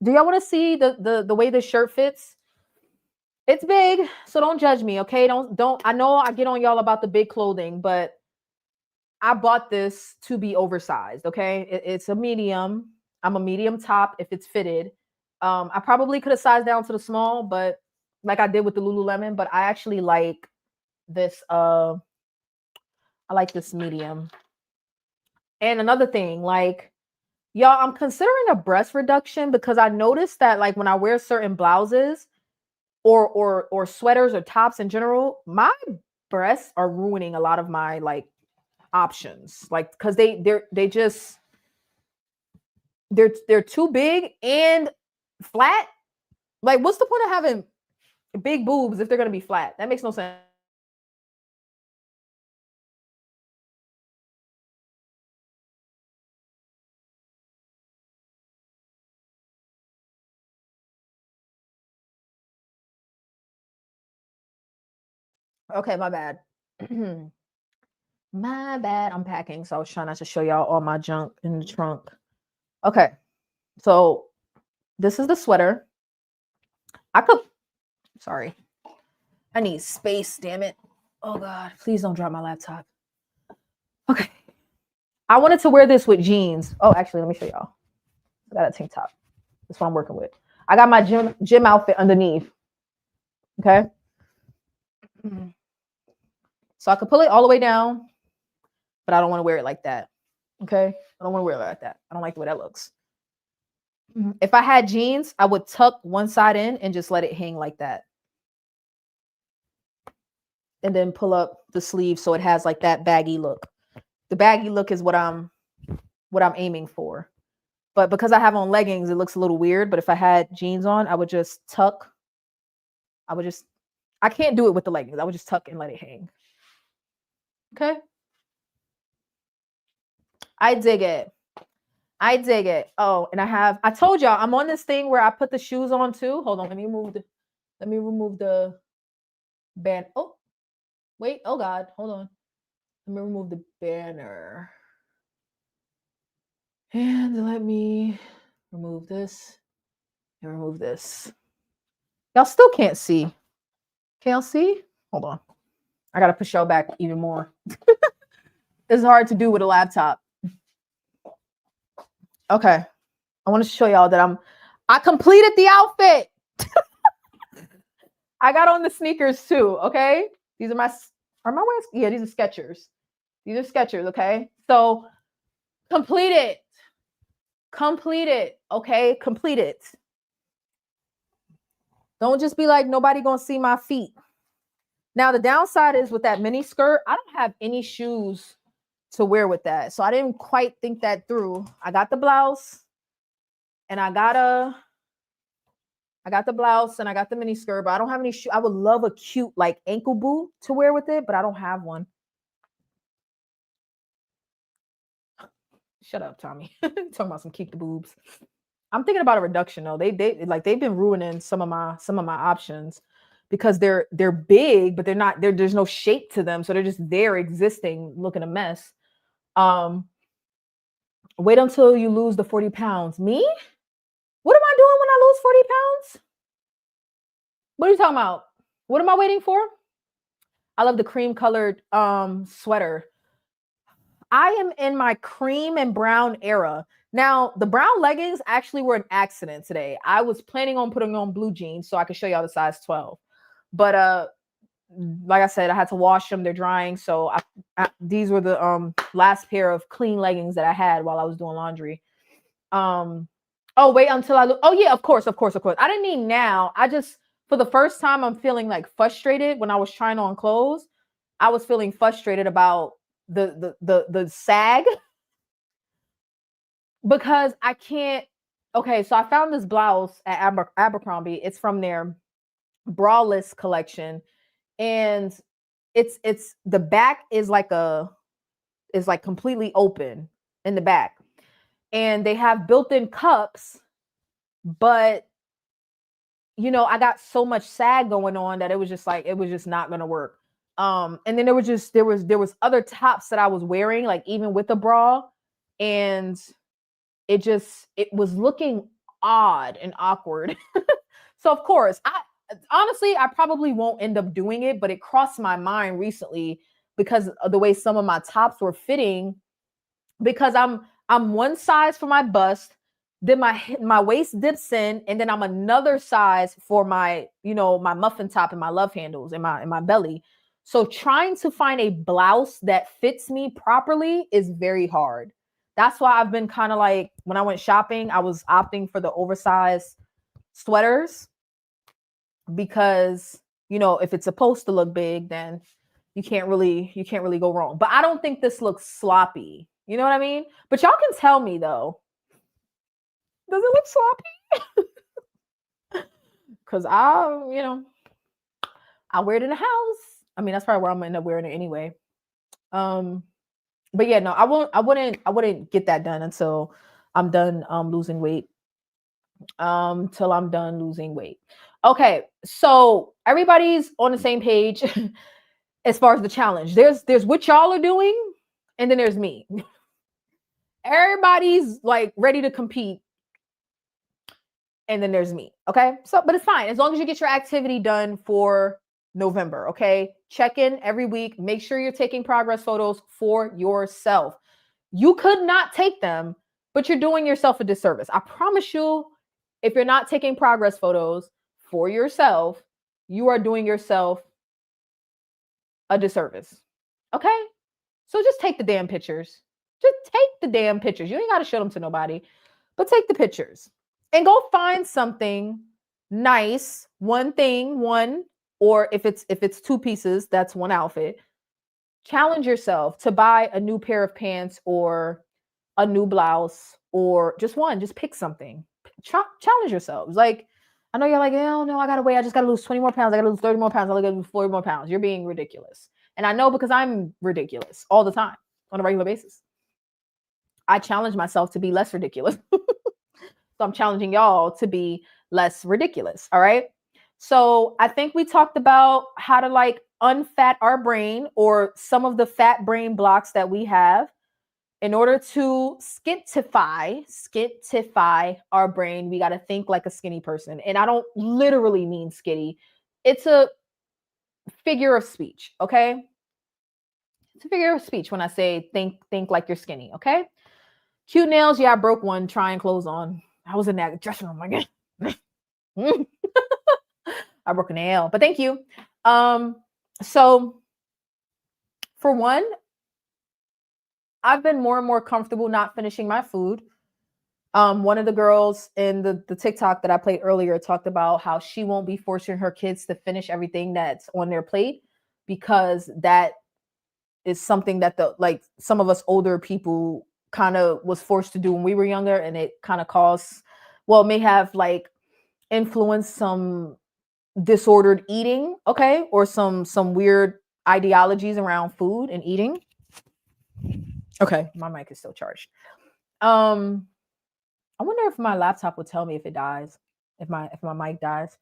Do y'all want to see the way this shirt fits? It's big, so don't judge me, okay? Don't. I know I get on y'all about the big clothing, but I bought this to be oversized, okay? It's a medium. I'm a medium top if it's fitted. I probably could have sized down to the small, but like I did with the Lululemon, but I actually like this. I like this medium. And another thing, like, y'all, I'm considering a breast reduction because I noticed that, like, when I wear certain blouses or sweaters or tops in general, my breasts are ruining a lot of my like options, like, because they're too big and flat. Like, what's the point of having big boobs if they're gonna be flat? That makes no sense. Okay, my bad. My bad. I'm packing, so I was trying not to show y'all all my junk in the trunk. Okay, so this is the sweater. Sorry. I need space, damn it. Oh God, please don't drop my laptop. Okay. I wanted to wear this with jeans. Oh, actually, let me show y'all. I got a tank top. That's what I'm working with. I got my gym outfit underneath. Okay. So I could pull it all the way down, but I don't want to wear it like that. Okay. I don't want to wear it like that. I don't like the way that looks. If I had jeans, I would tuck one side in and just let it hang like that. And then pull up the sleeve so it has like that baggy look. The baggy look is what I'm aiming for. But because I have on leggings, it looks a little weird. But if I had jeans on, I would just tuck. I can't do it with the leggings. I would just tuck and let it hang. Okay. I dig it. I dig it. Oh, and I told y'all I'm on this thing where I put the shoes on too. Hold on, let me remove the band. Oh, wait. Oh God, hold on. Let me remove the banner. And let me remove this and remove this. Y'all still can't see. Can y'all see? Hold on. I gotta push y'all back even more. It's hard to do with a laptop. Okay. I want to show y'all that I completed the outfit. I got on the sneakers too. Okay. These are my wearing? Yeah, these are Skechers. These are Skechers. Okay. So complete it. Complete it. Okay. Complete it. Don't just be like, nobody gonna see my feet. Now the downside is with that mini skirt, I don't have any shoes to wear with that. So I didn't quite think that through. I got the blouse and I got the blouse and I got the mini skirt, but I don't have any shoe. I would love a cute like ankle boot to wear with it, but I don't have one. Shut up, Tommy. Talking about some keep the boobs. I'm thinking about a reduction though. They've been ruining some of my options because they're big, but there's no shape to them. So they're just there existing, looking a mess. Wait until you lose the 40 pounds. Me? What am I doing when I lose 40 pounds? What are you talking about? What am I waiting for? I love the cream colored sweater. I am in my cream and brown era. Now, the brown leggings actually were an accident today. I was planning on putting on blue jeans so I could show y'all the size 12. But like I said, I had to wash them. They're drying. So these were the last pair of clean leggings that I had while I was doing laundry. Oh, wait until I look. Oh, yeah, of course. I didn't mean now. I just, for the first time, I'm feeling like frustrated when I was trying on clothes. I was feeling frustrated about the sag because I can't Okay, so I found this blouse at Abercrombie. It's from their braless collection, and it's the back is like completely open in the back, and they have built-in cups, but I got so much sag going on that it was just not gonna work. And then there was other tops that I was wearing, like even with the bra, and it was looking odd and awkward. So of course, I probably won't end up doing it, but it crossed my mind recently because of the way some of my tops were fitting, because I'm one size for my bust, then my waist dips in, and then I'm another size for my my muffin top and my love handles and my belly. So trying to find a blouse that fits me properly is very hard. That's why I've been kind of like, when I went shopping, I was opting for the oversized sweaters, because if it's supposed to look big, then you can't really go wrong. But I don't think this looks sloppy. You know what I mean? But y'all can tell me though. Does it look sloppy? Because I wear it in the house. I mean, that's probably where I'm gonna end up wearing it anyway. But yeah, no, I wouldn't get that done until I'm done losing weight. Till I'm done losing weight. Okay, so everybody's on the same page as far as the challenge. There's what y'all are doing, and then there's me. Everybody's like ready to compete, and then there's me. Okay, so but it's fine as long as you get your activity done for November. Okay, check in every week. Make sure you're taking progress photos for yourself. You could not take them, but you're doing yourself a disservice. I promise you, if you're not taking progress photos for yourself, you are doing yourself a disservice. Okay? So just take the damn pictures. Just take the damn pictures. You ain't got to show them to nobody, but take the pictures and go find something nice, one, or if it's two pieces, that's one outfit. Challenge yourself to buy a new pair of pants or a new blouse, or just one. Just pick something. Challenge yourselves. Like, I know you're like, oh no, I gotta wait. I just gotta lose 20 more pounds. I gotta lose 30 more pounds. I gotta lose 40 more pounds. You're being ridiculous. And I know, because I'm ridiculous all the time on a regular basis. I challenge myself to be less ridiculous. So I'm challenging y'all to be less ridiculous. All right. So I think we talked about how to like unfat our brain, or some of the fat brain blocks that we have, in order to skintify our brain. We got to think like a skinny person. And I don't literally mean skinny. It's a figure of speech. Okay. It's a figure of speech when I say think like you're skinny. Okay. Cute nails. Yeah, I broke one trying clothes on. I was in that dressing room again. I broke a nail, but thank you. So for one, I've been more and more comfortable not finishing my food. One of the girls in the TikTok that I played earlier talked about how she won't be forcing her kids to finish everything that's on their plate, because that is something that some of us older people kind of was forced to do when we were younger, and it kind of may have like influenced some disordered eating, okay, or some weird ideologies around food and eating. Okay, my mic is still charged. I wonder if my laptop will tell me if it dies, if my mic dies.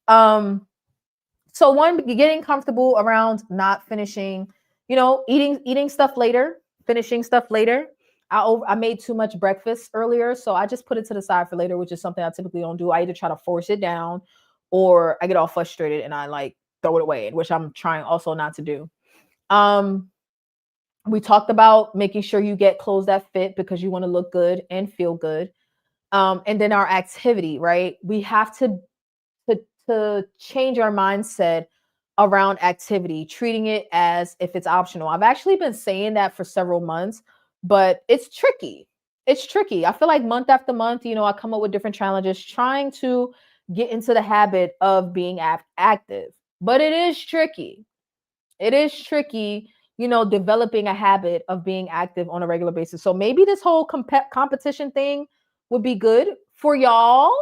So one, getting comfortable around not finishing, eating stuff later, finishing stuff later. I made too much breakfast earlier, so I just put it to the side for later, which is something I typically don't do. I either try to force it down, or I get all frustrated and I like throw it away, which I'm trying also not to do. We talked about making sure you get clothes that fit, because you want to look good and feel good. And then our activity, right? We have to change our mindset around activity, treating it as if it's optional. I've actually been saying that for several months, but it's tricky. It's tricky. I feel like month after month, I come up with different challenges, trying to get into the habit of being active. But it is tricky. It is tricky, developing a habit of being active on a regular basis. So maybe this whole competition thing would be good for y'all.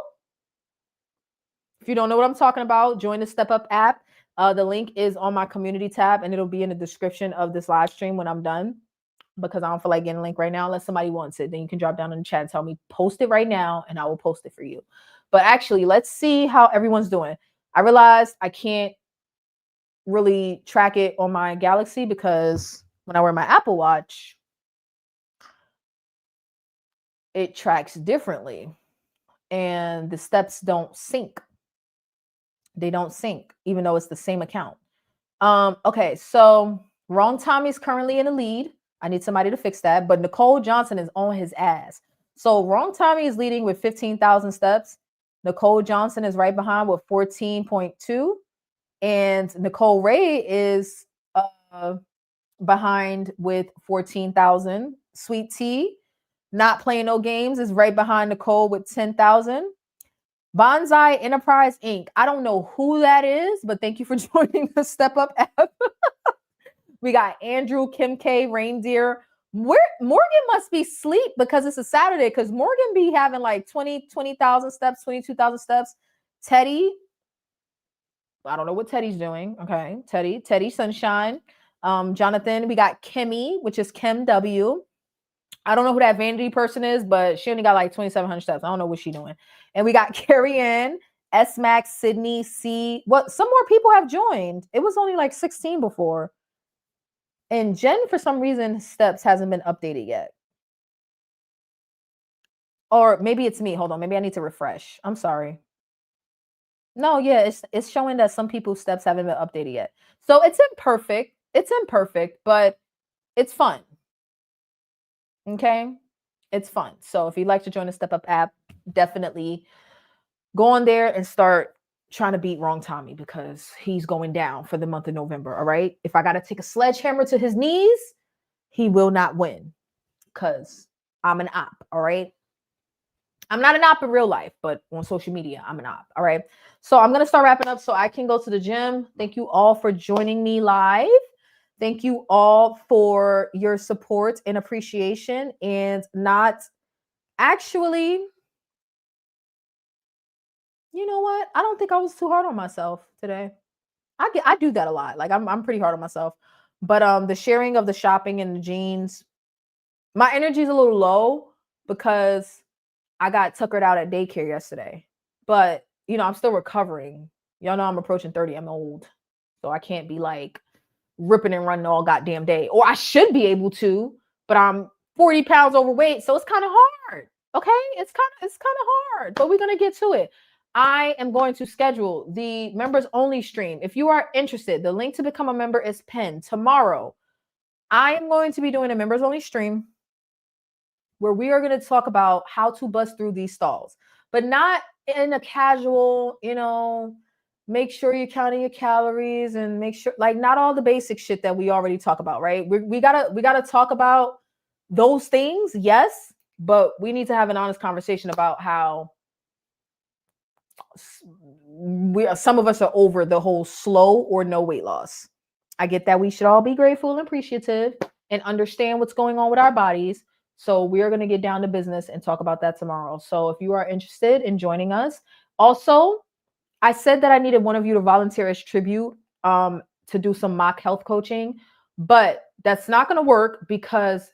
If you don't know what I'm talking about, join the Step Up app. The link is on my community tab, and it'll be in the description of this live stream when I'm done, because I don't feel like getting a link right now unless somebody wants it. Then you can drop down in the chat and tell me, post it right now, and I will post it for you. But actually, let's see how everyone's doing. I realized I can't really track it on my Galaxy because when I wear my Apple Watch, it tracks differently and the steps don't sync. They don't sync, even though it's the same account. Okay, so Wrong Tommy's currently in the lead. I need somebody to fix that. But Nicole Johnson is on his ass. So Wrong Tommy is leading with 15,000 steps. Nicole Johnson is right behind with 14.2. And Nicole Ray is behind with 14,000. Sweet Tea, not playing no games, is right behind Nicole with 10,000. Bonsai Enterprise Inc. I don't know who that is, but thank you for joining the Step Up app. We got Andrew, Kim K, Reindeer. Morgan must be asleep because it's a Saturday, because Morgan be having like 20,000 steps, 22,000 steps. Teddy, I don't know what Teddy's doing. Okay, Teddy Sunshine. Jonathan, we got Kimmy, which is Kim W. I don't know who that vanity person is, but she only got like 2,700 steps. I don't know what she's doing. And we got Carrie Ann, S Max, Sydney, C. What? Some more people have joined. It was only like 16 before. And Jen, for some reason, steps hasn't been updated yet. Or maybe it's me. Hold on. Maybe I need to refresh. I'm sorry. No, yeah, it's showing that some people's steps haven't been updated yet. So it's imperfect. It's imperfect, but it's fun. Okay? It's fun. So if you'd like to join the Step Up app, definitely go on there and start trying to beat Wrong Tommy, because he's going down for the month of November. All right. If I got to take a sledgehammer to his knees, he will not win, because I'm an op. All right. I'm not an op in real life, but on social media, I'm an op. All right. So I'm going to start wrapping up so I can go to the gym. Thank you all for joining me live. Thank you all for your support and appreciation, and not actually, you know what? I don't think I was too hard on myself today. I do that a lot. Like I'm pretty hard on myself. But the sharing of the shopping and the jeans, my energy is a little low because I got tuckered out at daycare yesterday. But I'm still recovering. Y'all know I'm approaching 30. I'm old. So I can't be like ripping and running all goddamn day. Or I should be able to, but I'm 40 pounds overweight. So it's kind of hard. Okay. It's kind of hard, but we're gonna get to it. I am going to schedule the members only stream. If you are interested, the link to become a member is pinned. Tomorrow, I am going to be doing a members only stream where we are going to talk about how to bust through these stalls, but not in a casual, make sure you're counting your calories and make sure, like, not all the basic shit that we already talk about, right? We gotta talk about those things, yes, but we need to have an honest conversation about how some of us are over the whole slow or no weight loss. I get that we should all be grateful and appreciative and understand what's going on with our bodies. So we're going to get down to business and talk about that tomorrow. So if you are interested in joining us, also, I said that I needed one of you to volunteer as tribute to do some mock health coaching, but that's not going to work because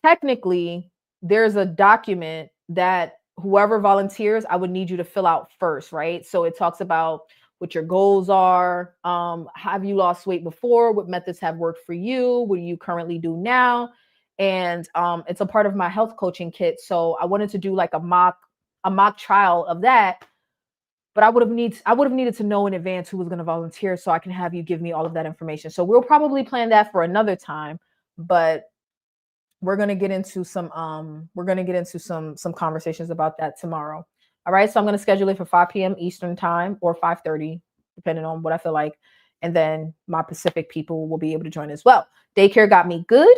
technically there's a document that whoever volunteers, I would need you to fill out first, right? So it talks about what your goals are. Have you lost weight before? What methods have worked for you? What do you currently do now? And it's a part of my health coaching kit. So I wanted to do like a mock trial of that. But I would have needed to know in advance who was going to volunteer so I can have you give me all of that information. So we'll probably plan that for another time, but we're going to get into some conversations about that tomorrow. All right. So I'm going to schedule it for 5 p.m. Eastern time or 5:30, depending on what I feel like. And then my Pacific people will be able to join as well. Daycare got me good.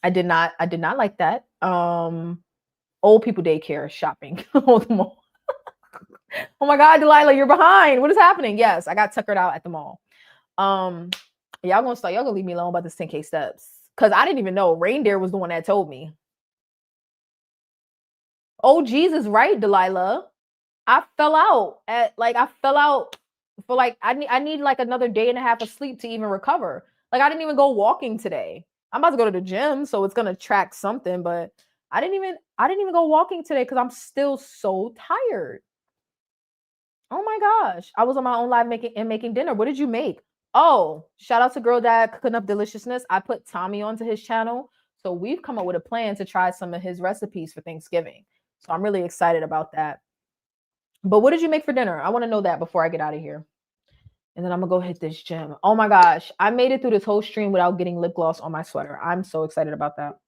I did not like that. Old people daycare shopping. Oh my God, Delilah, you're behind. What is happening? Yes, I got tuckered out at the mall. Y'all gonna leave me alone about this 10K steps. Because I didn't even know. Reindeer was the one that told me. Oh, Jesus, right, Delilah. I fell out for like I need like another day and a half of sleep to even recover. Like I didn't even go walking today. I'm about to go to the gym, so it's gonna track something, but I didn't even go walking today because I'm still so tired. Oh my gosh. I was on my own live making dinner. What did you make? Oh, shout out to Girl Dad Cooking Up Deliciousness. I put Tommy onto his channel. So we've come up with a plan to try some of his recipes for Thanksgiving. So I'm really excited about that. But what did you make for dinner? I want to know that before I get out of here. And then I'm gonna go hit this gym. Oh my gosh. I made it through this whole stream without getting lip gloss on my sweater. I'm so excited about that.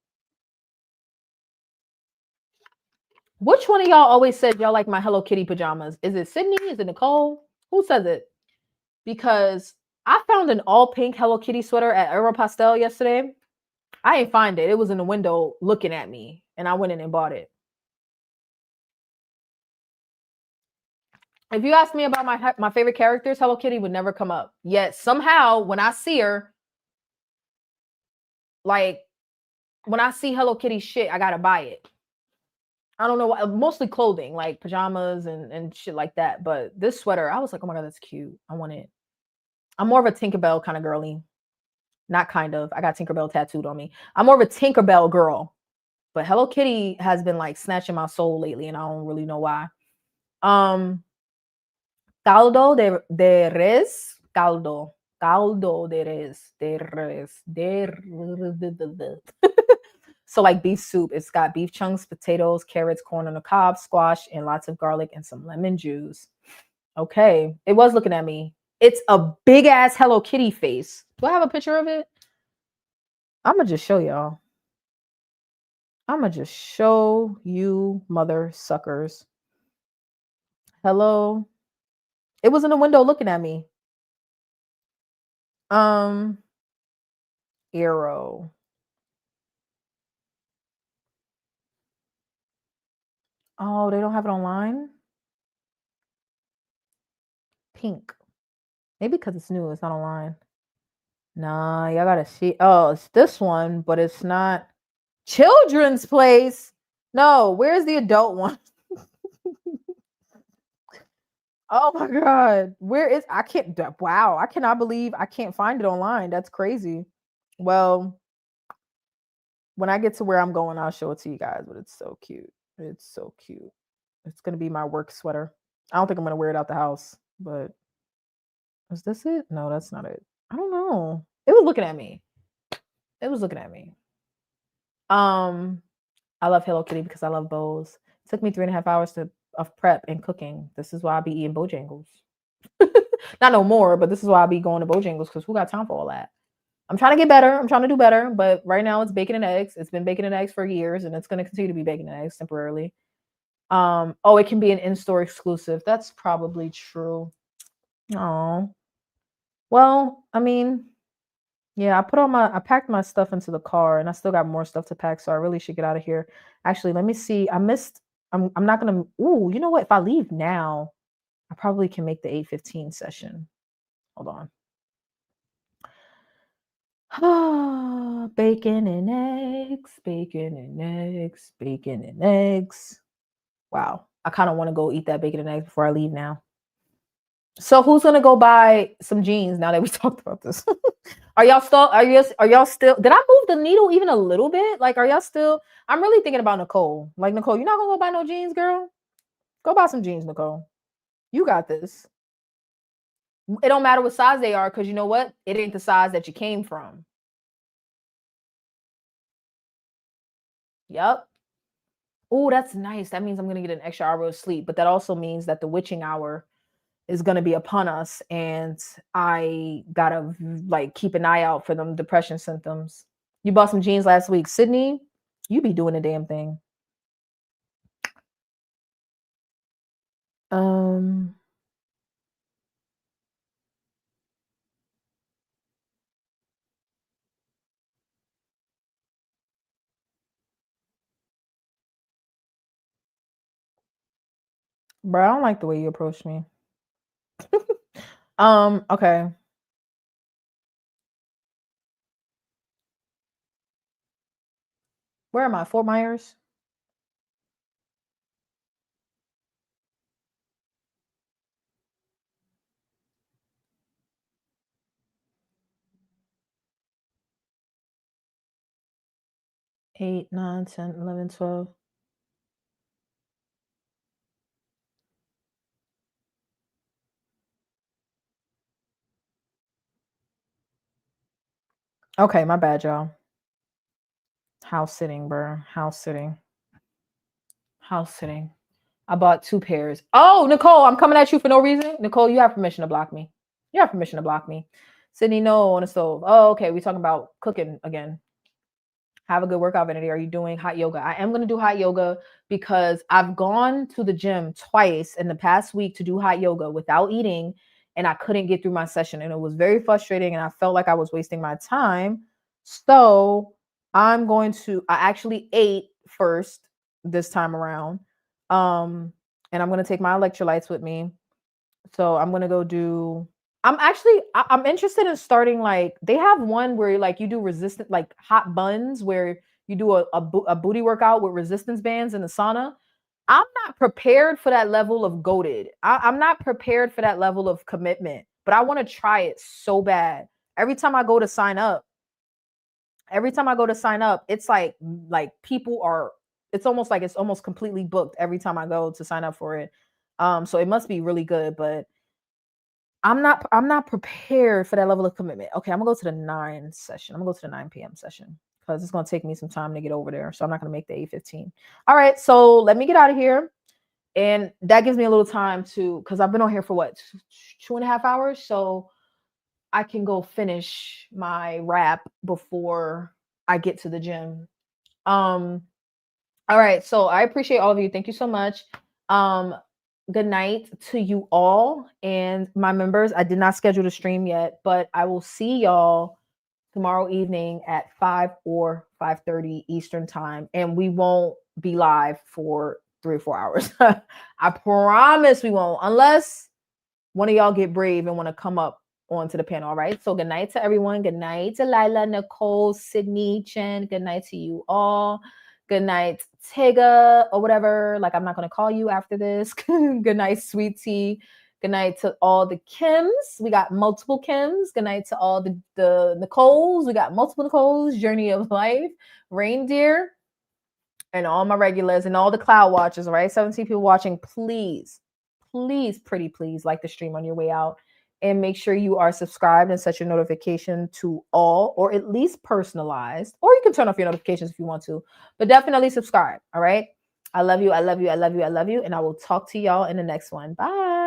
Which one of y'all always said y'all like my Hello Kitty pajamas? Is it Sydney? Is it Nicole? Who says it? Because I found an all pink Hello Kitty sweater at Aeropostale yesterday. I ain't find it. It was in the window looking at me, and I went in and bought it. If you ask me about my favorite characters, Hello Kitty would never come up. Yet somehow, when I see her, like when I see Hello Kitty shit, I gotta buy it. I don't know why. Mostly clothing, like pajamas and shit like that. But this sweater, I was like, oh my god, that's cute. I want it. I'm more of a Tinkerbell kind of girly. Not kind of. I got Tinkerbell tattooed on me. I'm more of a Tinkerbell girl. But Hello Kitty has been like snatching my soul lately, and I don't really know why. Caldo de res, caldo de res. So like beef soup. It's got beef chunks, potatoes, carrots, corn on the cob, squash, and lots of garlic and some lemon juice. Okay, it was looking at me. It's a big ass Hello Kitty face. Do I have a picture of it? I'm gonna just show y'all. I'm gonna just show you mother suckers. Hello. It was in the window looking at me. Arrow. Oh, they don't have it online? Pink. Maybe because it's new, it's not online. Nah, y'all gotta see. Oh, it's this one, but it's not Children's Place. No, where's the adult one? Oh my god. Where is I can't wow, I cannot believe I can't find it online. That's crazy. Well, when I get to where I'm going, I'll show it to you guys, but it's so cute. It's so cute. It's gonna be my work sweater. I don't think I'm gonna wear it out the house, but is this it? No, that's not it. I don't know. It was looking at me. It was looking at me. I love Hello Kitty because I love bows. It took me 3.5 hours of prep and cooking. This is why I be eating Bojangles. Not no more, but this is why I be going to Bojangles because who got time for all that? I'm trying to get better. I'm trying to do better, but right now it's bacon and eggs. It's been bacon and eggs for years, and it's going to continue to be bacon and eggs temporarily. Oh, it can be an in-store exclusive. That's probably true. Oh, well, I mean, yeah, I packed my stuff into the car, and I still got more stuff to pack, so I really should get out of here. Actually, let me see. I'm not gonna. Ooh, you know what? If I leave now, I probably can make the 8:15 session. Hold on. Bacon and eggs, bacon and eggs, bacon and eggs. Wow. I kind of want to go eat that bacon and eggs before I leave now. So who's gonna go buy some jeans now that we talked about this? Are y'all still did I move the needle even a little bit? Like are y'all still I'm really thinking about Nicole. Like Nicole, you're not gonna go buy no jeans, girl? Go buy some jeans, Nicole. You got this. It don't matter what size they are, because you know what? It ain't the size that you came from. Yep. Oh, that's nice. That means I'm gonna get an extra hour of sleep, but that also means that the witching hour is going to be upon us, and I gotta like keep an eye out for them depression symptoms. You bought some jeans last week, Sydney. You be doing the damn thing. Bro, I don't like the way you approach me. Okay. Where am I? Fort Myers? 8, 9, 10, 11, 12. Okay, my bad, y'all. House sitting, bro. House sitting. House sitting. I bought 2 pairs. Oh, Nicole, I'm coming at you for no reason. Nicole, you have permission to block me. You have permission to block me. Sydney, no on the stove. Oh, okay. We're talking about cooking again. Have a good workout, Vanity. Are you doing hot yoga? I am going to do hot yoga because I've gone to the gym twice in the past week to do hot yoga without eating, and I couldn't get through my session. And it was very frustrating, and I felt like I was wasting my time. So I actually ate first this time around. And I'm going to take my electrolytes with me. So I'm going to go do I'm interested in starting, like, they have one where like you do resistant, like hot buns, where you do a booty workout with resistance bands in the sauna. I'm not prepared for that level of goated. I'm not prepared for that level of commitment, but I want to try it so bad. Every time I go to sign up, it's like people are, it's almost completely booked every time I go to sign up for it. So it must be really good, but I'm not prepared for that level of commitment. Okay, I'm gonna go to the 9 session. I'm gonna go to the 9 p.m. session because it's gonna take me some time to get over there. So I'm not gonna make the 8:15. All right, so let me get out of here. And that gives me a little time because I've been on here for what, 2.5 hours. So I can go finish my wrap before I get to the gym. All right, so I appreciate all of you. Thank you so much. Good night to you all and my members. I did not schedule the stream yet, but I will see y'all tomorrow evening at 5 or 5:30 Eastern time, and we won't be live for 3 or 4 hours. I promise we won't, unless one of y'all get brave and want to come up onto the panel. All right. So good night to everyone. Good night to Lila, Nicole, Sydney, Chen. Good night to you all. Good night, Tiga, or whatever. Like, I'm not going to call you after this. Good night, Sweet Tea. Good night to all the Kims. We got multiple Kims. Good night to all the Nicoles. We got multiple Nicoles. Journey of Life, Reindeer, and all my regulars and all the cloud watchers. All right. 17 people watching. Please, pretty please like the stream on your way out. And make sure you are subscribed and set your notification to all, or at least personalized, or you can turn off your notifications if you want to, but definitely subscribe. All right. I love you. I love you. I love you. I love you. And I will talk to y'all in the next one. Bye.